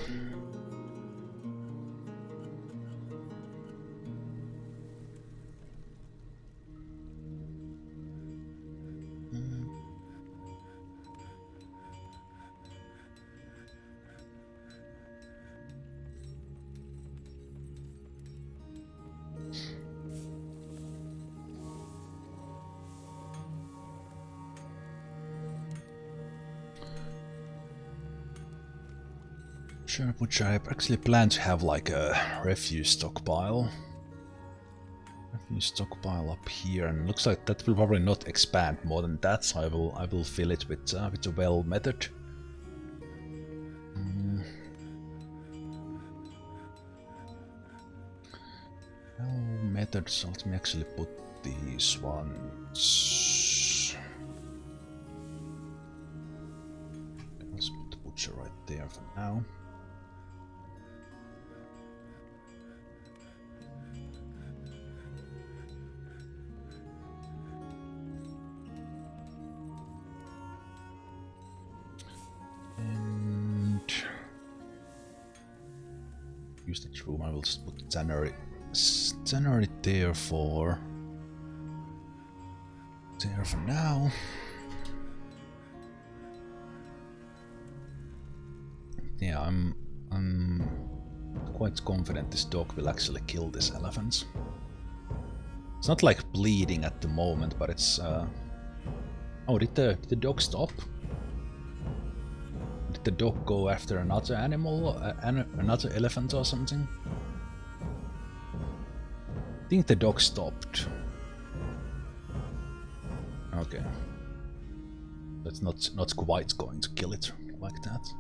Sure, butcher. I actually plan to have like a refuse stockpile. Refuse stockpile up here, and looks like that will probably not expand more than that. So I will fill it with the well method. Well method. So let me actually put these ones. Let's put the butcher right there for now. Use that room. I will just put the tannery there for now. Yeah, I'm quite confident this dog will actually kill this elephant. It's not like bleeding at the moment, but it's. Oh, did the dog stop? Did the dog go after another animal, another elephant or something? I think the dog stopped. Okay. That's not quite going to kill it like that.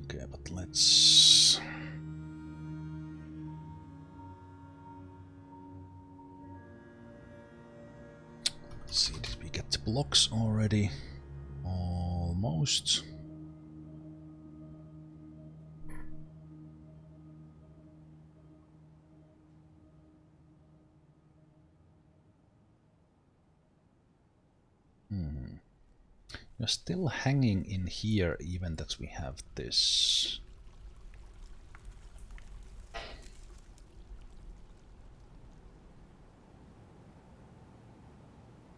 Okay, but let's... see, did we get the blocks already? Almost. You're still hanging in here even that we have this.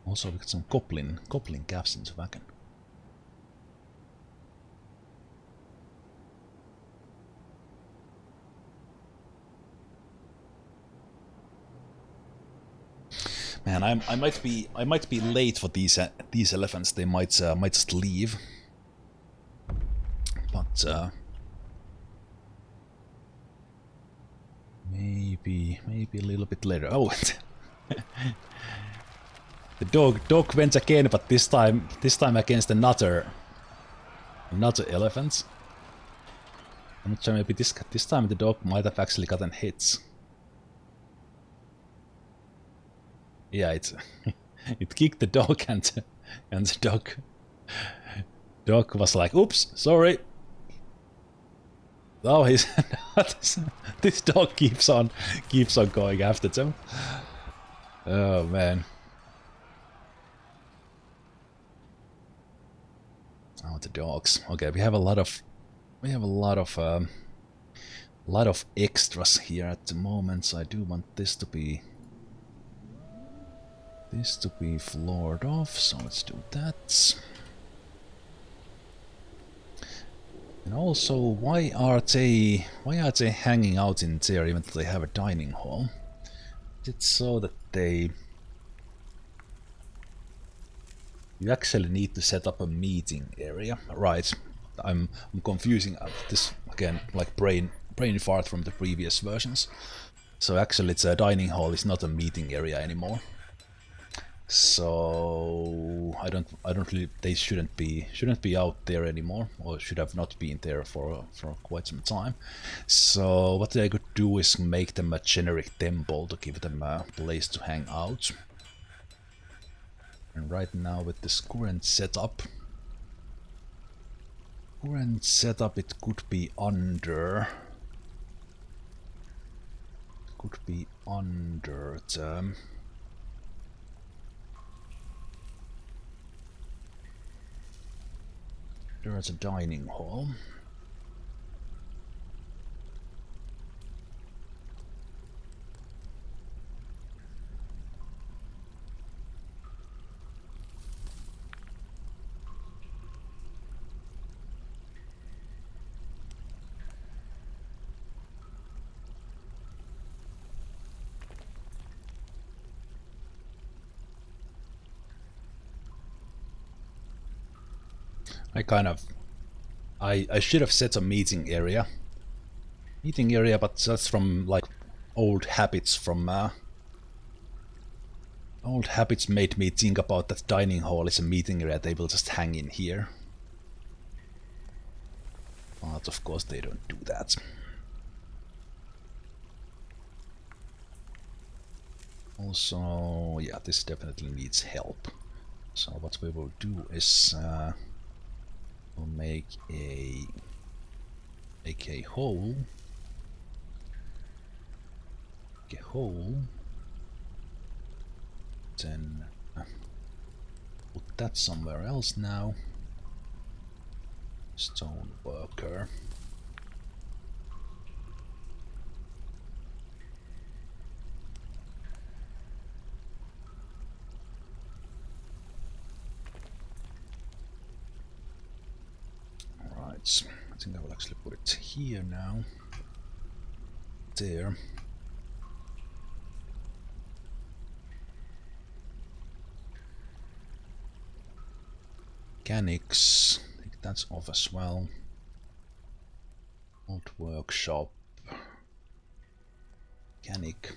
Also we got some goblin calves in the wagon. Man, I might be late for these elephants. They might just leave. But maybe a little bit later. Oh, the dog went again, but this time against another elephant. I'm not sure. Maybe this time the dog might have actually gotten hits. Yeah, it kicked the dog, and the dog was like, "Oops, sorry." Oh, he's this dog keeps on going after them. Oh man. Oh, the dogs. Okay, we have a lot of extras here at the moment, so I do want this to be floored off. So let's do that. And also, why are they hanging out in there even though they have a dining hall? It's so that you actually need to set up a meeting area, right? I'm confusing this again, like brain fart from the previous versions. So actually, it's a dining hall. It's not a meeting area anymore. So I don't really. They shouldn't be out there anymore, or should have not been there for quite some time. So what I could do is make them a generic temple to give them a place to hang out. And right now with this current setup, it could be under. The. There's a dining hall. I should have set a meeting area, but that's from like old habits made me think about that dining hall is a meeting area. They will just hang in here, but of course they don't do that. Also, yeah, this definitely needs help. So what we will do is we'll make a hole. Then put that somewhere else now. Stone worker. Alright, I think I will actually put it here now. There. Mechanics, I think that's off as well. Old workshop. Mechanic.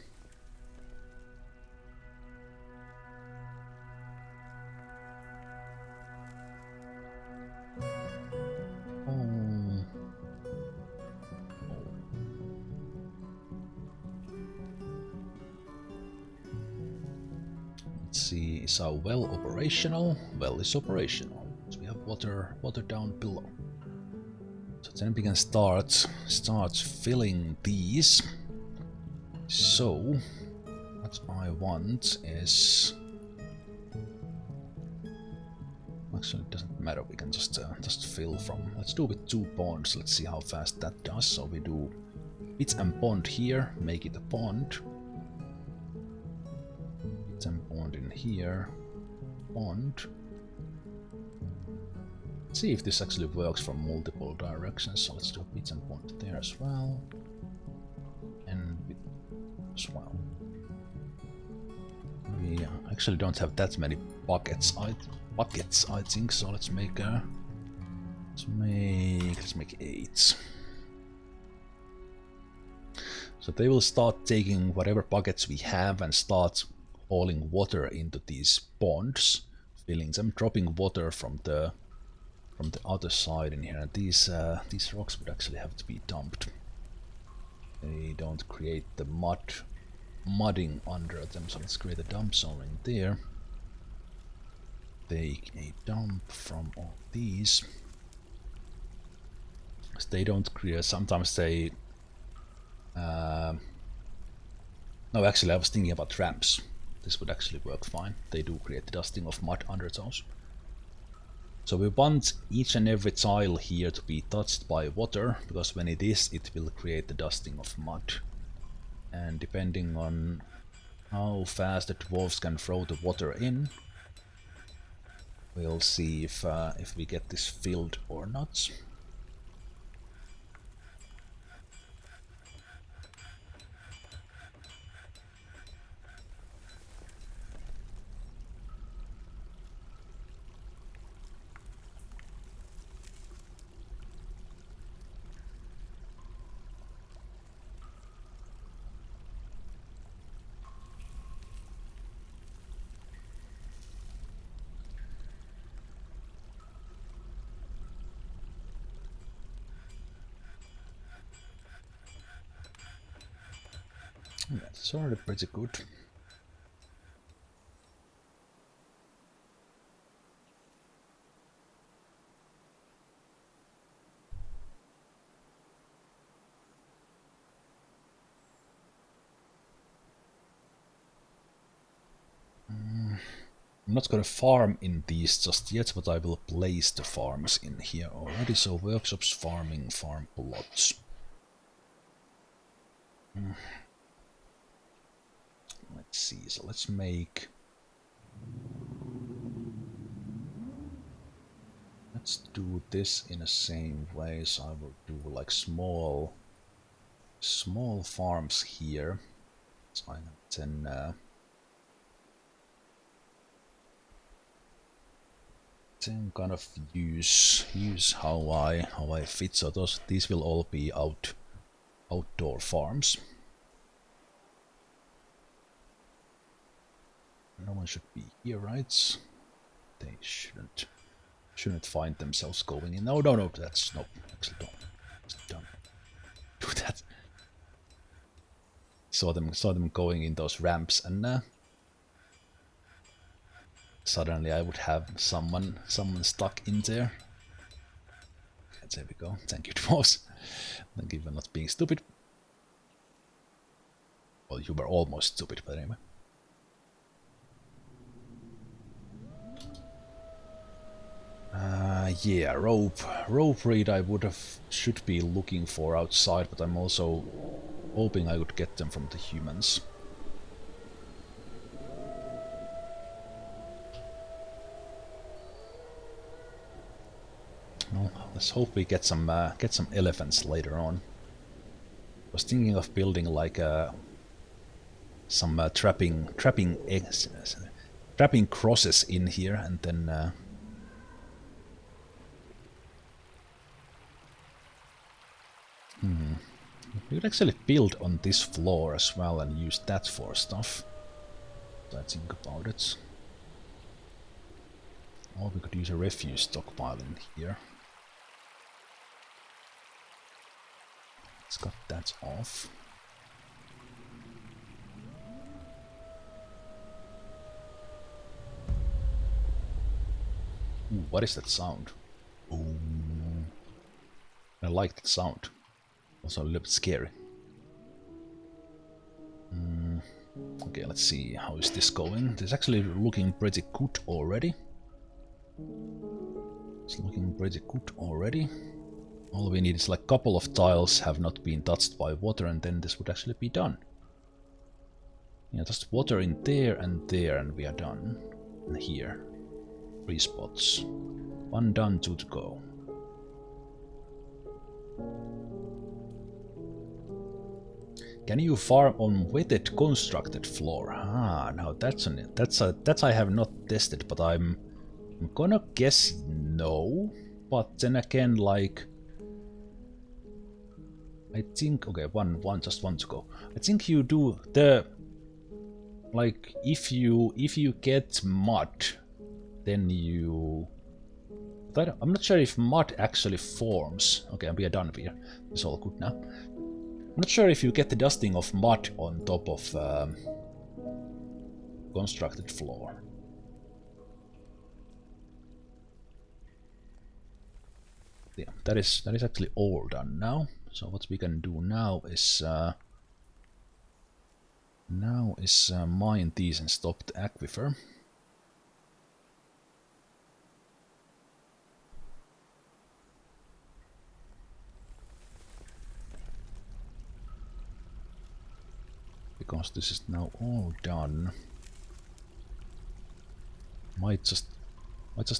Let's see, is our well operational? Well is operational. So we have water down below. So then we can start filling these. So what I want is, actually it doesn't matter, we can just fill from, let's do with 2 ponds, let's see how fast that does. So we do bits and pond here, make it a pond. Bits and pond in here, pond. Let's see if this actually works from multiple directions. So let's do bits and pond there as well. And as well. We actually don't have that many buckets. I think so. Let's make 8. So they will start taking whatever buckets we have and start hauling water into these ponds, filling them, dropping water from the other side in here. And these rocks would actually have to be dumped. They don't create the mudding under them, so let's create a dump zone in there. Take a dump from all these. They don't create. Sometimes they. No, actually, I was thinking about ramps. This would actually work fine. They do create the dusting of mud under those. So we want each and every tile here to be touched by water, because when it is, it will create the dusting of mud. And depending on how fast the dwarves can throw the water in, we'll see if we get this filled or not. That's already pretty good. I'm not gonna farm in these just yet, but I will place the farms in here already. So workshops, farming, farm plots. Let's see, so let's make... Let's do this in the same way, so I will do like small farms here. So I then kind of use how I fit. So these will all be outdoor farms. No one should be here, right? They shouldn't find themselves going in. No, that's no. Actually, don't do that. Saw them going in those ramps, and suddenly I would have someone stuck in there. And there we go. Thank you, dwarves. Thank you for not being stupid. Well, you were almost stupid, but anyway. Yeah, rope reed I should be looking for outside, but I'm also hoping I would get them from the humans. Well, let's hope we get some elephants later on. I was thinking of building like some trapping crosses in here, and then we could actually build on this floor as well and use that for stuff. So I think about it. Or we could use a refuse stockpile in here. Let's cut that off. Ooh, what is that sound? Ooh. I like that sound. Also a little bit scary. Okay, let's see, how is this going? This is actually looking pretty good already. It's looking pretty good already. All we need is like a couple of tiles have not been touched by water, and then this would actually be done. Yeah, just water in there, and we are done. And here. 3 spots. 1 done, 2 to go. Can you farm on wetted constructed floor? Ah, now that's I have not tested, but I'm gonna guess no. But then again, like I think okay, just one to go. I think you do the like if you get mud, then you. But I'm not sure if mud actually forms. Okay, we are done here. It's all good now. I'm not sure if you get the dusting of mud on top of constructed floor. Yeah, that is actually all done now. So what we can do now is mine these and stop the aquifer. Because this is now all done. Might just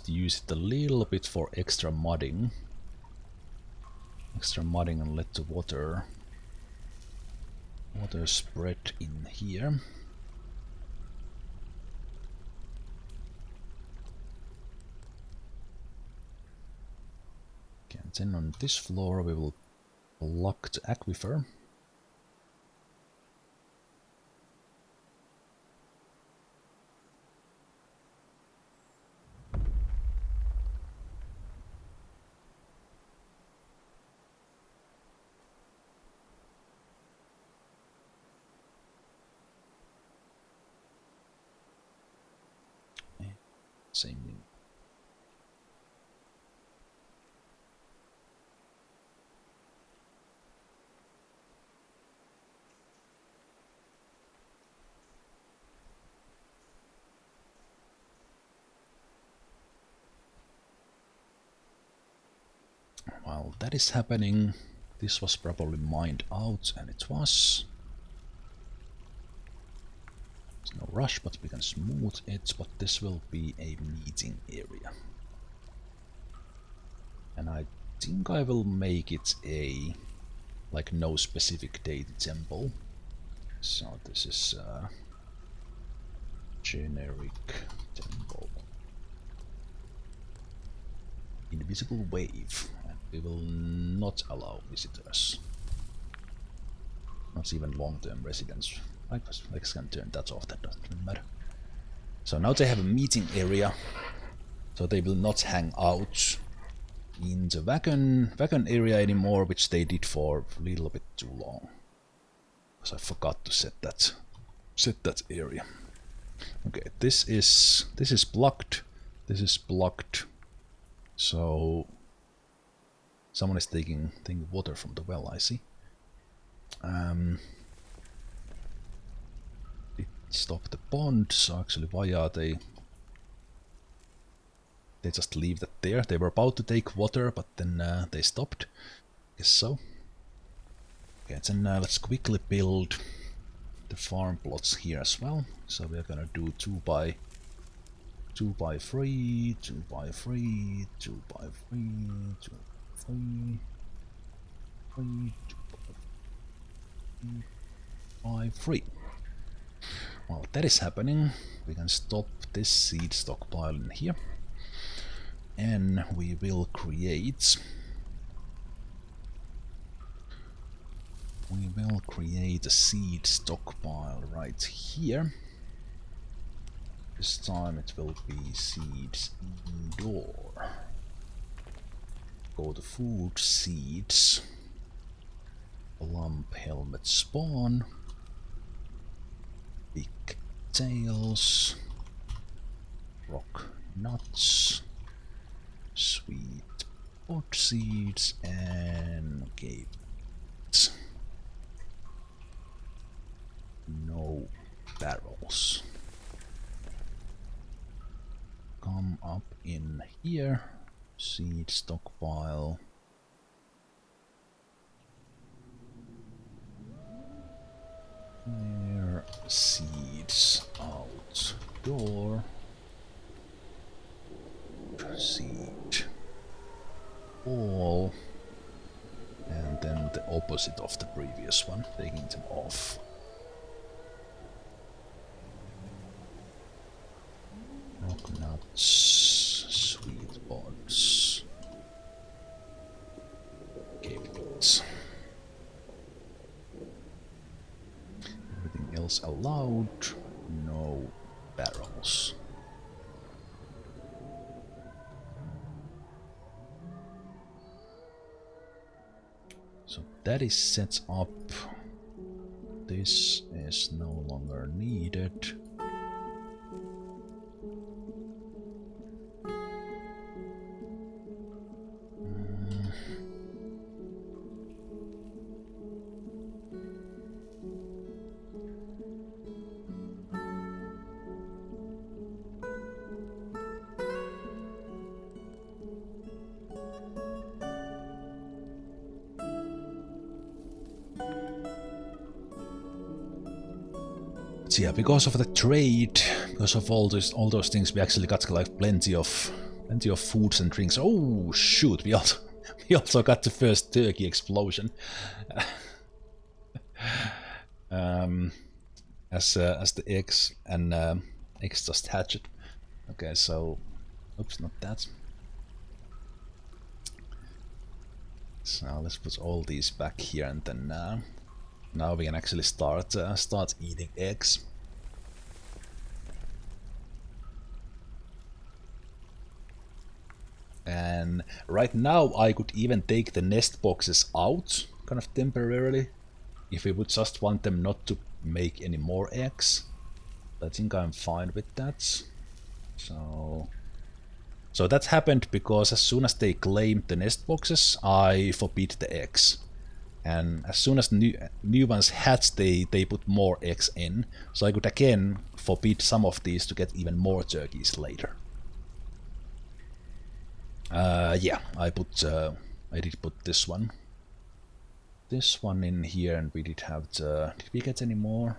use it a little bit for extra mudding. And let the water spread in here. Okay, and then on this floor we will block the aquifer. Same thing. While that is happening, this was probably mined out, and it was. There's no rush, but we can smooth it, but this will be a meeting area. And I think I will make it a, like, no specific date temple. So this is a generic temple. Invisible wave, and we will not allow visitors. Not even long-term residents. I can turn that off, that doesn't matter. So now they have a meeting area, so they will not hang out in the wagon area anymore, which they did for a little bit too long. Because I forgot to set that area. Okay, this is blocked. This is blocked. So someone is taking water from the well, I see. It stopped the pond, so actually why are they just leave that there? They were about to take water, but then they stopped. Guess so. Okay, then let's quickly build the farm plots here as well. So we're gonna do 2 by 3, 2 by 3, 2 by 3, 2 by 3, 3, 2 by 3. While that is happening, we can stop this seed stockpile in here, and we will create a seed stockpile right here. This time it will be seeds indoor. Go to food, seeds, lump helmet spawn, big tails, rock nuts, sweet pot seeds, and gates. No barrels. Come up in here, seed stockpile. There, seeds outdoor. Seed all. And then the opposite of the previous one, taking them off. Rock nuts, sweet pods, cave bits. Everything else allowed, no barrels. So that is set up. This is no longer needed. Yeah, because of the trade, because of all those things, we actually got like plenty of foods and drinks. Oh shoot! We also got the first turkey explosion. As the eggs and eggs just hatched. Okay, so oops, not that. So let's put all these back here, and then now we can actually start eating eggs. And right now I could even take the nest boxes out, kind of temporarily, if we would just want them not to make any more eggs. I think I'm fine with that. So that happened because as soon as they claimed the nest boxes, I forbid the eggs. And as soon as new ones hatch, they put more eggs in. So I could again forbid some of these to get even more turkeys later. Yeah, I did put this one in here, and we did have the... Did we get any more?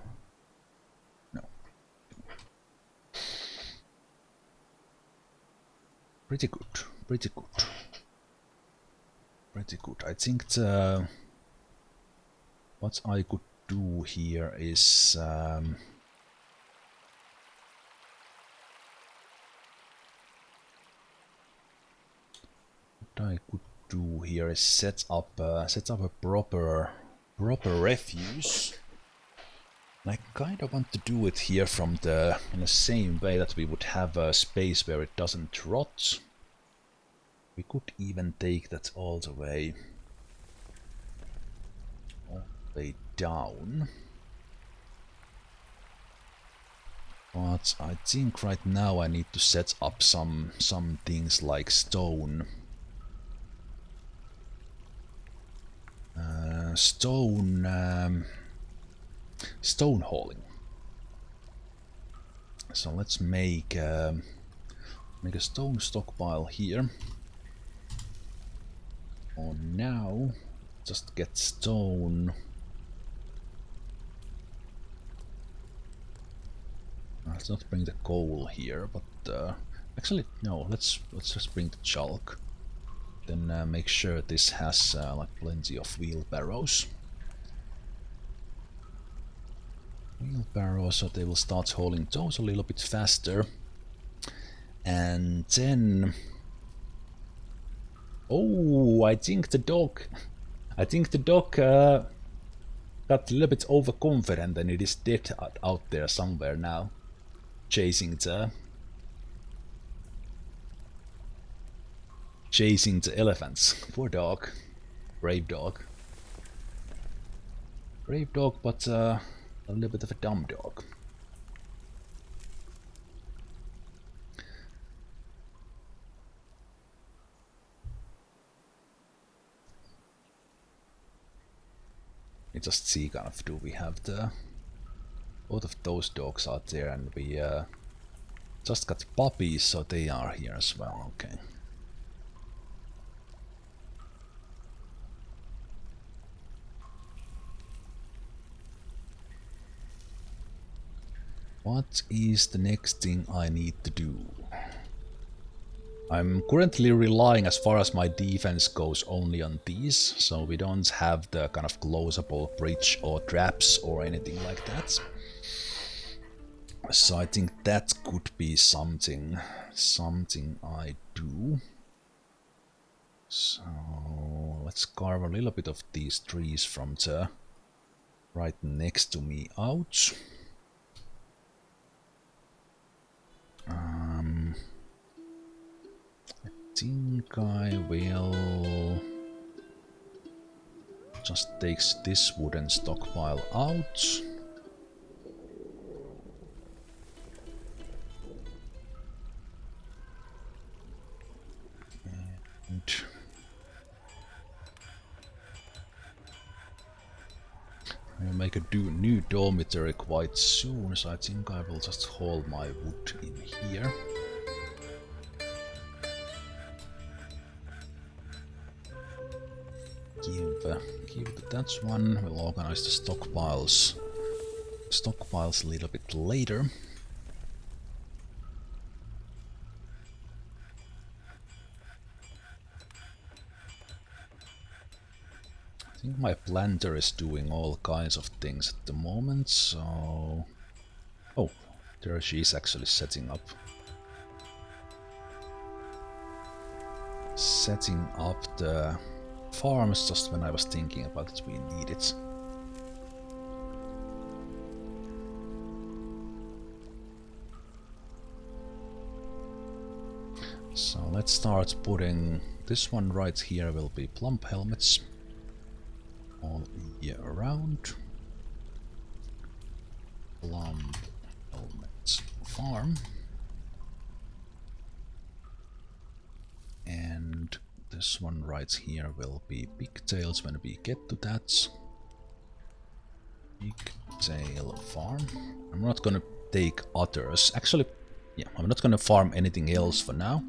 No. Pretty good, pretty good. Pretty good. I think what I could do here is... what I could do here is set up a proper refuse. And I kind of want to do it here from in the same way that we would have a space where it doesn't rot. We could even take that all the way down. But I think right now I need to set up some things like stone. Stone hauling. So let's make a stone stockpile here. For now, just get stone. Let's not bring the coal here, but actually no. Let's just bring the chalk. Then make sure this has like plenty of wheelbarrows. So they will start hauling those a little bit faster. And then... Oh, I think the dog got a little bit overconfident and it is dead out there somewhere now. Chasing the elephants. Poor dog. Brave dog. Brave dog, but a little bit of a dumb dog. We just see kind of, do we have both of those dogs out there, and we just got puppies, so they are here as well. Okay. What is the next thing I need to do? I'm currently relying, as far as my defense goes, only on these, so we don't have the kind of closable bridge or traps or anything like that. So I think that could be something I do. So let's carve a little bit of these trees from the right next to me out. I think I will just take this wooden stockpile out. And I'll make a new dormitory quite soon, so I think I will just haul my wood in here. Give that one. We'll organize the stockpiles a little bit later. I think my planter is doing all kinds of things at the moment, so... Oh, there she is actually setting up. Setting up the farms just when I was thinking about it, we need it. So let's start putting this one right here. Will be plump helmets all year round. Plump helmets farm. And this one right here will be pigtails when we get to that. Pigtail farm. I'm not gonna take others. Actually, yeah, I'm not gonna farm anything else for now.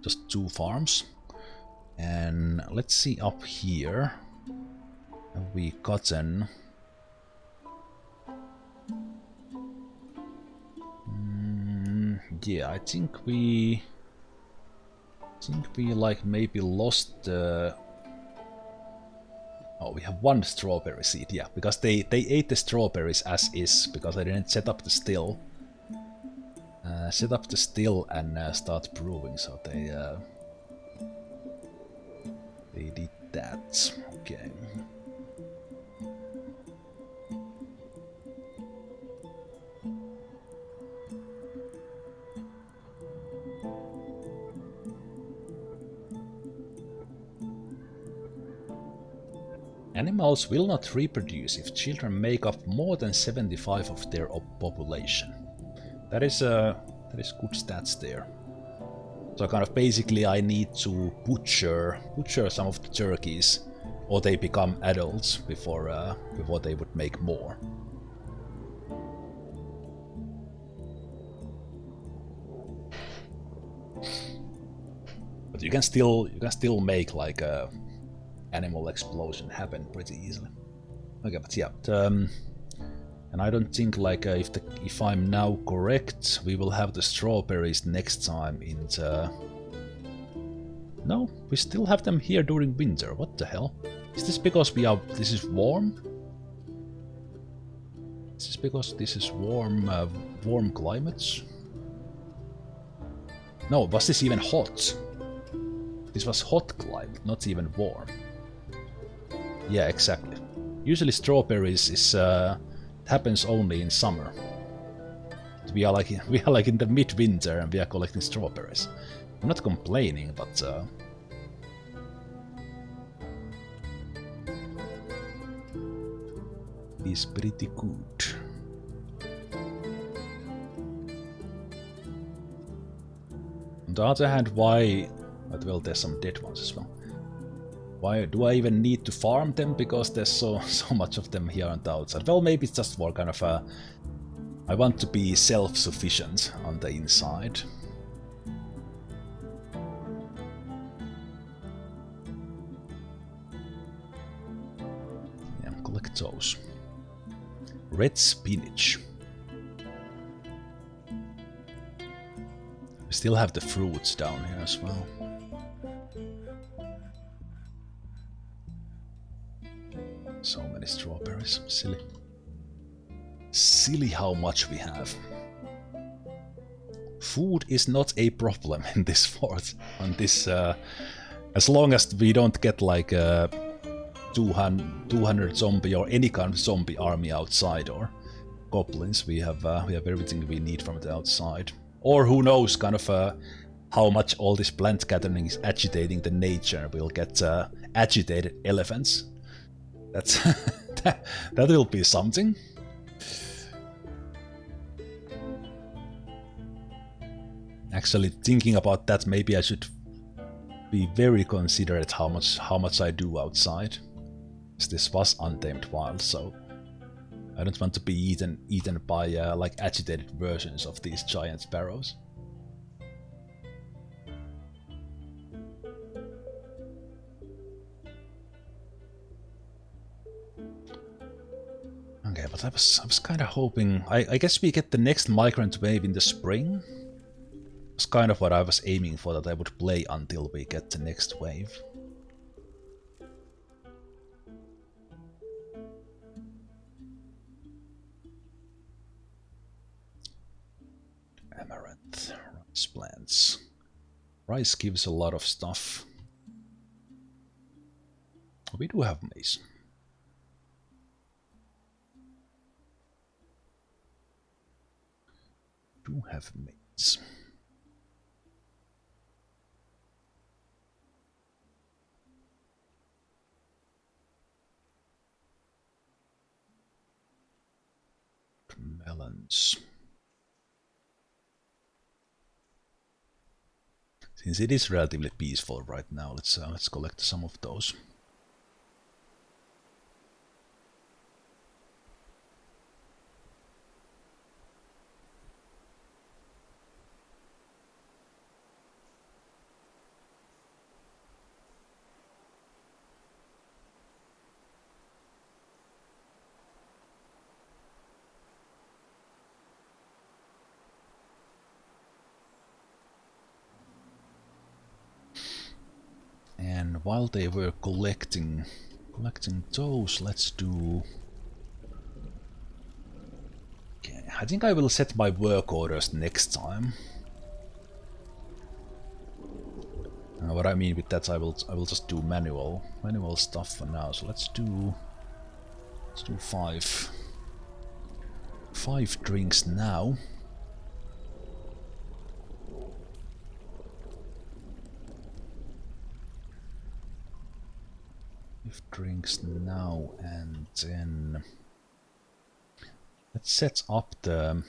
Just 2 farms. And let's see up here. Have we gotten... yeah, I think we like maybe lost the... Oh, we have 1 strawberry seed, yeah, because they ate the strawberries as is, because I didn't set up the still. Set up the still and start brewing, so they did that. Okay. Animals will not reproduce if children make up more than 75% of their population. That is good stats there. So kind of basically I need to butcher some of the turkeys, or they become adults before they would make more. But you can still make like a animal explosion happen pretty easily. Okay, but yeah, and I don't think like if I'm now correct, we will have the strawberries next time in the... No, we still have them here during winter. What the hell? Is this because this is warm? Is this because this is warm climates? No, was this even hot? This was hot climate, not even warm. Yeah, exactly. Usually strawberries is happens only in summer. We are like in the midwinter and we are collecting strawberries. I'm not complaining, but it's pretty good. On the other hand, why? Well, there's some dead ones as well. Why do I even need to farm them? Because there's so much of them here on the outside. Well, maybe it's just for kind of a... I want to be self-sufficient on the inside. Yeah, collect those. Red spinach. We Still have the fruits down here as well. So many strawberries. Silly. Silly how much we have. Food is not a problem in this fort. On this, as long as we don't get like a 200 zombie or any kind of zombie army outside or goblins, we have everything we need from the outside. Or who knows, kind of how much all this plant gathering is agitating the nature. We'll get agitated elephants. That's that will be something. Actually, thinking about that, maybe I should be very considerate how much I do outside. This was untamed wild, so I don't want to be eaten by like agitated versions of these giant sparrows. Okay, but I was kind of hoping. I guess we get the next migrant wave in the spring. It's kind of what I was aiming for, that I would play until we get the next wave. Amaranth, rice plants. Rice gives a lot of stuff. We do have maize. Do have maize. Melons. Since it is relatively peaceful right now, let's collect some of those. And while they were collecting those, let's do... Okay, I think I will set my work orders next time. What I mean with that, I will just do manual stuff for now. So let's do five drinks now. 5 drinks now, and then let's set up the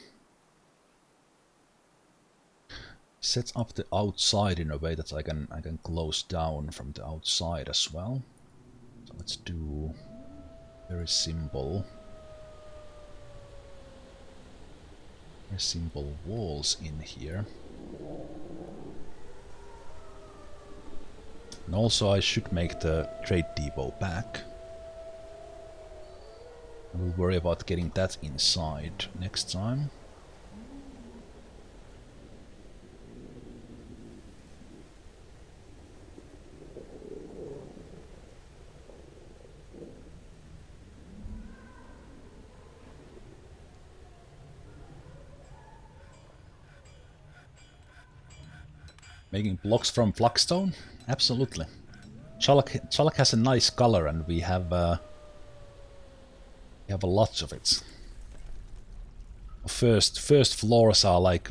outside in a way that I can close down from the outside as well. So let's do very simple walls in here. And also I should make the trade depot back. I will worry about getting that inside next time. Making blocks from flagstone? Absolutely. Chalk has a nice color, and we have a lot of it. First floors are like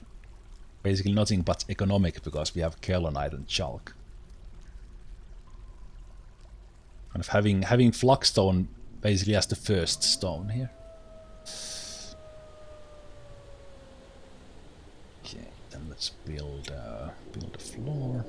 basically nothing but economic because we have kaolinite and chalk. Kind of having flagstone basically as the first stone here. Okay, then let's build a floor.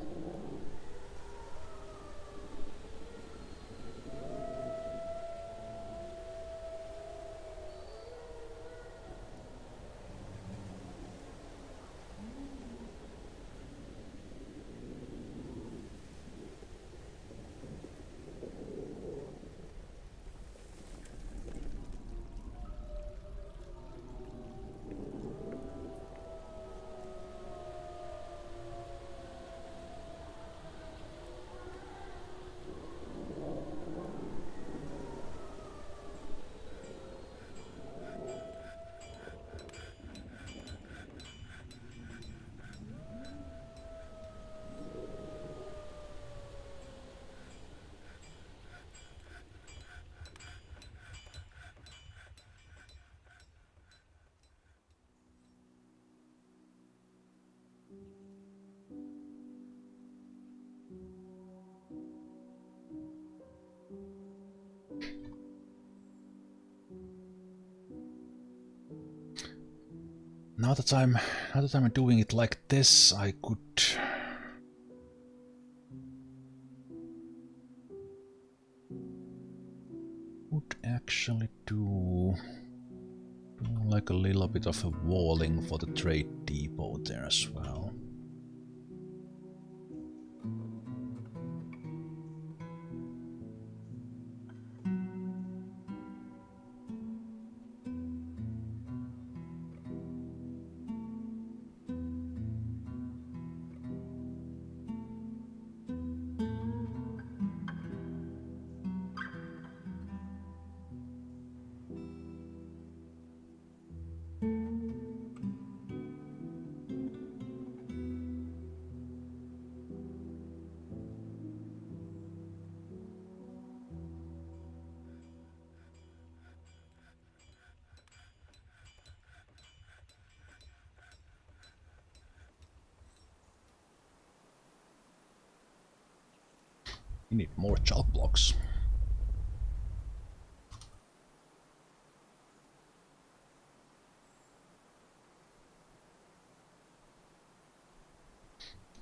Now that I'm doing it like this, I could actually do like a little bit of a walling for the trade depot there as well. We need more chalk blocks.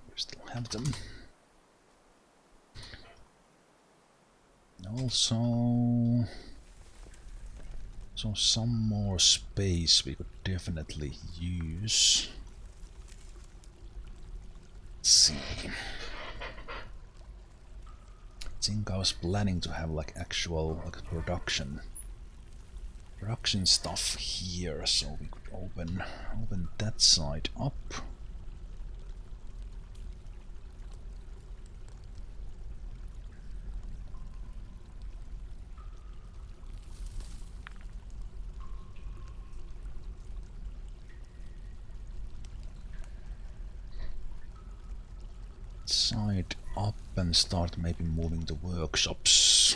We still have them. Also, so some more space we could definitely use. Let's see. I think I was planning to have like actual like production stuff here, so we could open that side up. Side up and start maybe moving the workshops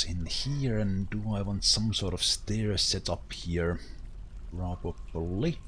in here. And do I want some sort of stairs set up here? Probably.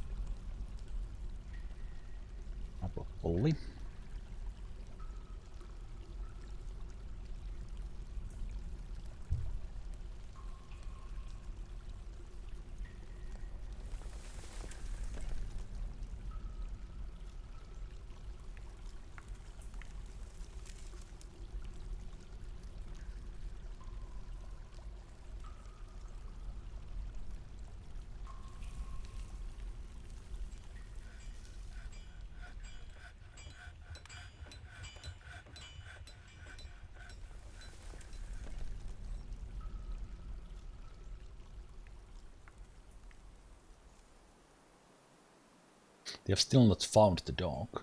They have still not found the dog.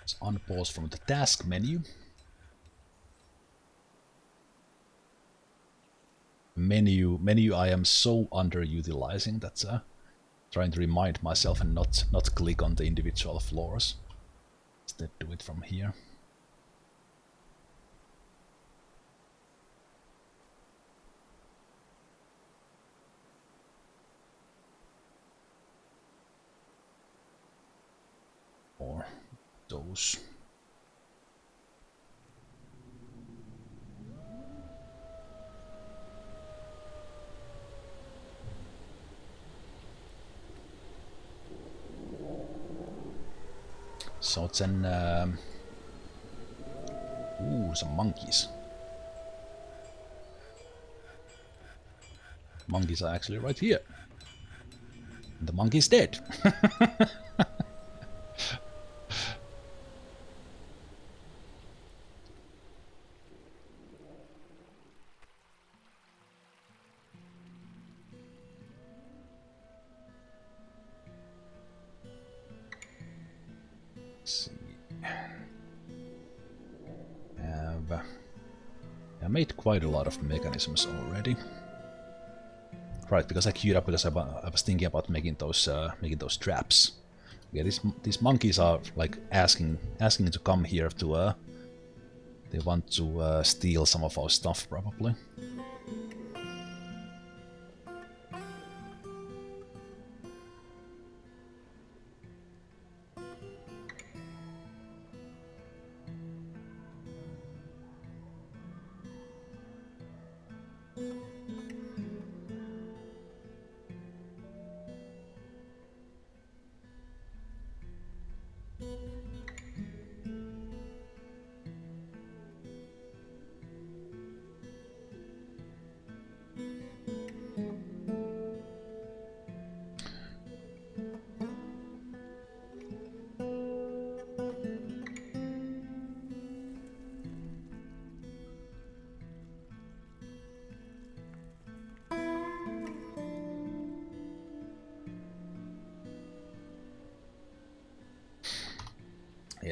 Let's unpause from the task menu. Menu I am so underutilizing that trying to remind myself and not click on the individual floors. Instead do it from here. Or those. So it's an ooh, some monkeys. Monkeys are actually right here. And the monkey's dead. I made quite a lot of mechanisms already. Right, because I queued up because I was thinking about making those traps. Yeah, these monkeys are like asking to come here to they want to steal some of our stuff probably.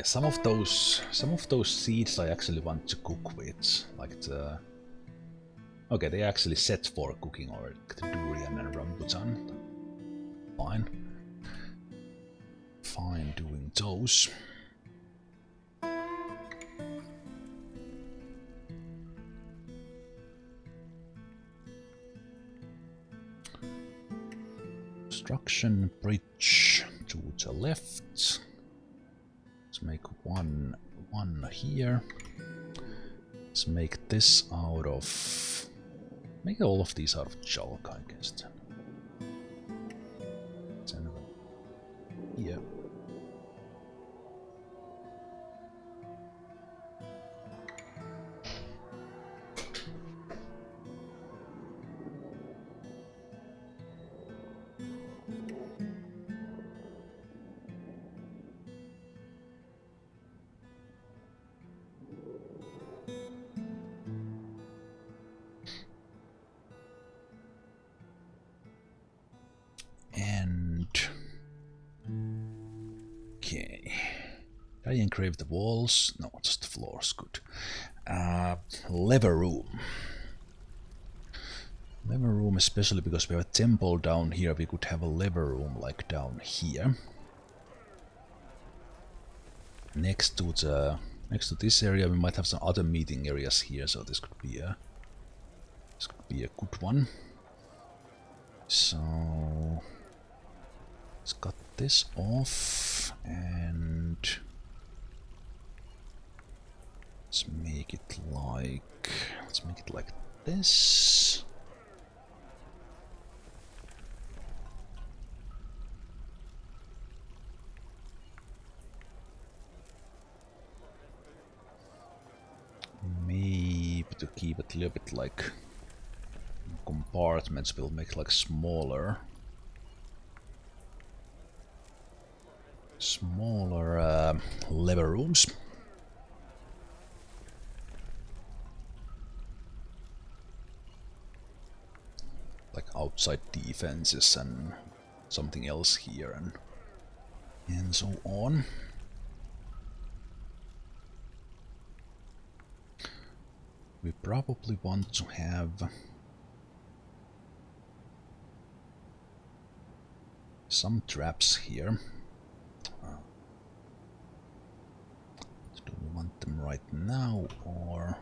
Yeah, some of those seeds I actually want to cook with, like the. Okay, they actually set for cooking already. The durian and rambutan. Fine. Fine doing those. Construction bridge to the left. Let's make one here. Let's make this out of. Make all of these out of chalk, I guess. Then here. And okay, did I engrave the walls? No, just the floors. Good. Lever room. Lever room, especially because we have a temple down here. We could have a lever room like down here, next to this area. We might have some other meeting areas here, so this could be a good one. So let's cut this off and let's make it like this. Maybe to keep it a little bit like compartments, we'll make like smaller lever rooms. Like outside defenses and something else here and so on. We probably want to have some traps here. Do we want them right now or?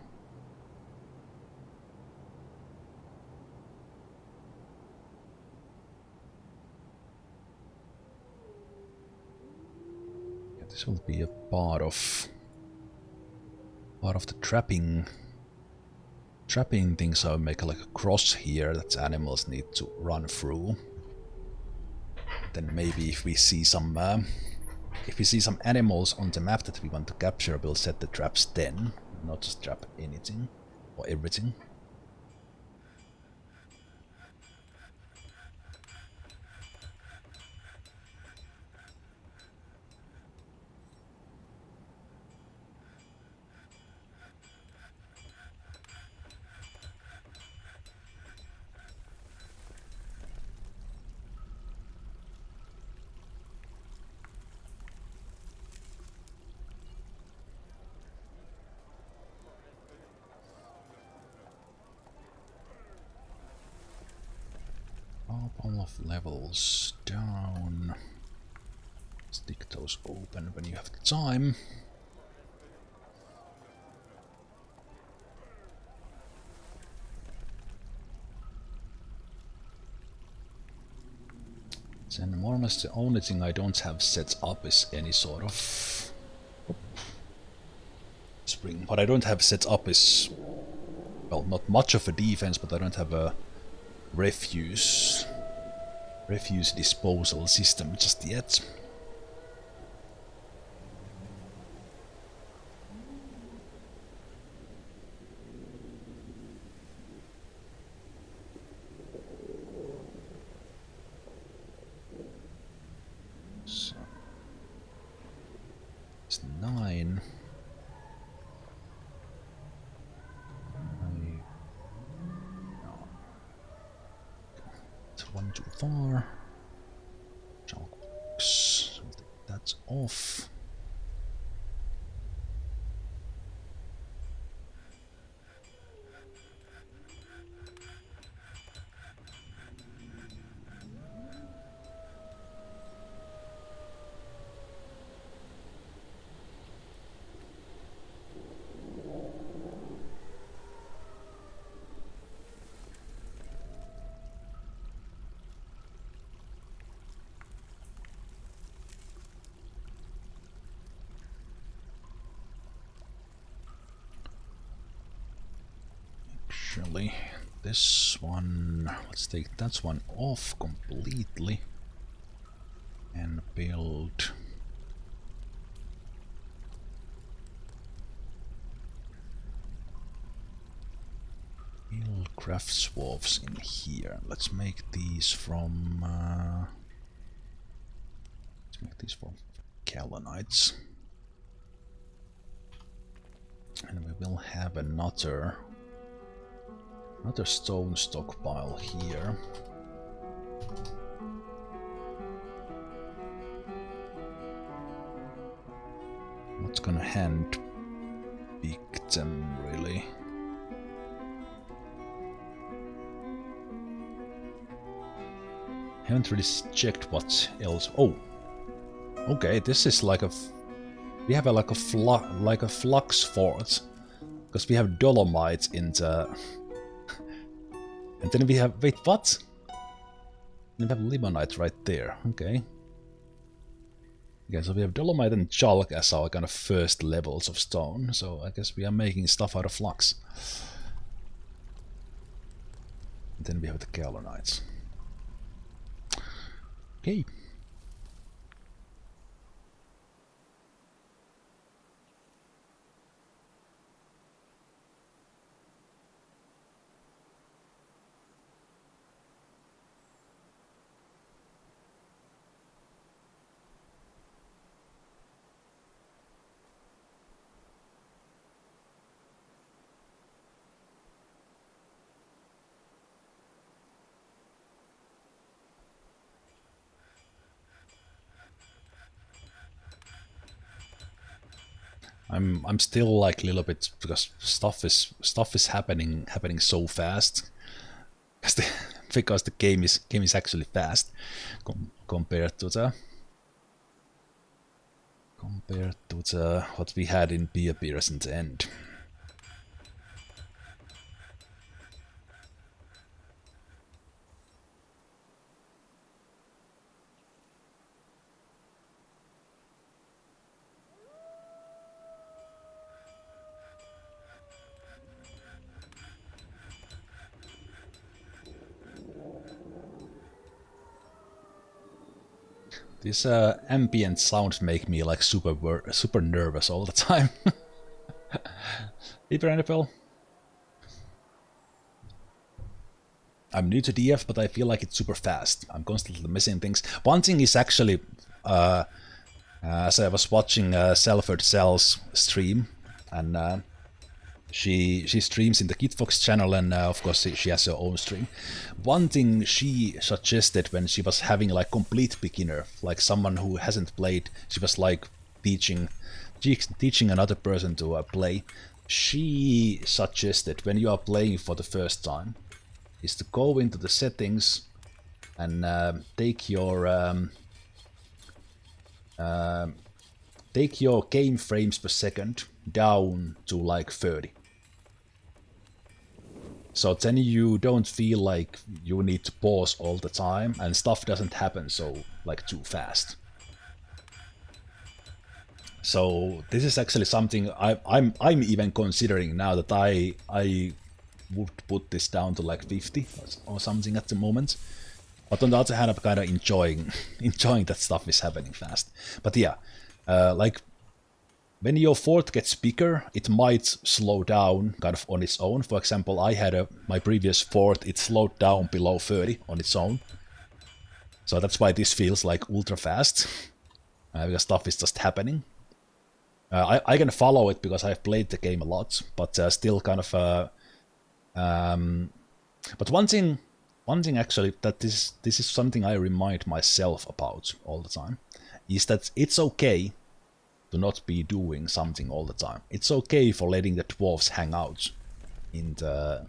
Yeah, this will be a part of the trapping things. I'll make like a cross here that animals need to run through. Then maybe if we see some animals on the map that we want to capture, we'll set the traps then, not just trap anything or everything. All of levels down. Stick those open when you have the time. Then more or less the only thing I don't have set up is any sort of spring. What I don't have set up is, well, not much of a defense, but I don't have a refuse disposal system just yet. So it's 9. It's 1 too far. Chalk box. That's off. actually. This one, let's take that one off completely and build craft swarves in here. Let's make these from Calanites. And we will have another stone stockpile here. Not gonna hand pick them really. Haven't really checked what else. Oh, okay. This is like a. We have like a flux fort because we have dolomite in the. And then we have. Wait, what? We have limonite right there. Okay. Okay, so we have dolomite and chalk as our kind of first levels of stone. So I guess we are making stuff out of flux. And then we have the calanites. Okay. I'm still like a little bit because stuff is happening so fast because the game is actually fast compared to the what we had in Be a Pearson's End. These ambient sounds make me like super nervous all the time. Hey, Brandipel. I'm new to DF, but I feel like it's super fast. I'm constantly missing things. One thing is actually, as I was watching Selford Cell's stream, and she streams in the Kitfox channel, and of course she has her own stream. One thing she suggested when she was having like complete beginner, like someone who hasn't played, she was like teaching another person to play. She suggested when you are playing for the first time, is to go into the settings and take your game frames per second down to like 30. So then you don't feel like you need to pause all the time and stuff doesn't happen so like too fast. So this is actually something I'm even considering now that I would put this down to like 50 or something at the moment. But on the other hand, I'm kind of enjoying that stuff is happening fast. But yeah, like when your fort gets bigger, it might slow down kind of on its own. For example, I had my previous fort, it slowed down below 30 on its own. So that's why this feels like ultra fast, because stuff is just happening. I can follow it because I've played the game a lot, but still kind of... but one thing actually that this is something I remind myself about all the time, is that it's okay to not be doing something all the time. It's okay for letting the dwarves hang out in the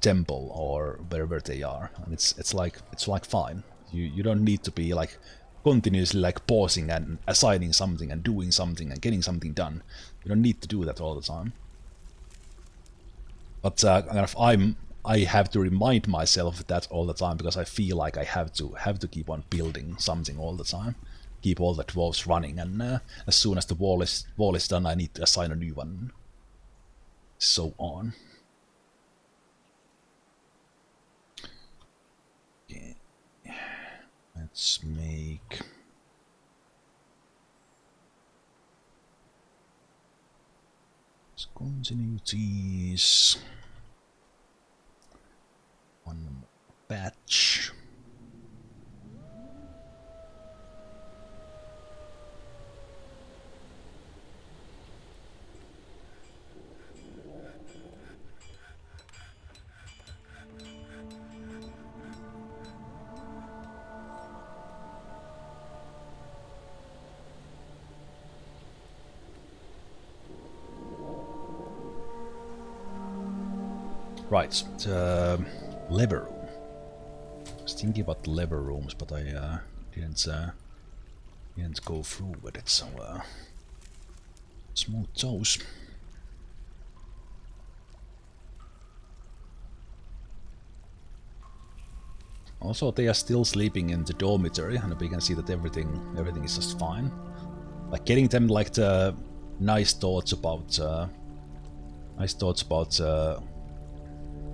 temple or wherever they are, and it's like fine. You don't need to be like continuously like pausing and assigning something and doing something and getting something done. You don't need to do that all the time. But kind of I have to remind myself of that all the time because I feel like I have to keep on building something all the time. Keep all the dwarves running, and as soon as the wall is done, I need to assign a new one. so on. Okay. Let's make continuities. One more batch. Right, the lever room. I was thinking about the lever rooms, but I didn't go through with it, so smooth those. Also, they are still sleeping in the dormitory, and we can see that everything is just fine. Like getting them like the nice thoughts about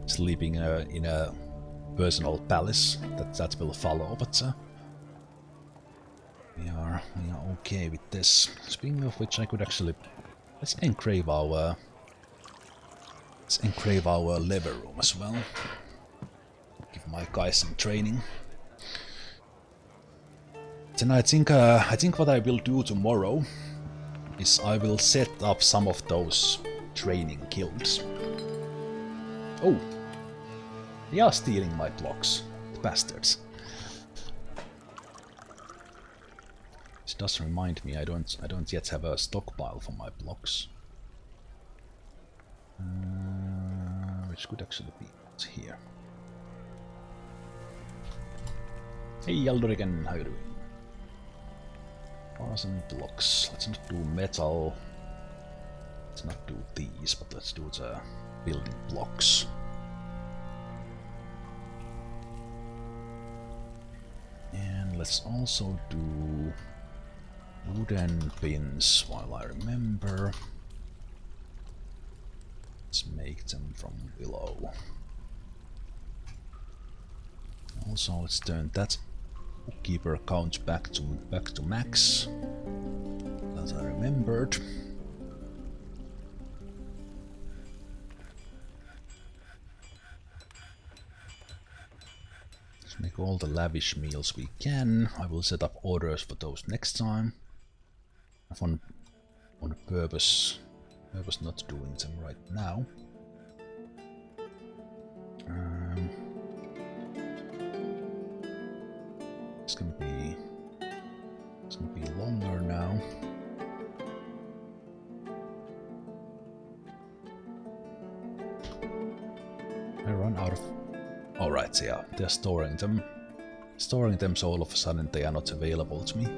sleeping in a personal palace that will follow, but we are okay with this. Speaking of which, I could actually let's engrave our lever room as well. Give my guys some training. Then I think what I will do tomorrow is I will set up some of those training guilds. Oh, they are stealing my blocks, the bastards. This does remind me I don't yet have a stockpile for my blocks, which could actually be here. Hey Aldorigan, how you doing? Awesome blocks. Let's not do metal. Let's not do these, but let's do the building blocks. And let's also do wooden pins while I remember. Let's make them from below. Also, let's turn that bookkeeper count back to max, as I remembered. Let's make all the lavish meals we can. I will set up orders for those next time. On purpose not doing them right now. It's gonna be longer now. I run out of. All right, yeah, they're storing them, so all of a sudden they are not available to me.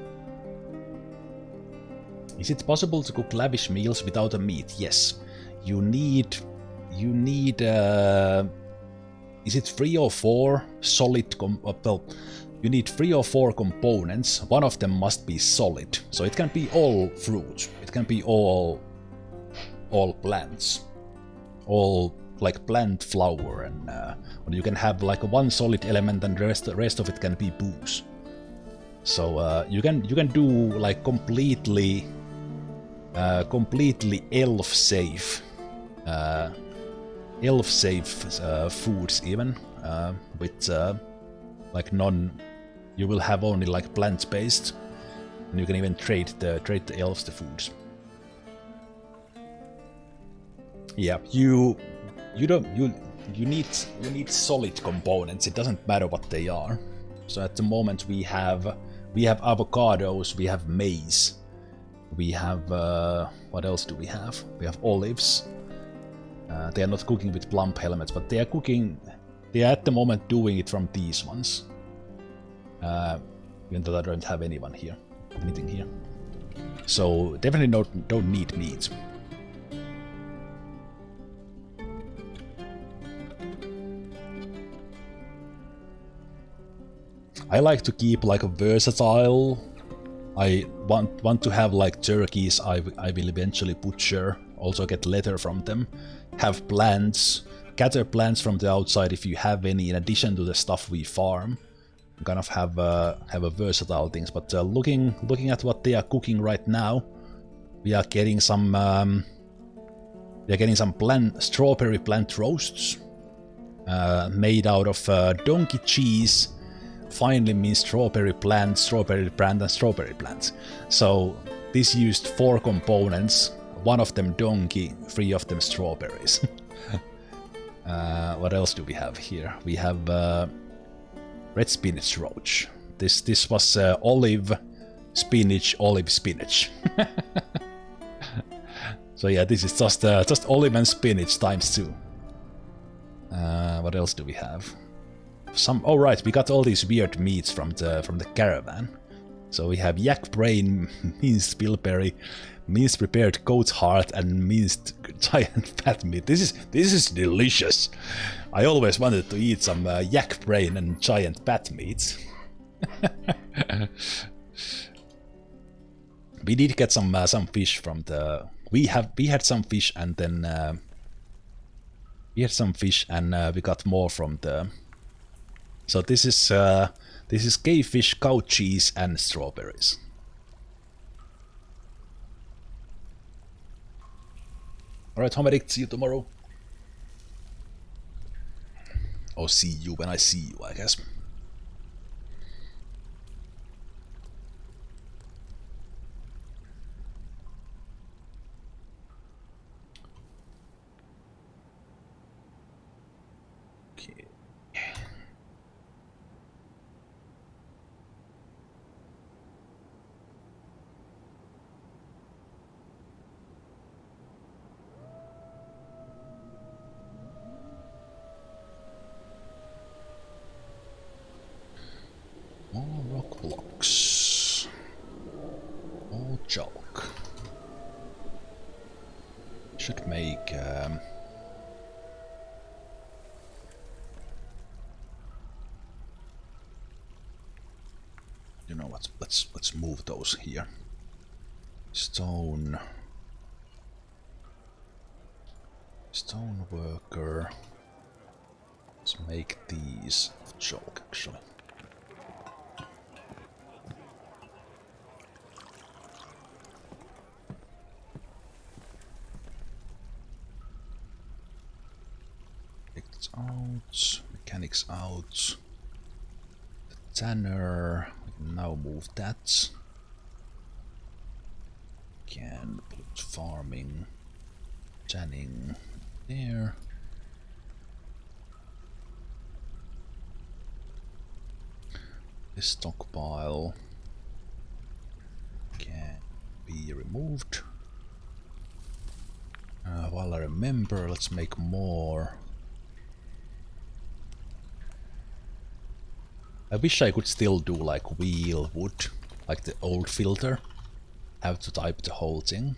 Is it possible to cook lavish meals without a meat? Yes. You need. Is it 3 or 4 solid? Well, you need 3 or 4 components. One of them must be solid. So it can be all fruit. It can be all plants, all like plant flour, and or you can have like one solid element, and the rest of it can be booze. So you can do like completely elf safe foods even with like you will have only like plant based, and you can even trade the elves the foods. Yeah, you need solid components. It doesn't matter what they are. So at the moment we have avocados, we have maize, we have what else do we have? We have olives. They are not cooking with plump helmets, but they are cooking. They are at the moment doing it from these ones. Even though I don't have anything here. So definitely don't need meat. I like to keep like a versatile. I want to have like turkeys I will eventually butcher, also get leather from them. have plants, gather plants from the outside if you have any, in addition to the stuff we farm. Kind of have a versatile things. But looking at what they are cooking right now, we are getting some strawberry plant roasts made out of donkey cheese, finely minced strawberry plant, and strawberry plant. So this used 4 components, 1 of them donkey, 3 of them strawberries. What else do we have here? We have red spinach roach. This was olive spinach. So yeah, this is just olive and spinach times 2. What else do we have? Oh right, we got all these weird meats from the caravan. So we have yak brain, minced bilberry, minced prepared goat's heart, and minced giant fat meat. This is delicious. I always wanted to eat some yak brain and giant fat meats. We did get some fish from the. We had some fish, and then we had some fish, and we got more from the. So this is cave fish, cow cheese, and strawberries. Alright, Homeric, see you tomorrow. Or see you when I see you, I guess. Okay. More rock blocks. More chalk. Should make you know what? Let's move those here. Stone worker. Let's make these of chalk actually. Out, mechanics out, the tanner, we can now move that, can put farming, tanning there, this stockpile can be removed. While I remember, let's make more. I wish I could still do like wheel wood, like the old filter. Have to type the whole thing.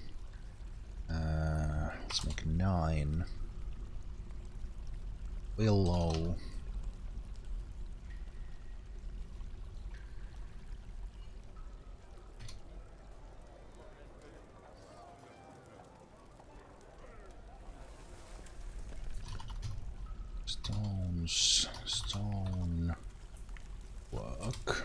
Let's make 9. Willow. Stones, stone. Work.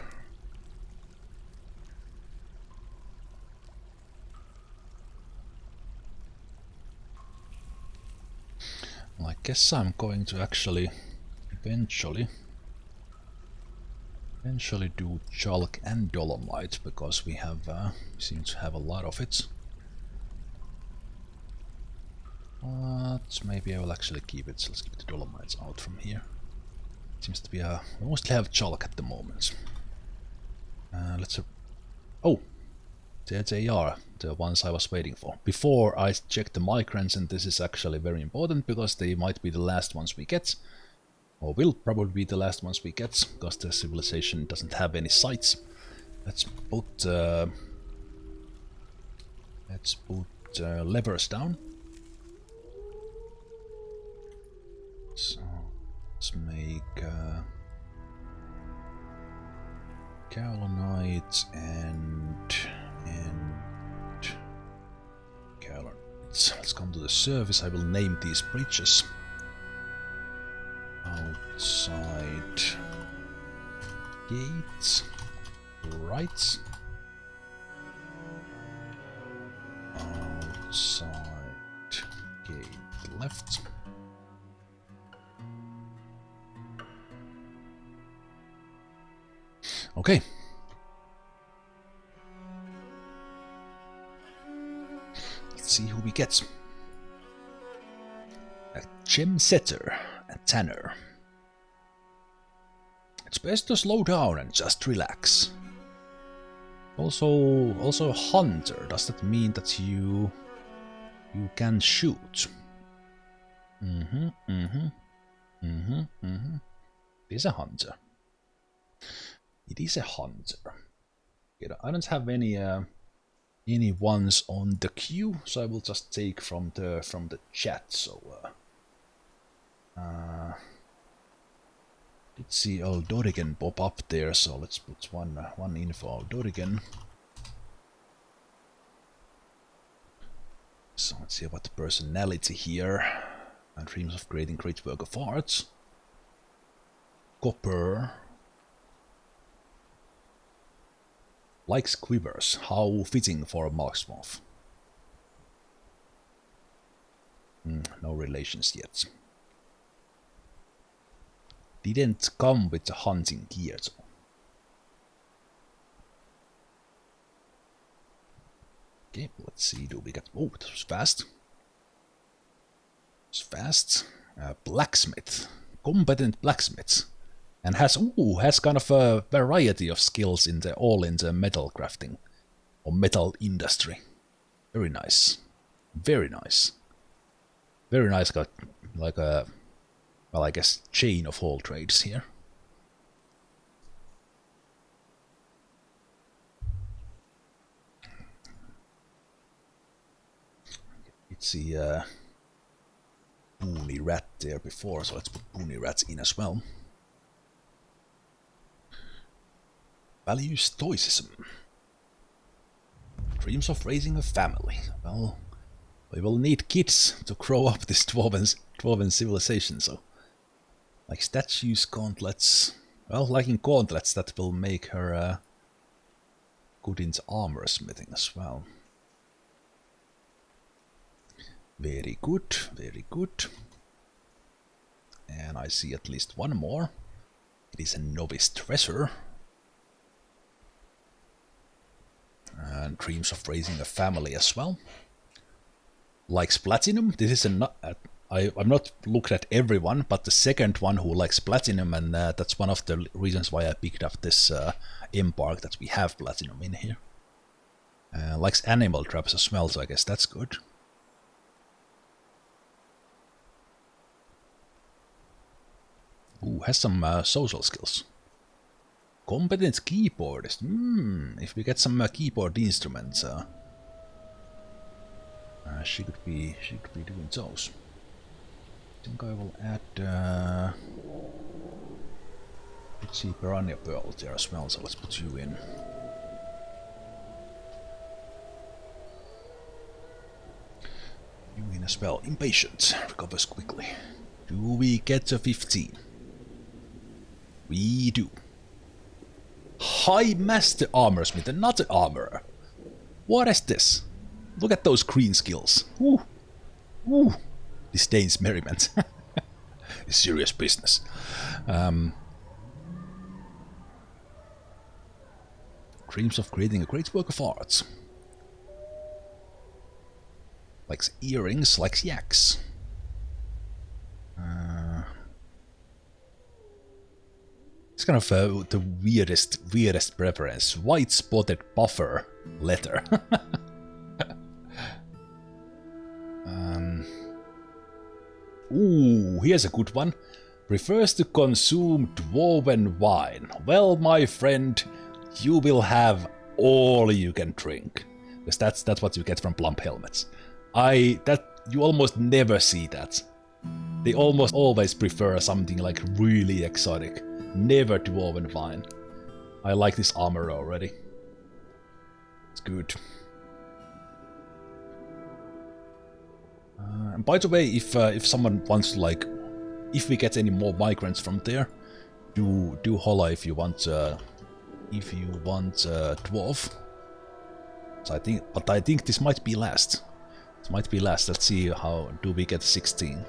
Well, I guess I'm going to actually eventually do chalk and dolomite because we have seem to have a lot of it. But maybe I will actually keep it. So let's keep the dolomites out from here. Seems to be we mostly have chalk at the moment. Let's. Oh, there they are, the ones I was waiting for. Before I checked the migrants, and this is actually very important because they might be the last ones we get, or will probably be the last ones we get because the civilization doesn't have any sites. Let's put levers down. So let's make Carolinite and Carolinite. let's come to the surface. I will name these bridges. Outside gate right. Outside gate left. Okay. Let's see who we get. A gem setter, a tanner. It's best to slow down and just relax. Also a hunter. Does that mean that you can shoot? It is a hunter. It is a hunter. I don't have any ones on the queue, so I will just take from the chat. So let's see. Oh, Dorigen pop up there. So let's put one info. Dorigen. So let's see about the personality here. And dreams of creating great work of art. Copper. Likes quivers. How fitting for a marksmith. No relations yet. Didn't come with the hunting gear though. Okay, let's see. Do we get? Oh, that was fast. It's fast. Blacksmith, competent blacksmith, and has kind of a variety of skills in the metal crafting or metal industry. Very nice, very nice, very nice. Got like a I guess chain of all trades here. It's the Boony Rat there before, so let's put Boony Rats in as well. Value stoicism. Dreams of raising a family. Well, we will need kids to grow up this dwarven civilization, so like statues, gauntlets. Well, like in gauntlets, that will make her good into armor smithing as well. Very good, very good. And I see at least one more. It is a novice treasure. And dreams of raising a family as well. Likes platinum. This is I'm not looked at everyone, but the second one who likes platinum, and that's one of the reasons why I picked up this embark, that we have platinum in here. Likes animal traps as well, so I guess that's good. Ooh, has some social skills. Competent keyboardist. If we get some keyboard instruments, she could be doing those. I think I will add. Let's see, Piranha Pearl there as well. So let's put you in. You in as well. Impatient recovers quickly. Do we get to 15? We do. High Master Armorsmith, another armorer. What is this? Look at those green skills. Ooh. Ooh. Disdains merriment. It's serious business. Dreams of creating a great work of art. Likes earrings, likes yaks. It's kind of the weirdest preference. White spotted buffer letter. Ooh, here's a good one. Prefers to consume dwarven wine. Well, my friend, you will have all you can drink. Because that's what you get from plump helmets. You almost never see that. They almost always prefer something like really exotic. Never dwarven wine. I like this armor already. It's good. And by the way, if someone wants to, like, if we get any more migrants from there, do holla if you want dwarf. So I think this might be last. This might be last. Let's see how do we get 16.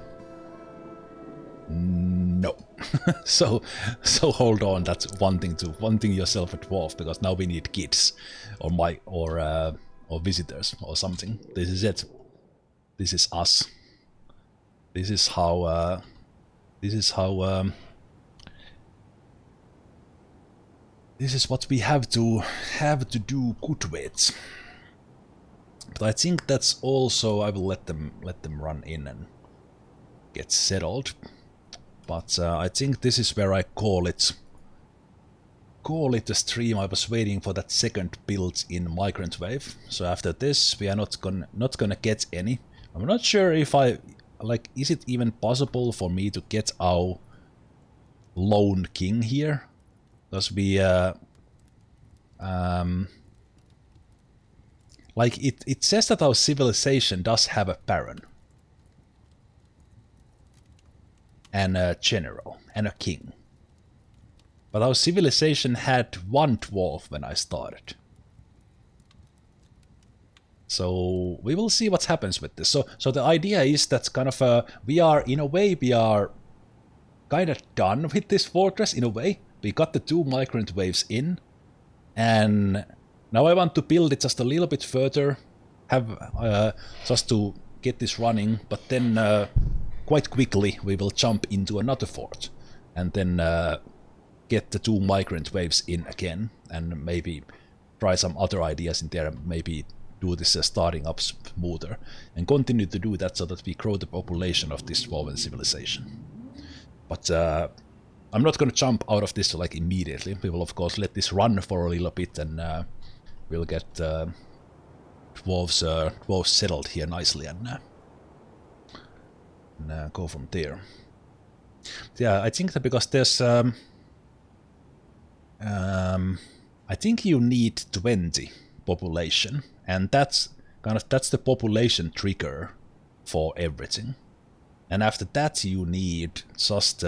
No. so hold on. That's wanting yourself a dwarf, because now we need kids or visitors or something. This is it. This is us. This is how. This is what we have to do good with. But I think that's also, I will let them run in and get settled. But I think this is where I call it a stream. I was waiting for that second build in migrant wave. So after this, we are not gonna get any. I'm not sure if is it even possible for me to get our lone king here? Because we it says that our civilization does have a baron and a general and a king, but our civilization had one dwarf when I started. So we will see what happens with this. So the idea is that kind of we are kind of done with this fortress in a way. We got the 2 migrant waves in, and now I want to build it just a little bit further, have just to get this running, but then quite quickly we will jump into another fort, and then get the 2 migrant waves in again, and maybe try some other ideas in there, and maybe do this starting up smoother, and continue to do that so that we grow the population of this dwarven civilization. But I'm not going to jump out of this like immediately. We will of course let this run for a little bit, and we'll get dwarves settled here nicely, and go from there. Yeah, I think that because there's I think you need 20 population, and that's the population trigger for everything. And after that you need just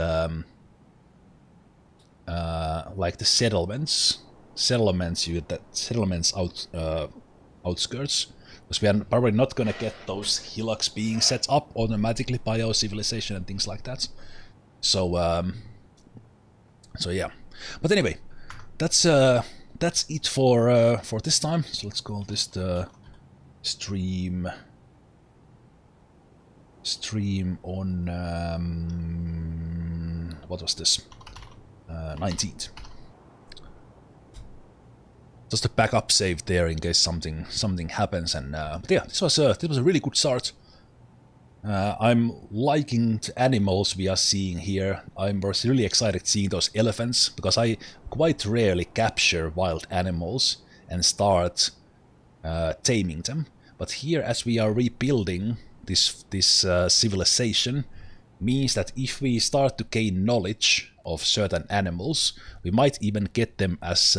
like the settlements outskirts, because we are probably not gonna get those hillocks being set up automatically by our civilization and things like that. So yeah. But anyway, that's it for this time. So let's call this the stream on what was this? 19th. Just a backup save there in case something happens, and but yeah, this was a really good start. I'm liking the animals we are seeing here. I'm really excited seeing those elephants, because I quite rarely capture wild animals and start taming them. But here, as we are rebuilding this civilization, means that if we start to gain knowledge of certain animals, we might even get them as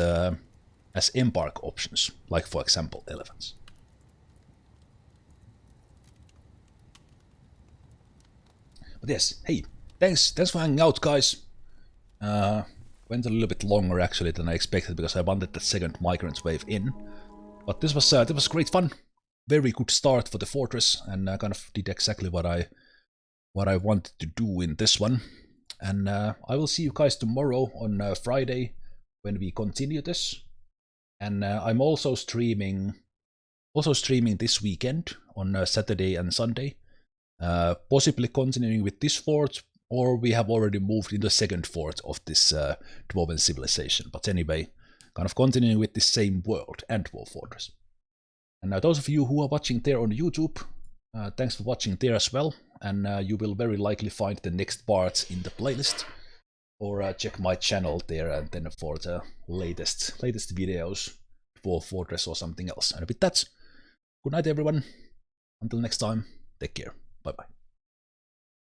embark options, like for example elephants. But yes, hey, thanks for hanging out, guys. Went a little bit longer actually than I expected, because I wanted the second migrant wave in. But this was great fun. Very good start for the fortress, and I kind of did exactly what I wanted to do in this one. And I will see you guys tomorrow on Friday when we continue this. And I'm also streaming this weekend on Saturday and Sunday. Possibly continuing with this fort, or we have already moved in the second fort of this dwarven civilization. But anyway, kind of continuing with the same world and Dwarf Fortress. And those of you who are watching there on YouTube, thanks for watching there as well. And you will very likely find the next parts in the playlist, or check my channel there, and then for the latest videos, Dwarf Fortress or something else. And with that, good night everyone. Until next time, take care. Bye bye.